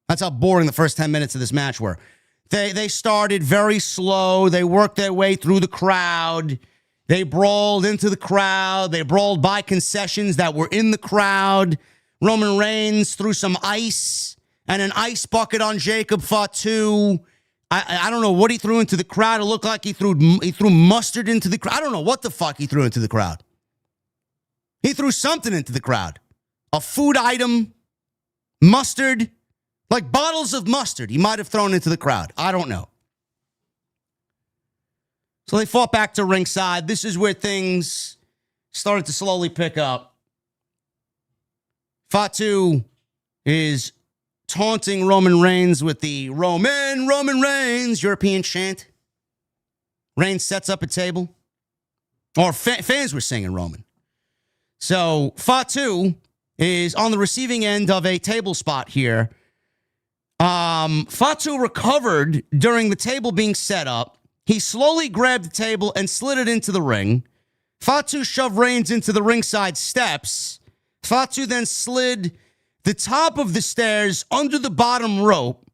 That's how boring the first 10 minutes of this match were. They started very slow. They worked their way through the crowd. They brawled into the crowd. They brawled by concessions that were in the crowd. Roman Reigns threw some ice and an ice bucket on Jacob Fatu. I don't know what he threw into the crowd. It looked like he threw mustard into the crowd. I don't know what the fuck he threw into the crowd. He threw something into the crowd. A food item, mustard, like bottles of mustard he might have thrown into the crowd. I don't know. So they fought back to ringside. This is where things started to slowly pick up. Fatu is taunting Roman Reigns with the Roman Reigns European chant. Reigns sets up a table. Or fans were singing Roman. So Fatu is on the receiving end of a table spot here. Fatu recovered during the table being set up. He slowly grabbed the table and slid it into the ring. Fatu shoved Reigns into the ringside steps. Fatu then slid the top of the stairs under the bottom rope.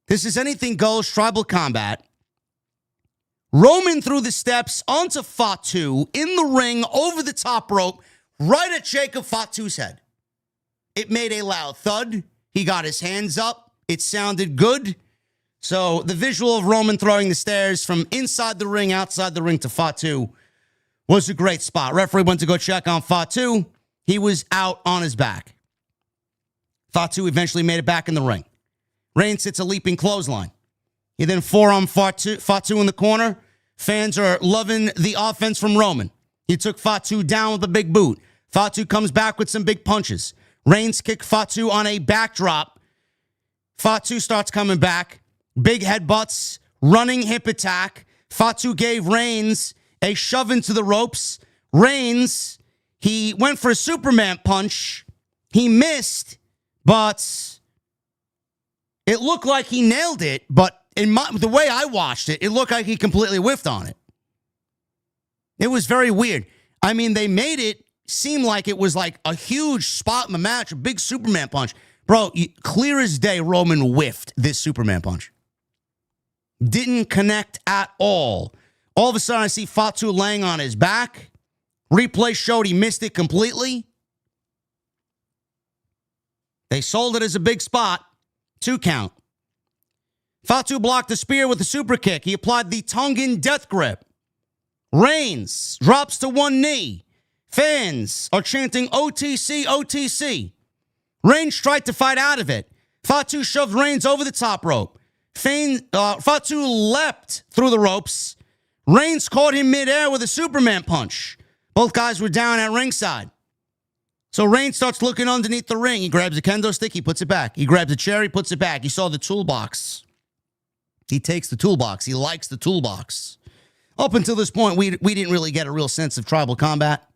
This is anything goes tribal combat. Roman threw the steps onto Fatu in the ring over the top rope, right at Jacob Fatu's head. It made a loud thud. He got his hands up. It sounded good. So the visual of Roman throwing the stairs from inside the ring, outside the ring to Fatu was a great spot. Referee went to go check on Fatu. He was out on his back. Fatu eventually made it back in the ring. Reigns hits a leaping clothesline. He then forearmed Fatu in the corner. Fans are loving the offense from Roman. He took Fatu down with a big boot. Fatu comes back with some big punches. Reigns kicked Fatu on a backdrop. Fatu starts coming back. Big headbutts, running hip attack. Fatu gave Reigns a shove into the ropes. Reigns, he went for a Superman punch. He missed, but it looked like he nailed it. But the way I watched it, it looked like he completely whiffed on it. It was very weird. I mean, they made it seem like it was like a huge spot in the match, a big Superman punch. Bro, clear as day, Roman whiffed this Superman punch. Didn't connect at all. All of a sudden, I see Fatu laying on his back. Replay showed he missed it completely. They sold it as a big spot. 2 count. Fatu blocked the spear with a super kick. He applied the Tongan death grip. Reigns drops to one knee. Fans are chanting OTC, OTC. Reigns tried to fight out of it. Fatu shoved Reigns over the top rope. Fatu leapt through the ropes. Reigns caught him midair with a Superman punch. Both guys were down at ringside. So Reigns starts looking underneath the ring. He grabs a kendo stick, he puts it back. He grabs a chair, he puts it back. He saw the toolbox. He takes the toolbox. He likes the toolbox. Up until this point, we didn't really get a real sense of tribal combat.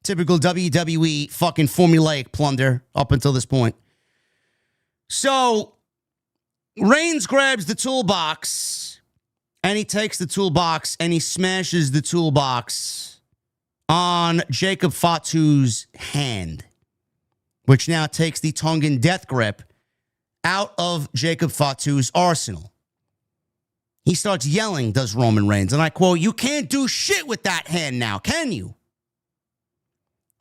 Typical WWE fucking formulaic plunder up until this point. So Reigns grabs the toolbox, and he takes the toolbox, and he smashes the toolbox on Jacob Fatu's hand, which now takes the Tongan death grip out of Jacob Fatu's arsenal. He starts yelling, does Roman Reigns, and I quote, "You can't do shit with that hand now, can you?"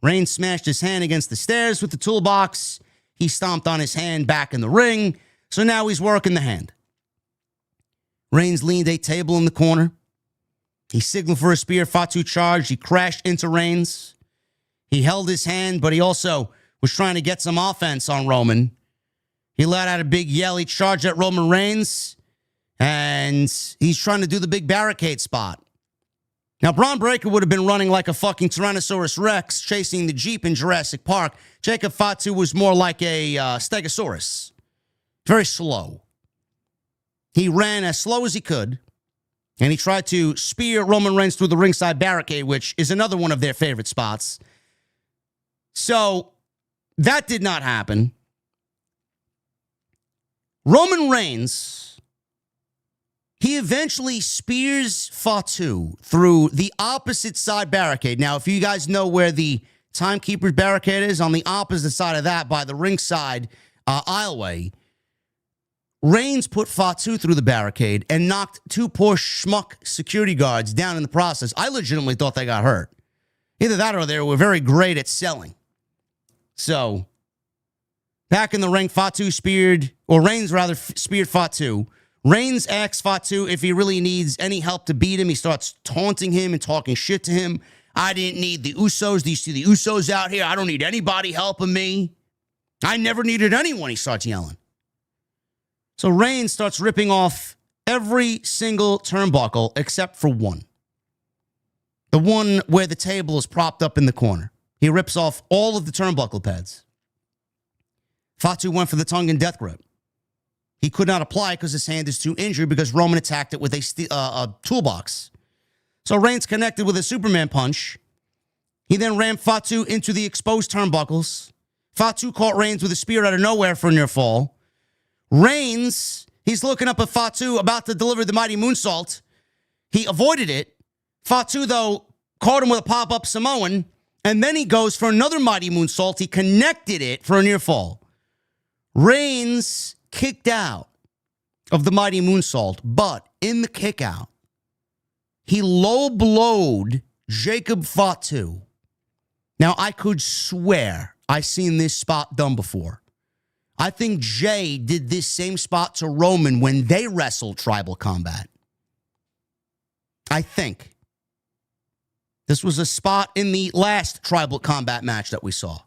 Reigns smashed his hand against the stairs with the toolbox. He stomped on his hand back in the ring. So now he's working the hand. Reigns leaned a table in the corner. He signaled for a spear. Fatu charged. He crashed into Reigns. He held his hand, but he also was trying to get some offense on Roman. He let out a big yell. He charged at Roman Reigns, and he's trying to do the big barricade spot. Now, Braun Breaker would have been running like a fucking Tyrannosaurus Rex chasing the Jeep in Jurassic Park. Jacob Fatu was more like a Stegosaurus. Very slow. He ran as slow as he could, and he tried to spear Roman Reigns through the ringside barricade, which is another one of their favorite spots. So that did not happen. Roman Reigns, he eventually spears Fatu through the opposite side barricade. Now, if you guys know where the timekeeper's barricade is, on the opposite side of that by the ringside aisleway, Reigns put Fatu through the barricade and knocked two poor schmuck security guards down in the process. I legitimately thought they got hurt. Either that or they were very great at selling. So, back in the ring, Reigns speared Fatu. Reigns asks Fatu if he really needs any help to beat him. He starts taunting him and talking shit to him. I didn't need the Usos. Do you see the Usos out here? I don't need anybody helping me. I never needed anyone, he starts yelling. So Reigns starts ripping off every single turnbuckle except for one. The one where the table is propped up in the corner. He rips off all of the turnbuckle pads. Fatu went for the tongue and death grip. He could not apply because his hand is too injured because Roman attacked it with a toolbox. So Reigns connected with a Superman punch. He then rammed Fatu into the exposed turnbuckles. Fatu caught Reigns with a spear out of nowhere for a near fall. Reigns, he's looking up at Fatu, about to deliver the mighty moonsault. He avoided it. Fatu, though, caught him with a pop-up Samoan, and then he goes for another mighty moonsault. He connected it for a near fall. Reigns kicked out of the mighty moonsault, but in the kick out, he low-blowed Jacob Fatu. Now, I could swear I've seen this spot done before. I think Jay did this same spot to Roman when they wrestled Tribal Combat. I think. This was a spot in the last Tribal Combat match that we saw.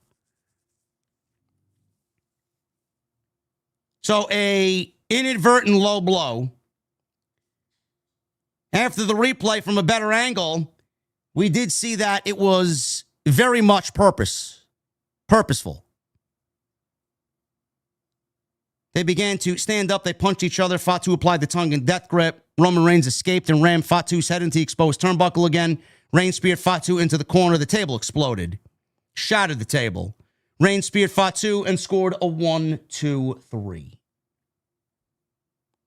So a inadvertent low blow. After the replay from a better angle, we did see that it was very much purposeful. They began to stand up. They punched each other. Fatu applied the tongue and death grip. Roman Reigns escaped and rammed Fatu's head into the exposed turnbuckle again. Reigns speared Fatu into the corner. The table exploded. Shattered the table. Reigns speared Fatu and scored a 1-2-3.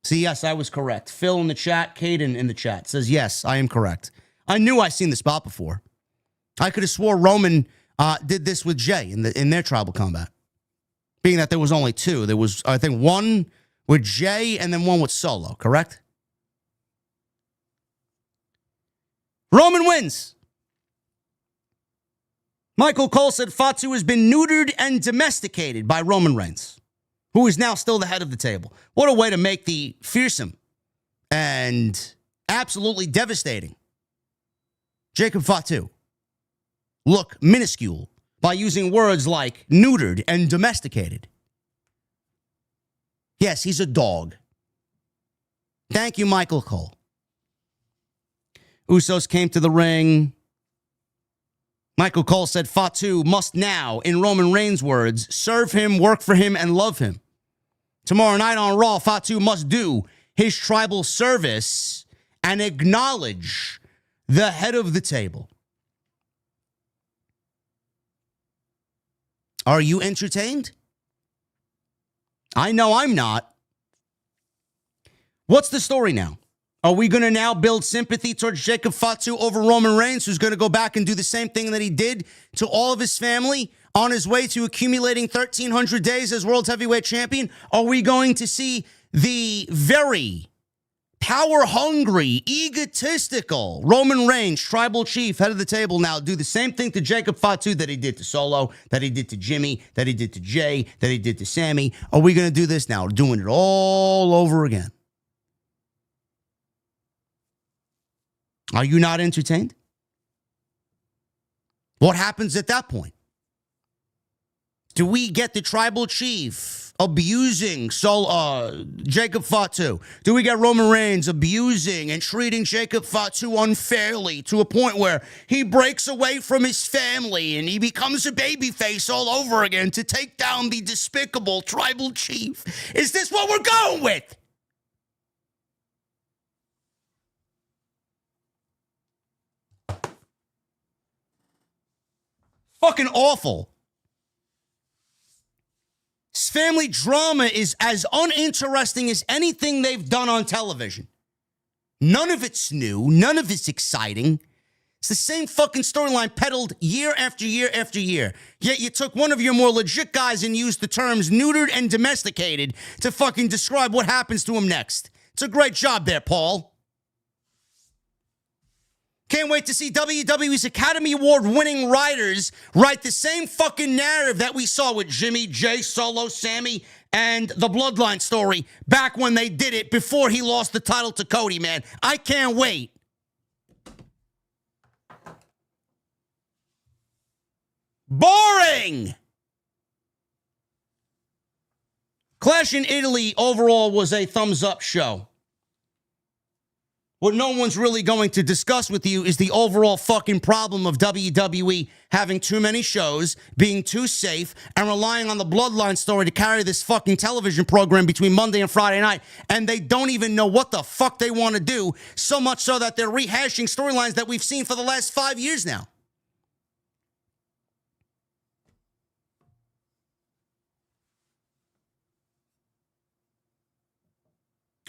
See, yes, I was correct. Phil in the chat, Caden in the chat says, yes, I am correct. I knew I'd seen the spot before. I could have swore Roman did this with Jay in their Tribal Combat. Being that there was only two. There was, I think, one with Jay and then one with Solo, correct? Roman wins. Michael Cole said Fatu has been neutered and domesticated by Roman Reigns, who is now still the head of the table. What a way to make the fearsome and absolutely devastating Jacob Fatu look minuscule by using words like neutered and domesticated. Yes, he's a dog. Thank you, Michael Cole. Usos came to the ring. Michael Cole said Fatu must now, in Roman Reigns' words, serve him, work for him, and love him. Tomorrow night on Raw, Fatu must do his tribal service and acknowledge the head of the table. Are you entertained? I know I'm not. What's the story now? Are we going to now build sympathy towards Jacob Fatu over Roman Reigns, who's going to go back and do the same thing that he did to all of his family on his way to accumulating 1,300 days as World Heavyweight Champion? Are we going to see the very power-hungry, egotistical Roman Reigns, tribal chief, head of the table, now do the same thing to Jacob Fatu that he did to Solo, that he did to Jimmy, that he did to Jay, that he did to Sammy? Are we going to do this now, doing it all over again? Are you not entertained? What happens at that point? Do we get the tribal chief abusing Jacob Fatu? Do we get Roman Reigns abusing and treating Jacob Fatu unfairly to a point where he breaks away from his family and he becomes a babyface all over again to take down the despicable tribal chief? Is this what we're going with? Fucking awful. family drama is as uninteresting as anything they've done on television. None of it's new. None of it's exciting. It's the same fucking storyline peddled year after year after year. Yet you took one of your more legit guys and used the terms neutered and domesticated to fucking describe what happens to him next. It's a great job there, Paul. Can't wait to see WWE's Academy Award winning writers write the same fucking narrative that we saw with Jimmy, Jay, Solo, Sammy, and the Bloodline story back when they did it before he lost the title to Cody, man. I can't wait. Boring! Clash in Italy overall was a thumbs up show. What no one's really going to discuss with you is the overall fucking problem of WWE having too many shows, being too safe, and relying on the Bloodline story to carry this fucking television program between Monday and Friday night, and they don't even know what the fuck they want to do, so much so that they're rehashing storylines that we've seen for the last 5 years now.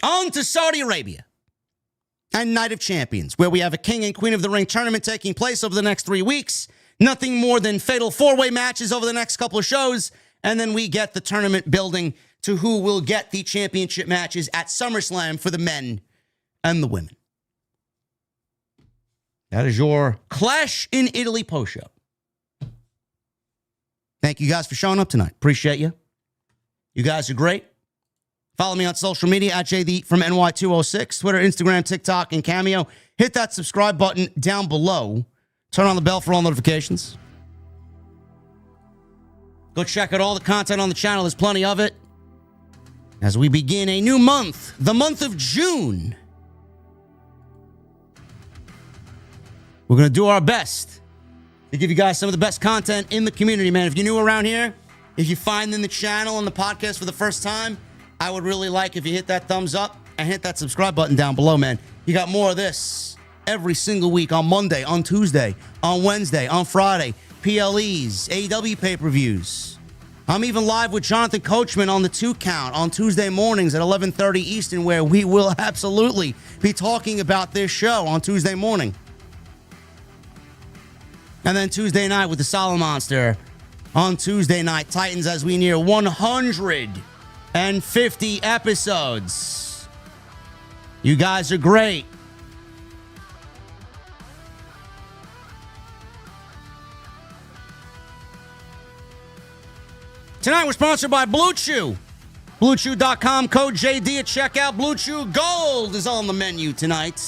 On to Saudi Arabia and Night of Champions, where we have a King and Queen of the Ring tournament taking place over the next 3 weeks. Nothing more than fatal four-way matches over the next couple of shows. And then we get the tournament building to who will get the championship matches at SummerSlam for the men and the women. That is your Clash in Italy post-show. Thank you guys for showing up tonight. Appreciate you. You guys are great. Follow me on social media at JD from NY206, Twitter, Instagram, TikTok, and Cameo. Hit that subscribe button down below. Turn on the bell for all notifications. Go check out all the content on the channel. There's plenty of it. As we begin a new month, the month of June. We're going to do our best to give you guys some of the best content in the community, man. If you're new around here, if you find in the channel and the podcast for the first time, I would really like if you hit that thumbs up and hit that subscribe button down below, man. You got more of this every single week on Monday, on Tuesday, on Wednesday, on Friday. PLEs, AEW pay-per-views. I'm even live with Jonathan Coachman on the 2 Count on Tuesday mornings at 11:30 Eastern, where we will absolutely be talking about this show on Tuesday morning. And then Tuesday night with the Solid Monster on Tuesday night. Titans as we near 150 episodes. You guys are great. Tonight we're sponsored by Blue Chew. BlueChew.com, code JD at checkout. Blue Chew Gold is on the menu tonight.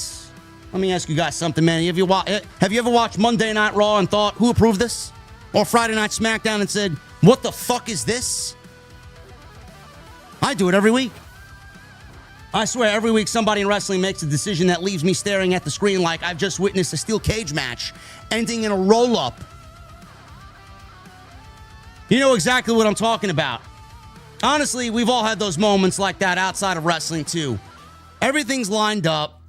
Let me ask you guys something, man. Have you ever watched Monday Night Raw and thought, who approved this? Or Friday Night SmackDown and said, what the fuck is this? I do it every week. I swear, every week somebody in wrestling makes a decision that leaves me staring at the screen like I've just witnessed a steel cage match ending in a roll-up. You know exactly what I'm talking about. Honestly, we've all had those moments like that outside of wrestling too. Everything's lined up.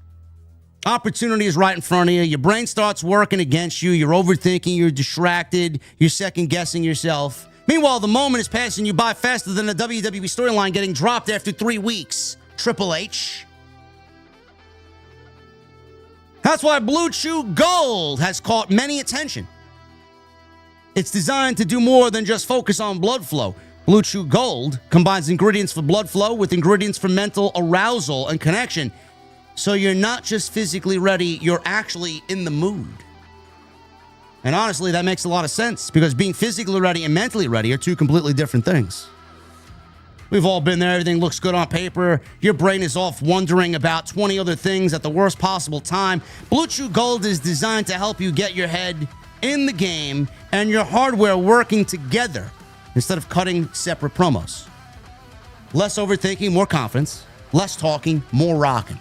Opportunity is right in front of you. Your brain starts working against you. You're overthinking. You're distracted. You're second-guessing yourself. Meanwhile, the moment is passing you by faster than a WWE storyline getting dropped after 3 weeks. Triple H. That's why Blue Chew Gold has caught many attention. It's designed to do more than just focus on blood flow. Blue Chew Gold combines ingredients for blood flow with ingredients for mental arousal and connection. So you're not just physically ready, you're actually in the mood. And honestly, that makes a lot of sense because being physically ready and mentally ready are two completely different things. We've all been there. Everything looks good on paper. Your brain is off wondering about 20 other things at the worst possible time. Blue Chew Gold is designed to help you get your head in the game and your hardware working together instead of cutting separate promos. Less overthinking, more confidence. Less talking, more rocking.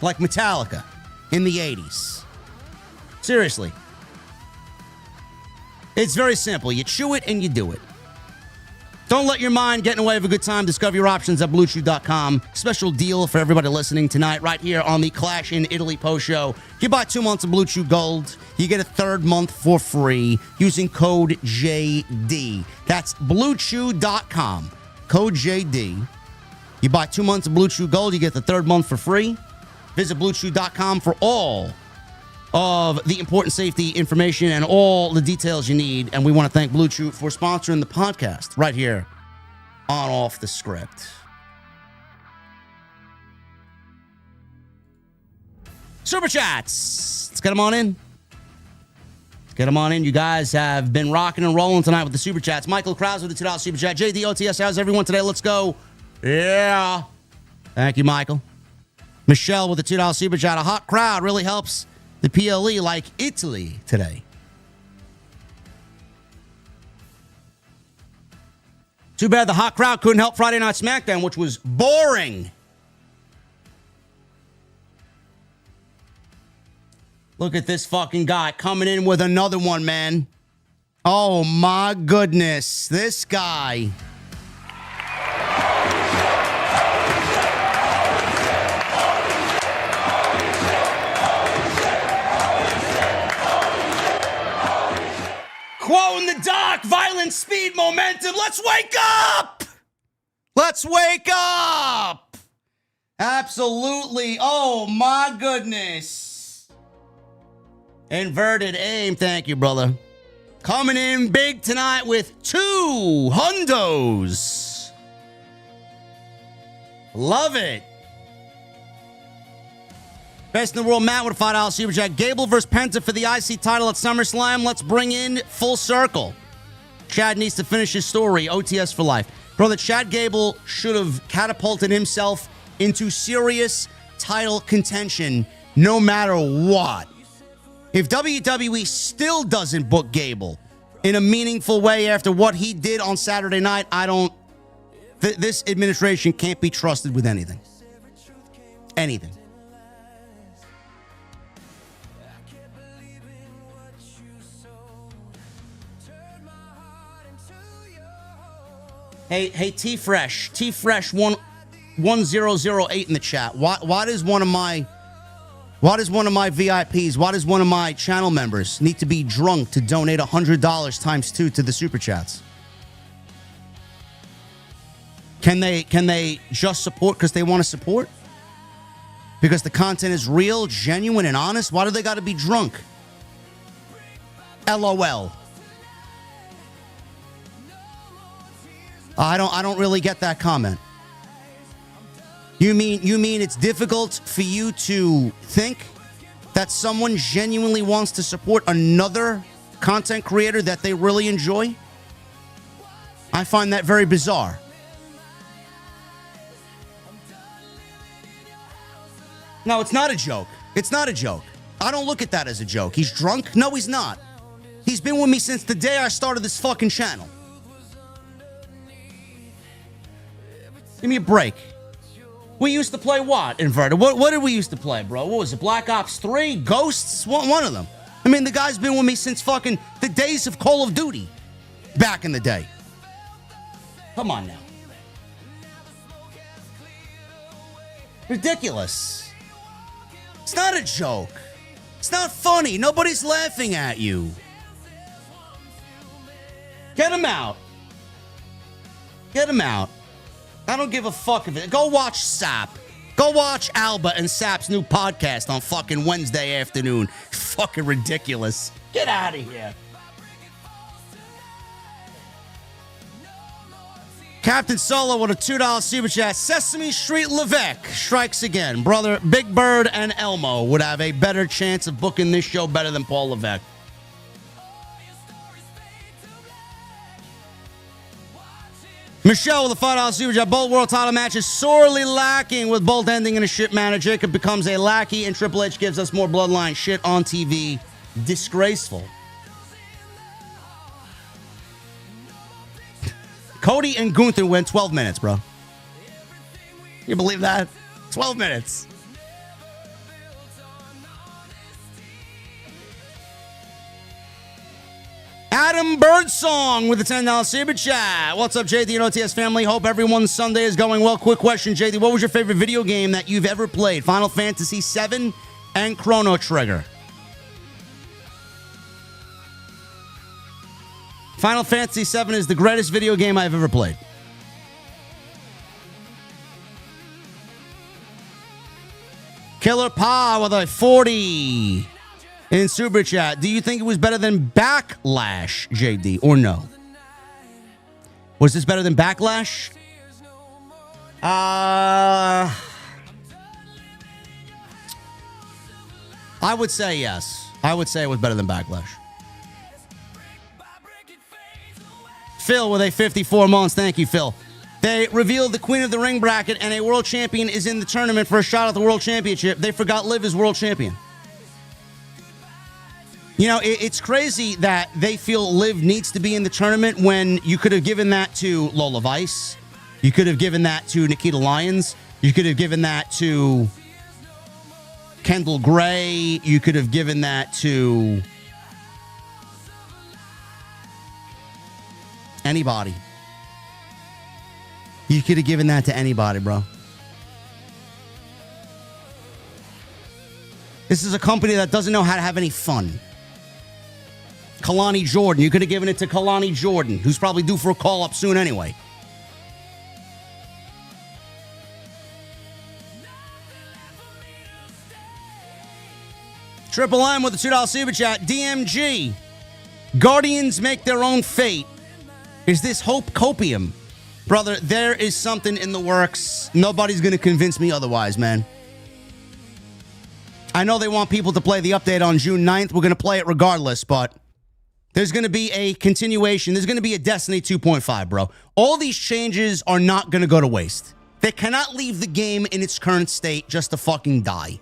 Like Metallica in the 80s. Seriously. It's very simple. You chew it and you do it. Don't let your mind get in the way of a good time. Discover your options at BlueChew.com. Special deal for everybody listening tonight right here on the Clash in Italy post show. You buy 2 months of Blue Chew Gold, you get a 3rd month for free using code JD. That's BlueChew.com. Code JD. You buy 2 months of Blue Chew Gold, you get the 3rd month for free. Visit BlueChew.com for all of the important safety information and all the details you need. And we want to thank Blue Chew for sponsoring the podcast right here on Off the Script. Super Chats. Let's get them on in. Get them on in. You guys have been rocking and rolling tonight with the Super Chats. Michael Krause with the $2 Super Chat. JD OTS, how's everyone today? Let's go. Yeah. Thank you, Michael. Michelle with the $2 Super Chat. A hot crowd really helps the PLE like Italy today. Too bad the hot crowd couldn't help Friday Night SmackDown, which was boring. Look at this fucking guy coming in with another one, man. Oh, my goodness. This guy. Quo in the dark, violence, speed, momentum. Let's wake up! Let's wake up! Absolutely. Oh, my goodness. Inverted aim. Thank you, brother. Coming in big tonight with 2 hundos. Love it. Best in the world, Matt with a $5 Super Chat. Gable versus Penta for the IC title at SummerSlam. Let's bring in Full Circle. Chad needs to finish his story. OTS for life. Brother, Chad Gable should have catapulted himself into serious title contention no matter what. If WWE still doesn't book Gable in a meaningful way after what he did on Saturday night, this administration can't be trusted with anything. Anything. Hey, T-Fresh 1008 in the chat. Why does one of my VIPs, why does one of my channel members need to be drunk to donate $100 times 2 to the Super Chats? Can they just support because they want to support? Because the content is real, genuine, and honest? Why do they got to be drunk? LOL. I don't really get that comment. You mean it's difficult for you to think that someone genuinely wants to support another content creator that they really enjoy? I find that very bizarre. No, it's not a joke. It's not a joke. I don't look at that as a joke. He's drunk? No, he's not. He's been with me since the day I started this fucking channel. Give me a break. We used to play what, Inverted? What did we used to play, bro? What was it? Black Ops 3? Ghosts? One of them. I mean, the guy's been with me since fucking the days of Call of Duty back in the day. Come on now. Ridiculous. It's not a joke. It's not funny. Nobody's laughing at you. Get him out. Get him out. I don't give a fuck of it. Go watch Sap. Go watch Alba and Sap's new podcast on fucking Wednesday afternoon. Fucking ridiculous. Get out of here. Captain Solo with a $2 Super Chat. Sesame Street Levesque strikes again. Brother, Big Bird and Elmo would have a better chance of booking this show better than Paul Levesque. Michelle with a $5 Super Chat. Both world title matches sorely lacking with both ending in a shit manner. Jacob becomes a lackey and Triple H gives us more bloodline shit on TV. Disgraceful. Cody and Gunther win 12 minutes, bro. You believe that? 12 minutes. Adam Birdsong with the $10 super chat. What's up, JD and OTS family? Hope everyone's Sunday is going well. Quick question, JD. What was your favorite video game that you've ever played? Final Fantasy VII and Chrono Trigger. Final Fantasy VII is the greatest video game I've ever played. Killer Pa with a 40 in Super Chat. Do you think it was better than Backlash, JD, or no? Was this better than Backlash? I would say yes. I would say it was better than Backlash. Phil with a 54 months. Thank you, Phil. They revealed the Queen of the Ring bracket and a world champion is in the tournament for a shot at the world championship. They forgot Liv is world champion. You know, it's crazy that they feel Liv needs to be in the tournament when you could have given that to Lola Vice. You could have given that to Nikita Lyons. You could have given that to Kendall Gray. You could have given that to anybody. You could have given that to anybody, bro. This is a company that doesn't know how to have any fun. Kalani Jordan. You could have given it to Kalani Jordan, who's probably due for a call-up soon anyway. Triple M with the $2 super chat. DMG. Guardians make their own fate. Is this hope copium? Brother, there is something in the works. Nobody's going to convince me otherwise, man. I know they want people to play the update on June 9th. We're going to play it regardless, but there's going to be a continuation. There's going to be a Destiny 2.5, bro. All these changes are not going to go to waste. They cannot leave the game in its current state just to fucking die.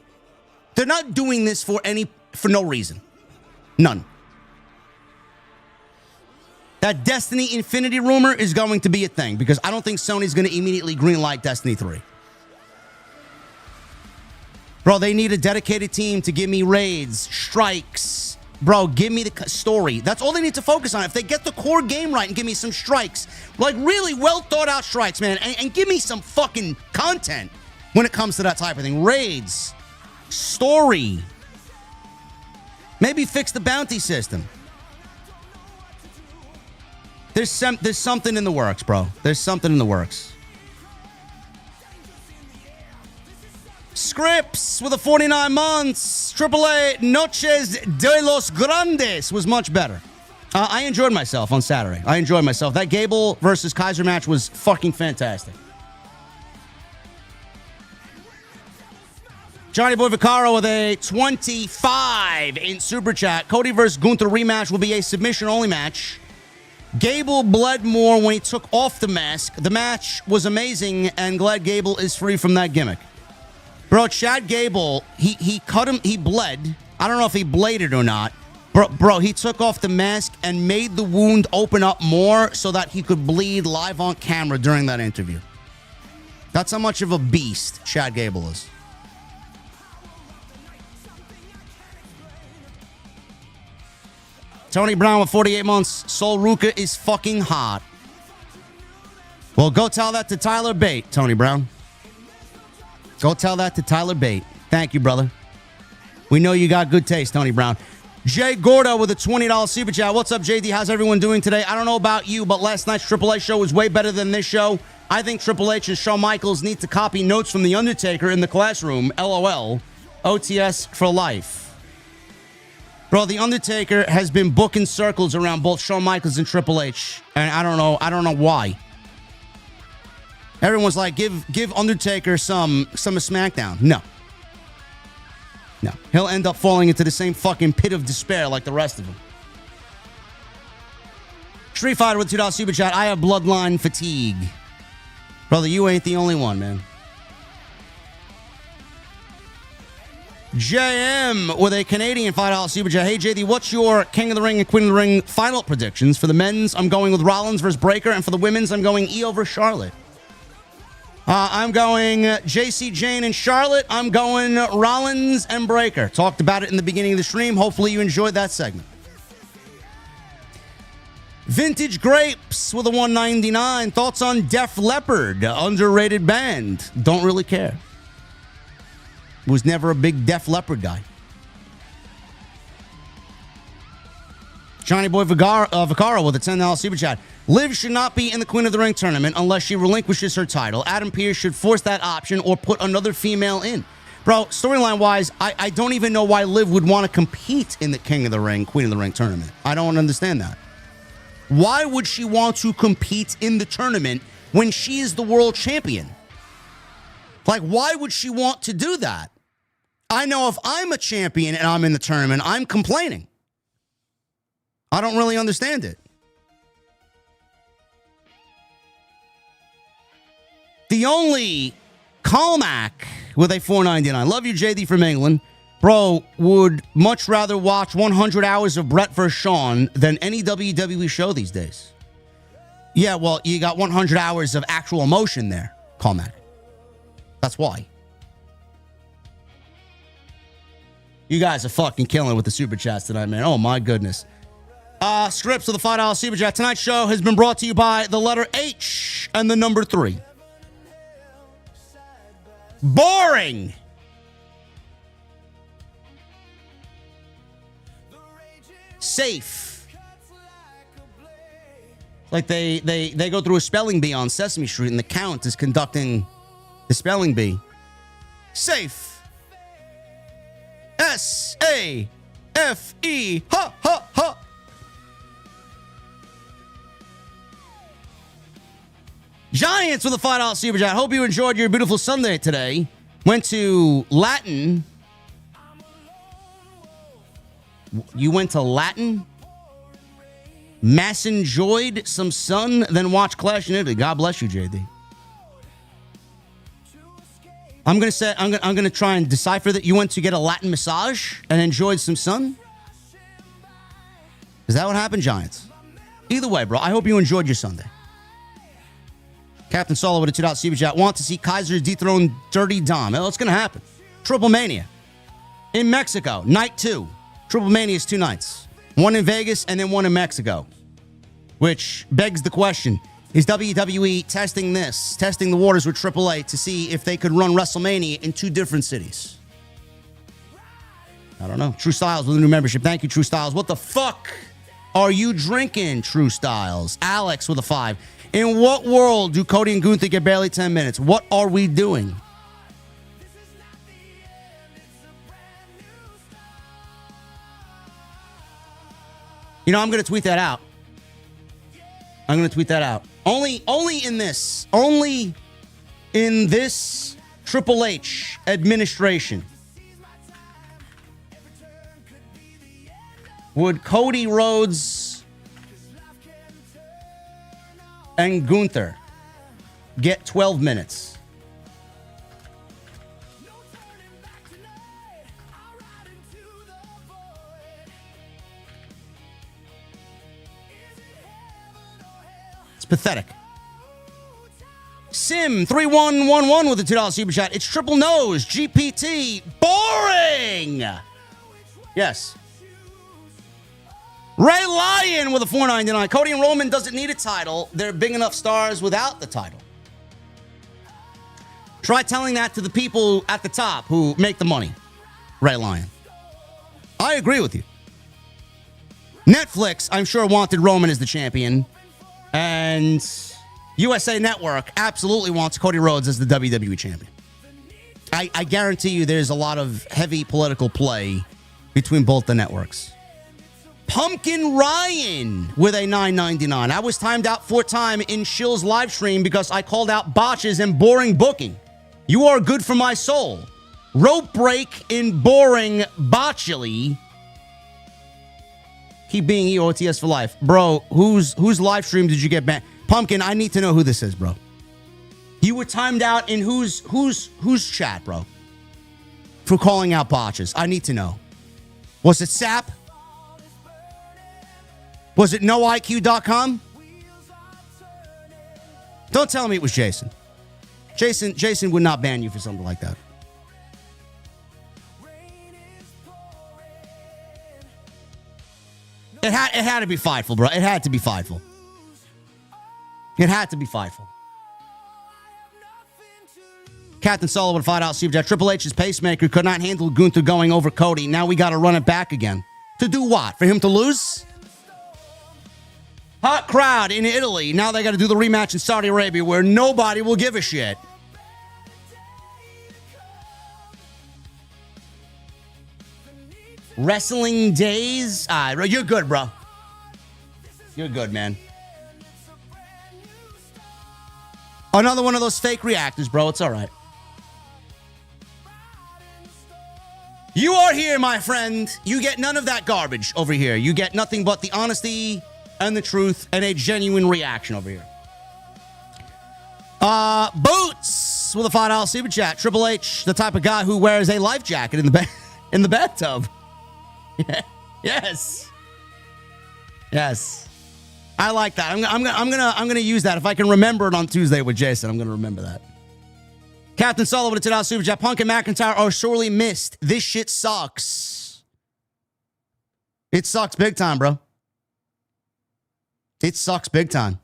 They're not doing this for no reason. None. That Destiny Infinity rumor is going to be a thing because I don't think Sony's going to immediately greenlight Destiny 3. Bro, they need a dedicated team to give me raids, strikes. Bro, give me the story. That's all they need to focus on. If they get the core game right and give me some strikes, like really well thought out strikes, man, and give me some fucking content when it comes to that type of thing. Raids, story. Maybe fix the bounty system. There's something in the works, bro. There's something in the works. Scripps with a 49 months. AAA Noches de los Grandes was much better. I enjoyed myself on Saturday. I enjoyed myself. That Gable versus Kaiser match was fucking fantastic. Johnny Boy Vaccaro with a 25 in Super Chat. Cody versus Gunther rematch will be a submission-only match. Gable bled more when he took off the mask. The match was amazing, and glad Gable is free from that gimmick. Bro, Chad Gable, he cut him, he bled. I don't know if he bladed or not. Bro, he took off the mask and made the wound open up more so that he could bleed live on camera during that interview. That's how much of a beast Chad Gable is. Tony Brown with 48 months. Sol Ruka is fucking hot. Well, go tell that to Tyler Bate, Tony Brown. Go tell that to Tyler Bate. Thank you, brother. We know you got good taste, Tony Brown. Jay Gordo with a $20 super chat. What's up, JD? How's everyone doing today? I don't know about you, but last night's Triple H show was way better than this show. I think Triple H and Shawn Michaels need to copy notes from The Undertaker in the classroom. LOL. OTS for life. Bro, The Undertaker has been booking circles around both Shawn Michaels and Triple H. And I don't know why. Everyone's like, give Undertaker some of SmackDown. No. He'll end up falling into the same fucking pit of despair like the rest of them. Street Fighter with $2 super chat. I have bloodline fatigue. Brother, you ain't the only one, man. JM with a Canadian $5 super chat. Hey, JD, what's your King of the Ring and Queen of the Ring final predictions? For the men's, I'm going with Rollins versus Breakker. And for the women's, I'm going Io versus Charlotte. I'm going JC Jane and Charlotte. I'm going Rollins and Breakker. Talked about it in the beginning of the stream. Hopefully you enjoyed that segment. Vintage Grapes with a 199. Thoughts on Def Leppard, underrated band? Don't really care. Was never a big Def Leppard guy. Johnny Boy Vaccaro with a $10 super chat. Liv should not be in the Queen of the Ring tournament unless she relinquishes her title. Adam Pearce should force that option or put another female in. Bro, storyline-wise, I don't even know why Liv would want to compete in the King of the Ring, Queen of the Ring tournament. I don't understand that. Why would she want to compete in the tournament when she is the world champion? Like, why would she want to do that? I know if I'm a champion and I'm in the tournament, I'm complaining. I don't really understand it. The only Colmac with a $4.99. Love you, JD from England. Bro, would much rather watch 100 hours of Brett vs. Shawn than any WWE show these days. Yeah, well, you got 100 hours of actual emotion there, Colmac. That's why. You guys are fucking killing with the super chats tonight, man. Oh, my goodness. Scripts of the $5 super chat. Tonight's show has been brought to you by the letter H and the number 3. Boring. Safe. Like they go through a spelling bee on Sesame Street and the Count is conducting the spelling bee. Safe. S-A-F-E. Ha, ha, ha. Giants with a $5 super chat. Hope you enjoyed your beautiful Sunday today. Went to Latin. You went to Latin? Mass enjoyed some sun, then watched Clash in Italy. God bless you, JD. I'm gonna try and decipher that. You went to get a Latin massage and enjoyed some sun? Is that what happened, Giants? Either way, bro, I hope you enjoyed your Sunday. Captain Solo with a $2 super chat. Want to see Kaiser dethrone Dirty Dom. Well, it's going to happen. Triple Mania in Mexico, night 2. Triple Mania is 2 nights. One in Vegas and then one in Mexico. Which begs the question, is WWE testing the waters with AAA to see if they could run WrestleMania in 2 different cities? I don't know. True Styles with a new membership. Thank you, True Styles. What the fuck are you drinking, True Styles? Alex with a 5. In what world do Cody and Gunther get barely 10 minutes? What are we doing? You know, I'm going to tweet that out. Only in this Triple H administration would Cody Rhodes and Gunther get 12 minutes. It's pathetic. Sim3111 with a $2 super chat. It's triple nose. GPT. Boring. Yes. Ray Lyon with a $4.99. Cody and Roman doesn't need a title. They're big enough stars without the title. Try telling that to the people at the top who make the money. Ray Lyon. I agree with you. Netflix, I'm sure, wanted Roman as the champion. And USA Network absolutely wants Cody Rhodes as the WWE champion. I guarantee you there's a lot of heavy political play between both the networks. Pumpkin Ryan with a $9.99. I was timed out 4 times in Shill's live stream because I called out botches and boring booking. You are good for my soul. Rope break in boring botchily. Keep being EOTS for life. Bro, whose live stream did you get banned? Pumpkin, I need to know who this is, bro. You were timed out in whose chat, bro? For calling out botches. I need to know. Was it Sap? Was it noIQ.com? Don't tell me it was Jason. Jason would not ban you for something like that. It had to be Fightful, bro. It had to be Fightful. It had to be Fightful. Captain Solo with $5 super chat. Triple H's pacemaker could not handle Gunther going over Cody. Now we got to run it back again. To do what? For him to lose? Hot crowd in Italy. Now they got to do the rematch in Saudi Arabia where nobody will give a shit. Wrestling days. You're good, bro. You're good, man. Another one of those fake reactors, bro. It's all right. You are here, my friend. You get none of that garbage over here. You get nothing but the honesty and the truth and a genuine reaction over here. Boots with a $5 super chat. Triple H, the type of guy who wears a life jacket in the bathtub. Yes. Yes. I like that. I'm gonna use that. If I can remember it on Tuesday with Jason, I'm gonna remember that. Captain Solo with a $10 super chat. Punk and McIntyre are sorely missed. This shit sucks. It sucks big time, bro. It sucks big time.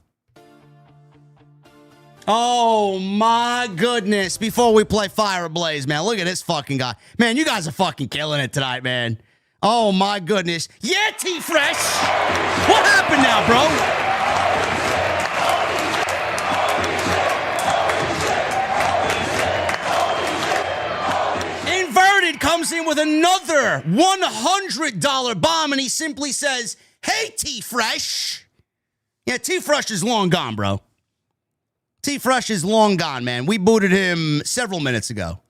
Oh my goodness. Before we play Fire Ablaze, man, look at this fucking guy. Man, you guys are fucking killing it tonight, man. Oh my goodness. Yeah, T-Fresh. What happened now, bro? Inverted comes in with another $100 bomb and he simply says, hey, T-Fresh. Yeah, T-Fresh is long gone, bro. T-Fresh is long gone, man. We booted him several minutes ago.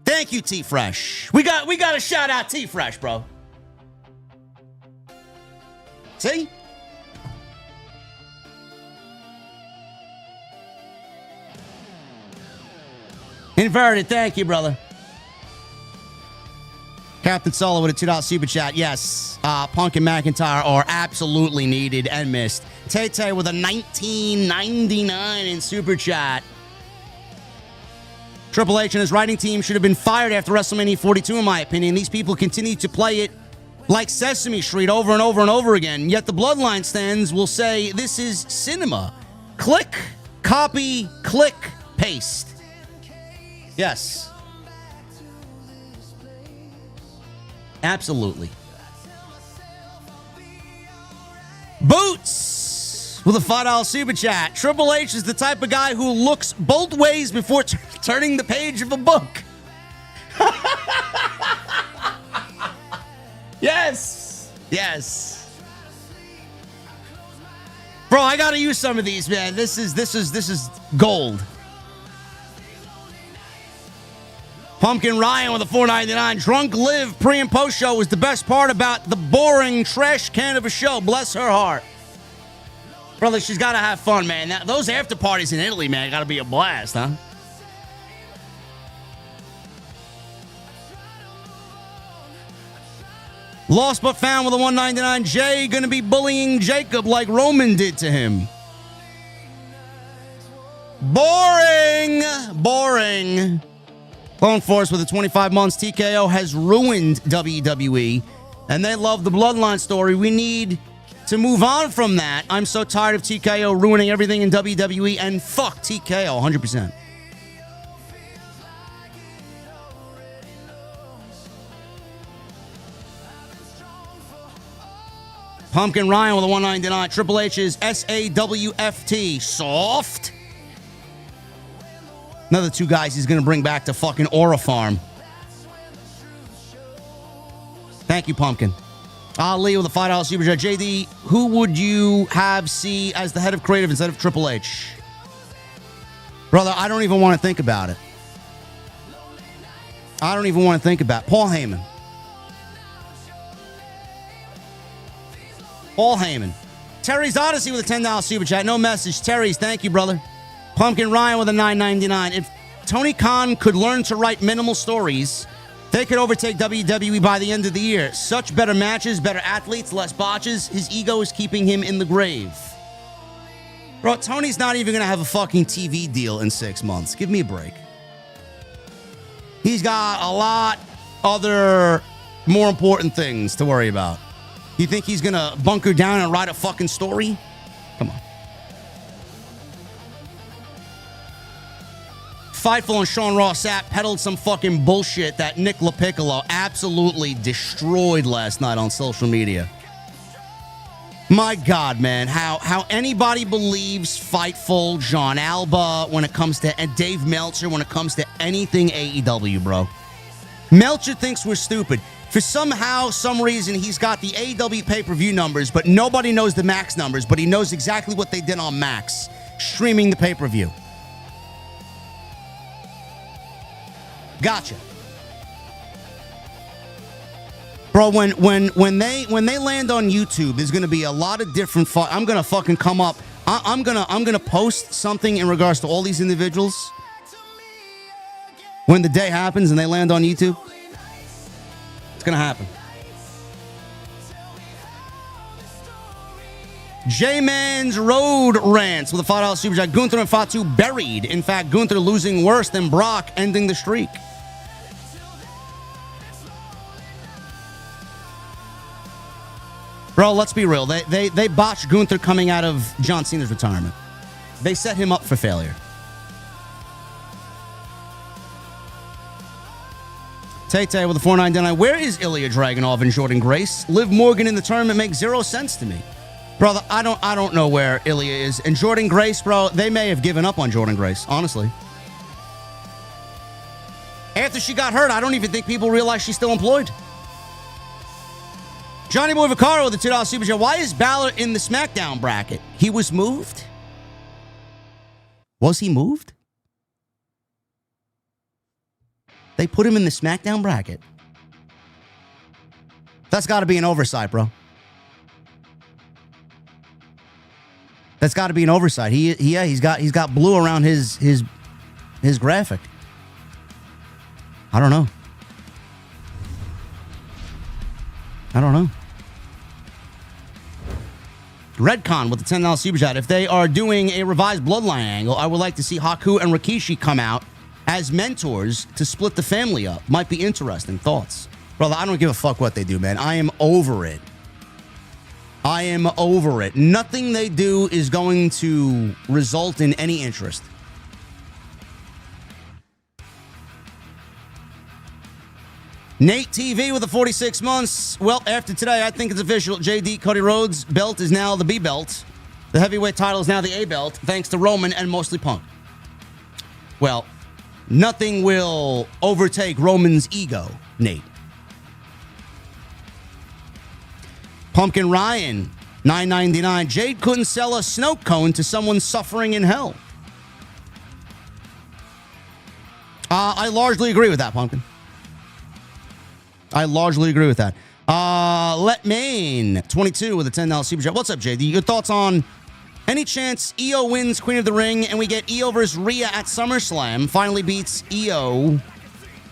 Thank you, T-Fresh. We got to shout out T-Fresh, bro. See? Inverted, thank you, brother. Captain Solo with a $2 super chat. Yes, Punk and McIntyre are absolutely needed and missed. Tay-Tay with a $19.99 in super chat. Triple H and his writing team should have been fired after WrestleMania 42, in my opinion. These people continue to play it like Sesame Street over and over and over again. Yet the Bloodline stands will say this is cinema. Click, copy, click, paste. Yes. Absolutely. Boots with a $5 super chat. Triple H is the type of guy who looks both ways before turning the page of a book. Yes. Yes. Bro, I gotta use some of these, man. This is gold. Pumpkin Ryan with a $4.99. Drunk Liv pre and post show was the best part about the boring trash can of a show. Bless her heart. Brother, she's got to have fun, man. Those after parties in Italy, man, got to be a blast, huh? Lost but found with a $1.99. Jay going to be bullying Jacob like Roman did to him. Boring. Boring. Clone Force with the 25 months. TKO has ruined WWE, and they love the Bloodline story. We need to move on from that. I'm so tired of TKO ruining everything in WWE, and fuck TKO 100%. Pumpkin Ryan with a $1.99. Triple H's SAWFT. Soft. Another two guys he's going to bring back to fucking Aura Farm. Thank you, Pumpkin. Ali with a $5 super chat. JD, who would you have see as the head of creative instead of Triple H? Brother, I don't even want to think about it. I don't even want to think about it. Paul Heyman. Paul Heyman. Terry's Odyssey with a $10 super chat. No message. Terry's, thank you, brother. Pumpkin Ryan with a $9.99. If Tony Khan could learn to write minimal stories, they could overtake WWE by the end of the year. Such better matches, better athletes, less botches. His ego is keeping him in the grave. Bro, Tony's not even going to have a fucking TV deal in 6 months. Give me a break. He's got a lot other more important things to worry about. You think he's going to bunker down and write a fucking story? Come on. Fightful and Sean Ross Sapp peddled some fucking bullshit that Nick LaPiccolo absolutely destroyed last night on social media. My God, man, how anybody believes Fightful, John Alba, when it comes to, and Dave Meltzer, when it comes to anything AEW, bro. Meltzer thinks we're stupid. For some reason, he's got the AEW pay-per-view numbers, but nobody knows the Max numbers, but he knows exactly what they did on Max, streaming the pay-per-view. Gotcha. Bro, when they land on YouTube, there's gonna be a lot of different. I'm gonna fucking come up. I'm gonna post something in regards to all these individuals when the day happens and they land on YouTube. It's gonna happen. J-Man's Road rants with a $5 super chat. Gunther and Fatu buried. In fact, Gunther losing worse than Brock ending the streak. Bro, let's be real. They botched Gunther coming out of John Cena's retirement. They set him up for failure. Tay-Tay with a 4.99. Where is Ilya Dragunov and Jordan Grace? Liv Morgan in the tournament makes zero sense to me. Brother, I don't know where Ilya is. And Jordan Grace, bro, they may have given up on Jordan Grace, honestly. After she got hurt, I don't even think people realize she's still employed. Johnny Boy Vaccaro with the $2 super chat. Why is Balor in the SmackDown bracket? He was moved? Was he moved? They put him in the SmackDown bracket. That's got to be an oversight, bro. That's got to be an oversight. He's got blue around his graphic. I don't know. Redcon with the $10 super chat. If they are doing a revised Bloodline angle, I would like to see Haku and Rikishi come out as mentors to split the family up. Might be interesting. Thoughts? Brother, I don't give a fuck what they do, man. I am over it. Nothing they do is going to result in any interest. Nate TV with the 46 months. Well, after today, I think it's official. JD Cody Rhodes' belt is now the B belt. The heavyweight title is now the A belt, thanks to Roman and mostly Punk. Well, nothing will overtake Roman's ego, Nate. Pumpkin Ryan, $9.99. Jade couldn't sell a snow cone to someone suffering in hell. I largely agree with that, Pumpkin. I largely agree with that. Let Main 22 with a $10 super chat. What's up, JD? Your thoughts on any chance Io wins Queen of the Ring and we get Io versus Rhea at SummerSlam? Finally beats Io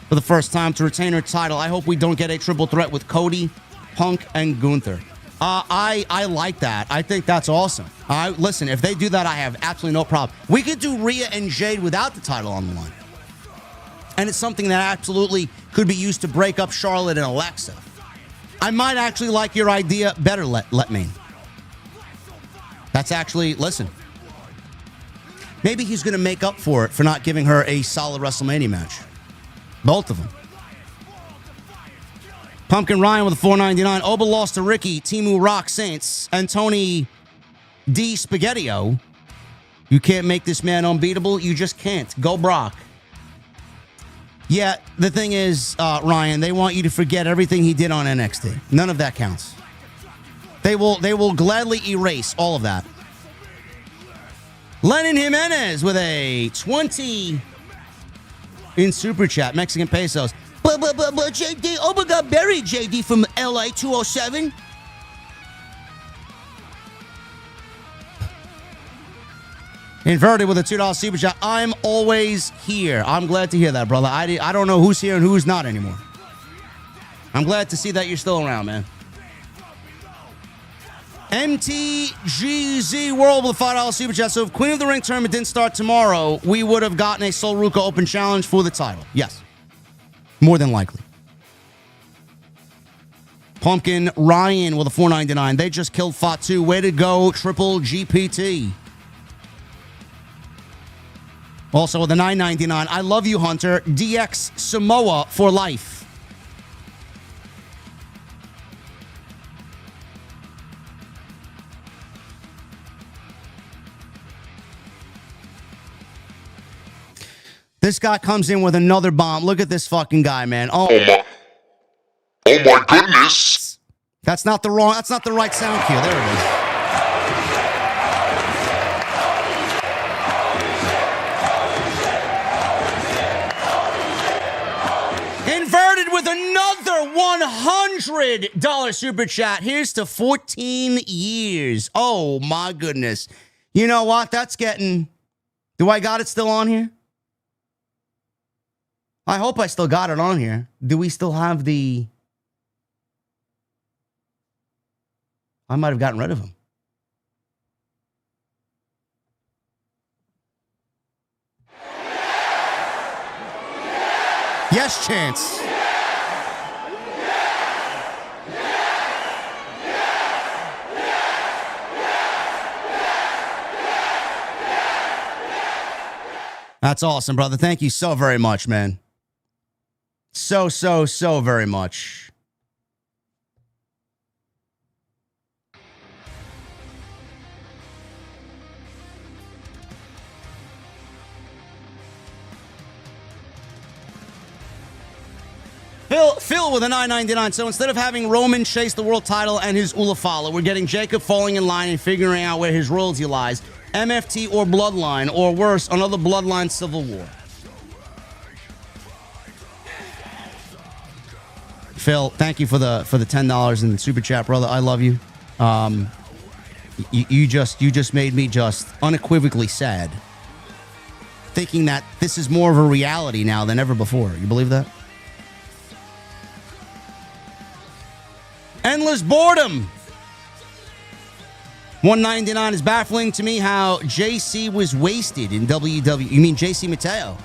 for the first time to retain her title. I hope we don't get a triple threat with Cody, Punk, and Gunther. I like that. I think that's awesome. Listen, if they do that, I have absolutely no problem. We could do Rhea and Jade without the title on the line. And it's something that absolutely could be used to break up Charlotte and Alexa. I might actually like your idea better, let me. That's actually, listen. Maybe he's going to make up for it for not giving her a solid WrestleMania match. Both of them. Pumpkin Ryan with a $4.99. Oba lost to Ricky, Timu Rock Saints, and Tony D. Spaghettio. You can't make this man unbeatable. You just can't. Go Brock. Yeah, the thing is, Ryan, they want you to forget everything he did on NXT. None of that counts. They will gladly erase all of that. Lenin Jimenez with a 20 in Super Chat, Mexican pesos. But JD, Oba got buried, JD, from LA 207. Inverted with a $2 super chat. I'm always here. I'm glad to hear that, brother. I don't know who's here and who's not anymore. I'm glad to see that you're still around, man. MTGZ World with a $5 super chat. So if Queen of the Ring tournament didn't start tomorrow, we would have gotten a Sol Ruka Open Challenge for the title. Yes. More than likely. Pumpkin Ryan with a $4.99. They just killed Fatu. Way to go, Triple GPT. Also with a $9.99. I love you, Hunter. DX Samoa for life. This guy comes in with another bomb. Look at this fucking guy, man. Oh my goodness. That's not the right sound cue. There it is. Inverted with another $100 super chat. Here's to 14 years. Oh my goodness. You know what? That's getting... Do I got it still on here? I hope I still got it on here. Do we still have the... I might have gotten rid of him. Yes, Chance. That's awesome, brother. Thank you so very much, man. So very much. Phil with a $9.99. So instead of having Roman chase the world title and his Ulafala, we're getting Jacob falling in line and figuring out where his royalty lies. MFT or Bloodline, or worse, another Bloodline civil war. Phil, thank you for the $10 in the super chat, brother. I love you. You just made me just unequivocally sad, thinking that this is more of a reality now than ever before. You believe that? Endless boredom. $1.99 is baffling to me how JC was wasted in WWE. You mean JC Mateo?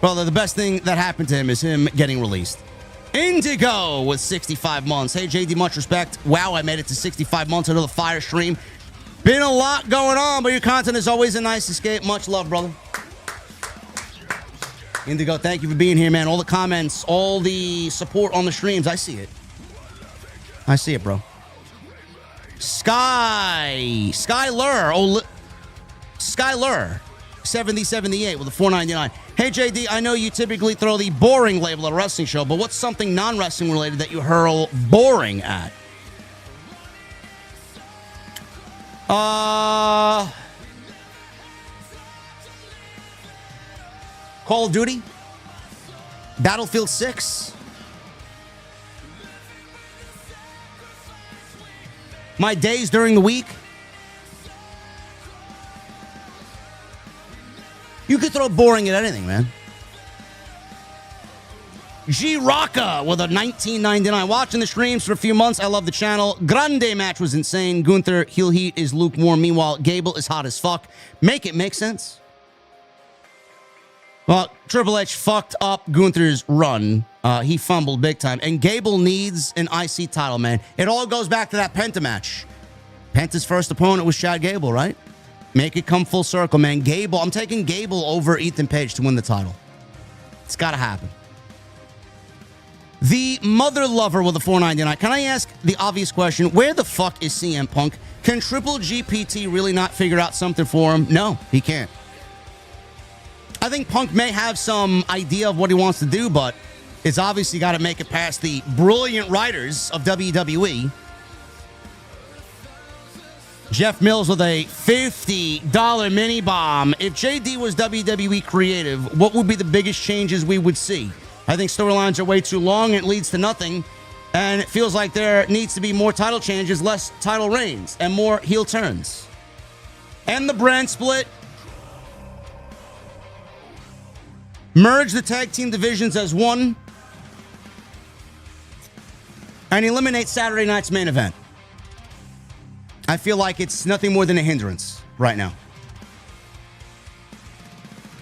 Brother, the best thing that happened to him is him getting released. Indigo with 65 months. Hey, JD, much respect. Wow, I made it to 65 months under the fire stream. Been a lot going on, but your content is always a nice escape. Much love, brother. Indigo, thank you for being here, man. All the comments, all the support on the streams. I see it. I see it, bro. Skyler 7078 with a $4.99. Hey JD, I know you typically throw the boring label at a wrestling show, but what's something non-wrestling related that you hurl boring at? Call of Duty, Battlefield 6. My days during the week. You could throw boring at anything, man. G Rocka with a $19.99. Watching the streams for a few months. I love the channel. Grande match was insane. Gunther, heel heat is lukewarm. Meanwhile, Gable is hot as fuck. Make it make sense. Well, Triple H fucked up Gunther's run. He fumbled big time. And Gable needs an IC title, man. It all goes back to that Penta match. Penta's first opponent was Chad Gable, right? Make it come full circle, man. Gable, I'm taking Gable over Ethan Page to win the title. It's got to happen. The Mother Lover with a $4.99. Can I ask the obvious question? Where the fuck is CM Punk? Can Triple GPT really not figure out something for him? No, he can't. I think Punk may have some idea of what he wants to do, but it's obviously got to make it past the brilliant writers of WWE. Jeff Mills with a $50 mini bomb. If JD was WWE creative, what would be the biggest changes we would see? I think storylines are way too long. It leads to nothing. And it feels like there needs to be more title changes, less title reigns, and more heel turns. And the brand split. Merge the tag team divisions as one. And eliminate Saturday night's main event. I feel like it's nothing more than a hindrance right now.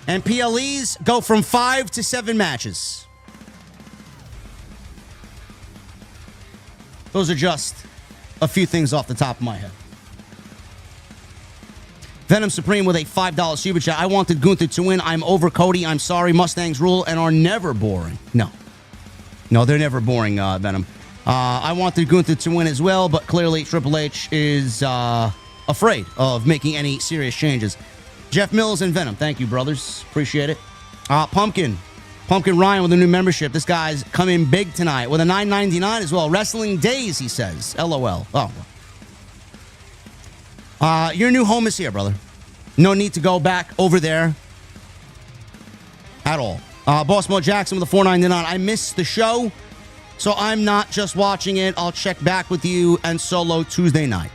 And PLEs go from 5 to 7 matches. Those are just a few things off the top of my head. Venom Supreme with a $5 super chat. I wanted Gunther to win. I'm over Cody. I'm sorry. Mustangs rule and are never boring. No, they're never boring, Venom. I wanted Gunther to win as well, but clearly Triple H is afraid of making any serious changes. Jeff Mills and Venom. Thank you, brothers. Appreciate it. Pumpkin Ryan with a new membership. This guy's coming big tonight with a $9.99 as well. Wrestling Days, he says. LOL. Oh, well. Your new home is here, brother. No need to go back over there at all. Boss Mo Jackson with a $4.99. I missed the show, so I'm not just watching it. I'll check back with you and Solo Tuesday night.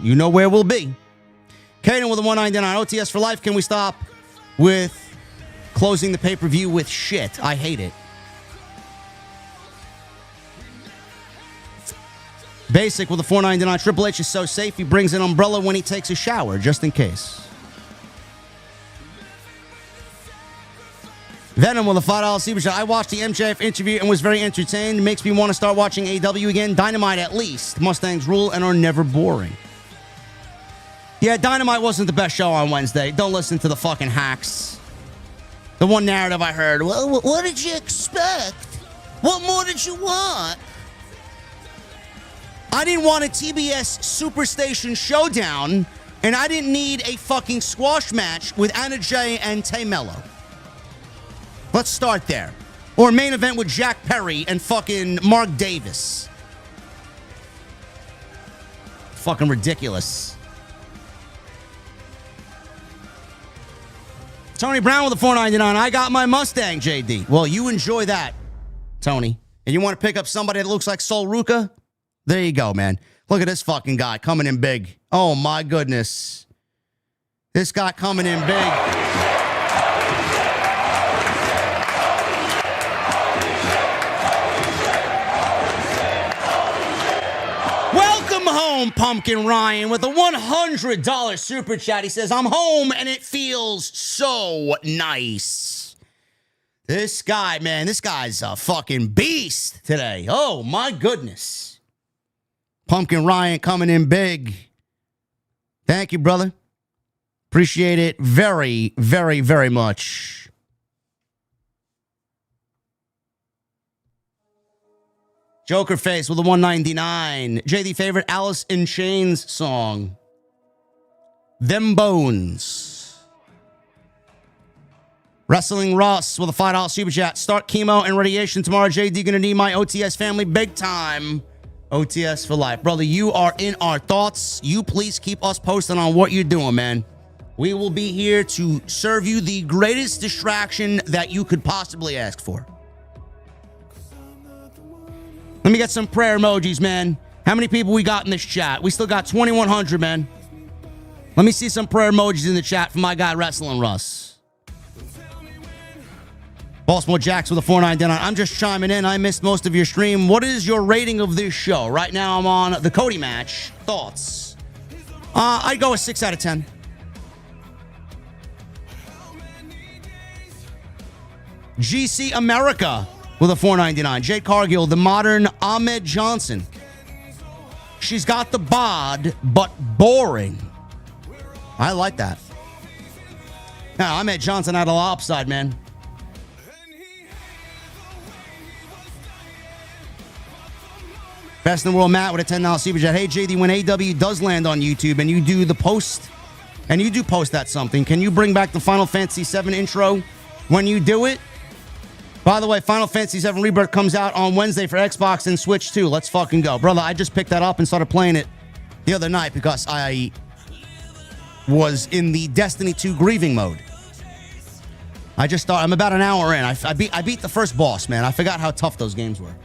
You know where we'll be. Caden with a $1.99. OTS for life. Can we stop with closing the pay-per-view with shit? I hate it. Basic with a $4.99. Triple H is so safe, he brings an umbrella when he takes a shower, just in case. Venom with a $5 super chat. I watched the MJF interview and was very entertained. It makes me want to start watching AEW again. Dynamite at least. Mustangs rule and are never boring. Yeah, Dynamite wasn't the best show on Wednesday. Don't listen to the fucking hacks. The one narrative I heard, well, what did you expect? What more did you want? I didn't want a TBS Superstation showdown, and I didn't need a fucking squash match with Anna Jay and Tay Mello. Let's start there. Or a main event with Jack Perry and fucking Mark Davis. Fucking ridiculous. Tony Brown with a $4.99. I got my Mustang, JD. Well, you enjoy that, Tony. And you want to pick up somebody that looks like Sol Ruka? There you go, man. Look at this fucking guy coming in big. Oh, my goodness. This guy coming in big. Welcome home, Pumpkin Ryan, with a $100 super chat. He says, I'm home and it feels so nice. This guy, man, this guy's a fucking beast today. Oh, my goodness. Pumpkin Ryan coming in big. Thank you, brother. Appreciate it very, very, very much. Joker Face with a $1.99. JD favorite Alice in Chains song. Them Bones. Wrestling Ross with a $5 super chat. Start chemo and radiation tomorrow. JD gonna need my OTS family big time. OTS for life. Brother, you are in our thoughts. You please keep us posted on what you're doing, man. We will be here to serve you the greatest distraction that you could possibly ask for. Let me get some prayer emojis, man. How many people we got in this chat? We still got 2,100, man. Let me see some prayer emojis in the chat from my guy, Wrestling Russ. Baltimore Jacks with a $4.99. I'm just chiming in. I missed most of your stream. What is your rating of this show? Right now, I'm on the Cody match. Thoughts? I'd go a 6 out of 10. GC America with a $4.99. Jade Cargill, the modern Ahmed Johnson. She's got the bod, but boring. I like that. Now, Ahmed Johnson had a lot of upside, man. Best in the world, Matt, with a $10 super chat. Hey, JD, when AW does land on YouTube and you do the post, and you do post that something, can you bring back the Final Fantasy VII intro when you do it? By the way, Final Fantasy VII Rebirth comes out on Wednesday for Xbox and Switch too. Let's fucking go. Brother, I just picked that up and started playing it the other night because I was in the Destiny 2 grieving mode. I'm about an hour in. I beat the first boss, man. I forgot how tough those games were.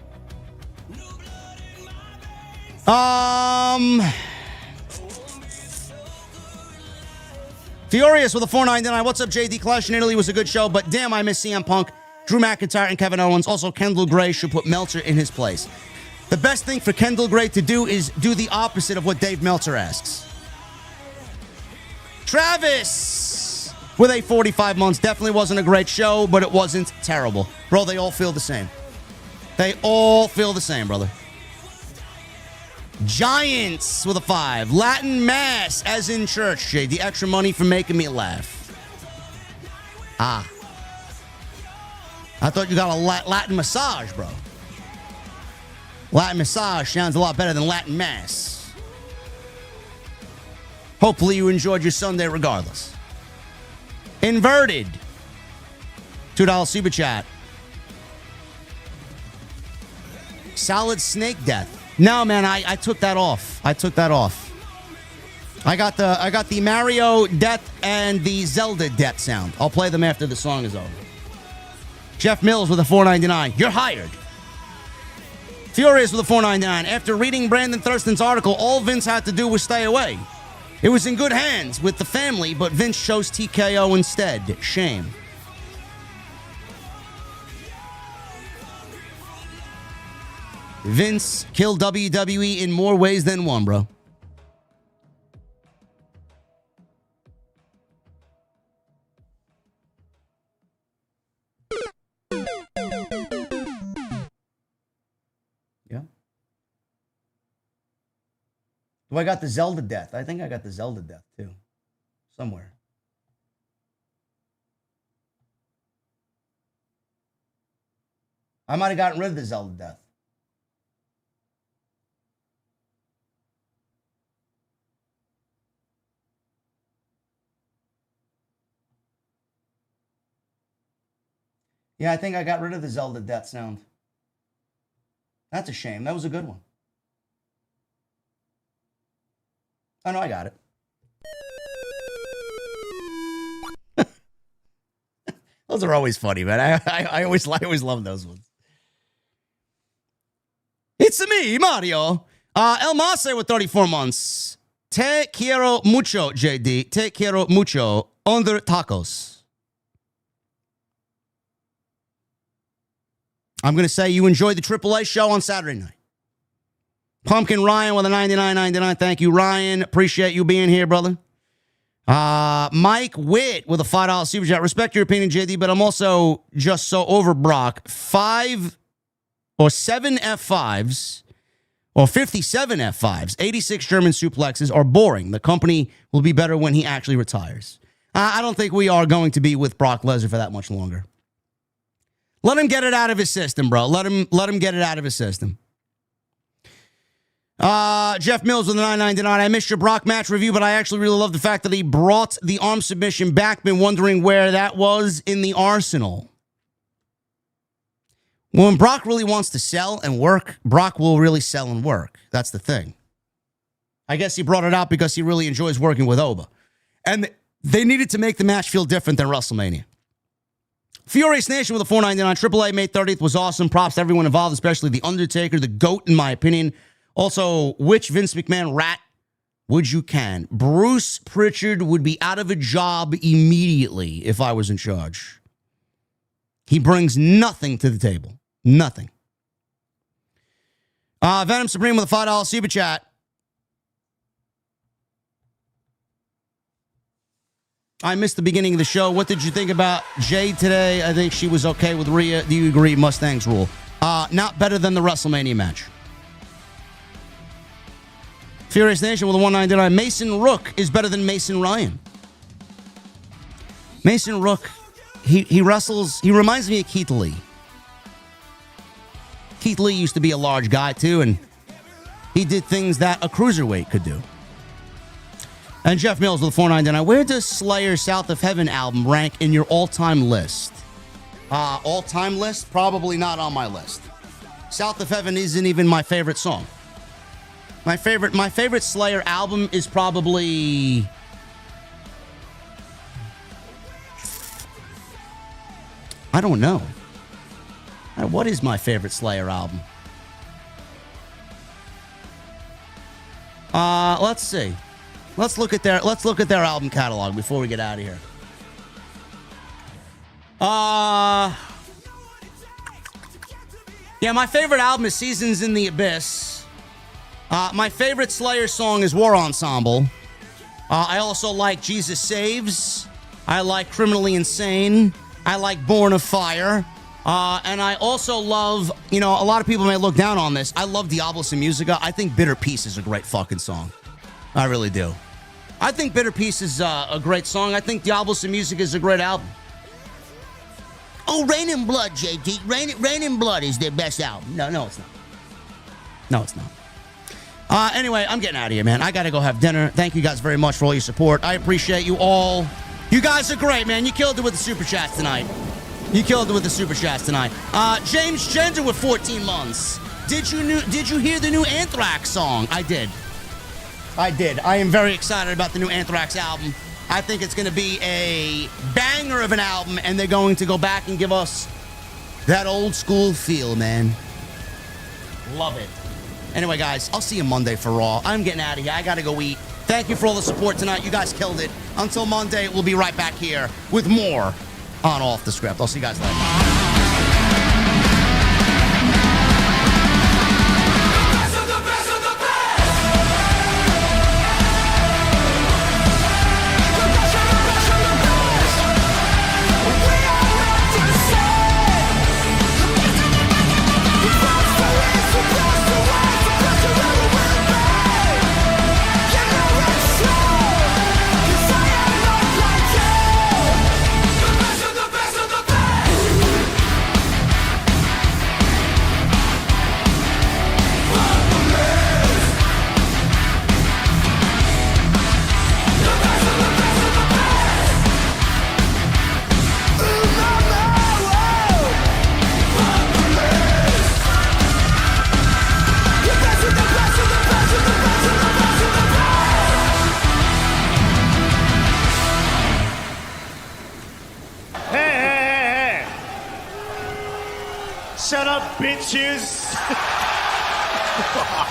Furious with a $4.99. What's up, JD? Clash in Italy was a good show, but damn, I miss CM Punk, Drew McIntyre, and Kevin Owens. Also, Kendall Gray should put Meltzer in his place. The best thing for Kendall Gray to do is do the opposite of what Dave Meltzer asks. Travis with a 45 months. Definitely wasn't a great show, but it wasn't terrible. Bro, they all feel the same. They all feel the same, brother. Giants with a 5. Latin Mass, as in church, Jay. The extra money for making me laugh. Ah. I thought you got a Latin massage, bro. Latin massage sounds a lot better than Latin Mass. Hopefully you enjoyed your Sunday regardless. Inverted. $2 super chat. Solid snake death. No, man, I took that off. I got the Mario death and the Zelda death sound. I'll play them after the song is over. Jeff Mills with a $4.99. You're hired. Furious with a $4.99. After reading Brandon Thurston's article, all Vince had to do was stay away. It was in good hands with the family, but Vince chose TKO instead. Shame. Vince killed WWE in more ways than one, bro. Yeah. Do I got the Zelda death? I think I got the Zelda death, too. Somewhere. I might have gotten rid of the Zelda death. Yeah, I think I got rid of the Zelda death sound. That's a shame. That was a good one. Oh, no, I got it. Those are always funny, man. I always love those ones. It's me, Mario. El Mase with 34 months. Te quiero mucho, JD. Te quiero mucho. Under tacos. I'm going to say you enjoyed the AAA show on Saturday night. Pumpkin Ryan with a $99.99. Thank you, Ryan. Appreciate you being here, brother. Mike Witt with a $5 super chat. Respect your opinion, JD, but I'm also just so over Brock. 5 or 7 F5s or 57 F5s, 86 German suplexes are boring. The company will be better when he actually retires. I don't think we are going to be with Brock Lesnar for that much longer. Let him get it out of his system, bro. Let him get it out of his system. Jeff Mills with a $9.99. I missed your Brock match review, but I actually really love the fact that he brought the arm submission back. Been wondering where that was in the arsenal. When Brock really wants to sell and work, Brock will really sell and work. That's the thing. I guess he brought it out because he really enjoys working with Oba. And they needed to make the match feel different than WrestleMania. Furious Nation with a $4.99. AAA May 30th was awesome. Props to everyone involved, especially The Undertaker, the GOAT, in my opinion. Also, which Vince McMahon rat would you can? Bruce Pritchard would be out of a job immediately if I was in charge. He brings nothing to the table. Nothing. Venom Supreme with a $5 super chat. I missed the beginning of the show. What did you think about Jade today? I think she was okay with Rhea. Do you agree? Mustangs rule. Not better than the WrestleMania match. Furious Nation with a $1.99. Mason Rook is better than Mason Ryan. Mason Rook, he wrestles. He reminds me of Keith Lee. Keith Lee used to be a large guy too, and he did things that a cruiserweight could do. And Jeff Mills with a $4.99. Where does Slayer's South of Heaven album rank in your all-time list? All-time list? Probably not on my list. South of Heaven isn't even my favorite song. My favorite Slayer album is probably... I don't know. What is my favorite Slayer album? Let's see. Let's look at their album catalog before we get out of here. Yeah, my favorite album is Seasons in the Abyss. My favorite Slayer song is War Ensemble. I also like Jesus Saves. I like Criminally Insane. I like Born of Fire. And I also love, a lot of people may look down on this. I love Diablos and Musica. I think Bitter Peace is a great fucking song. I really do. I think Bitter Peace is a great song. I think Diablos and Musica is a great album. Oh, Rain in Blood, JT. Rain in Blood is their best album. No, it's not. No, it's not. Anyway, I'm getting out of here, man. I got to go have dinner. Thank you guys very much for all your support. I appreciate you all. You guys are great, man. You killed it with the Super Chats tonight. James Gender with 14 months. Did you hear the new Anthrax song? I did. I am very excited about the new Anthrax album. I think it's going to be a banger of an album, and they're going to go back and give us that old school feel, man. Love it. Anyway, guys, I'll see you Monday for Raw. I'm getting out of here. I got to go eat. Thank you for all the support tonight. You guys killed it. Until Monday, we'll be right back here with more on Off the Script. I'll see you guys later. Shut up, bitches!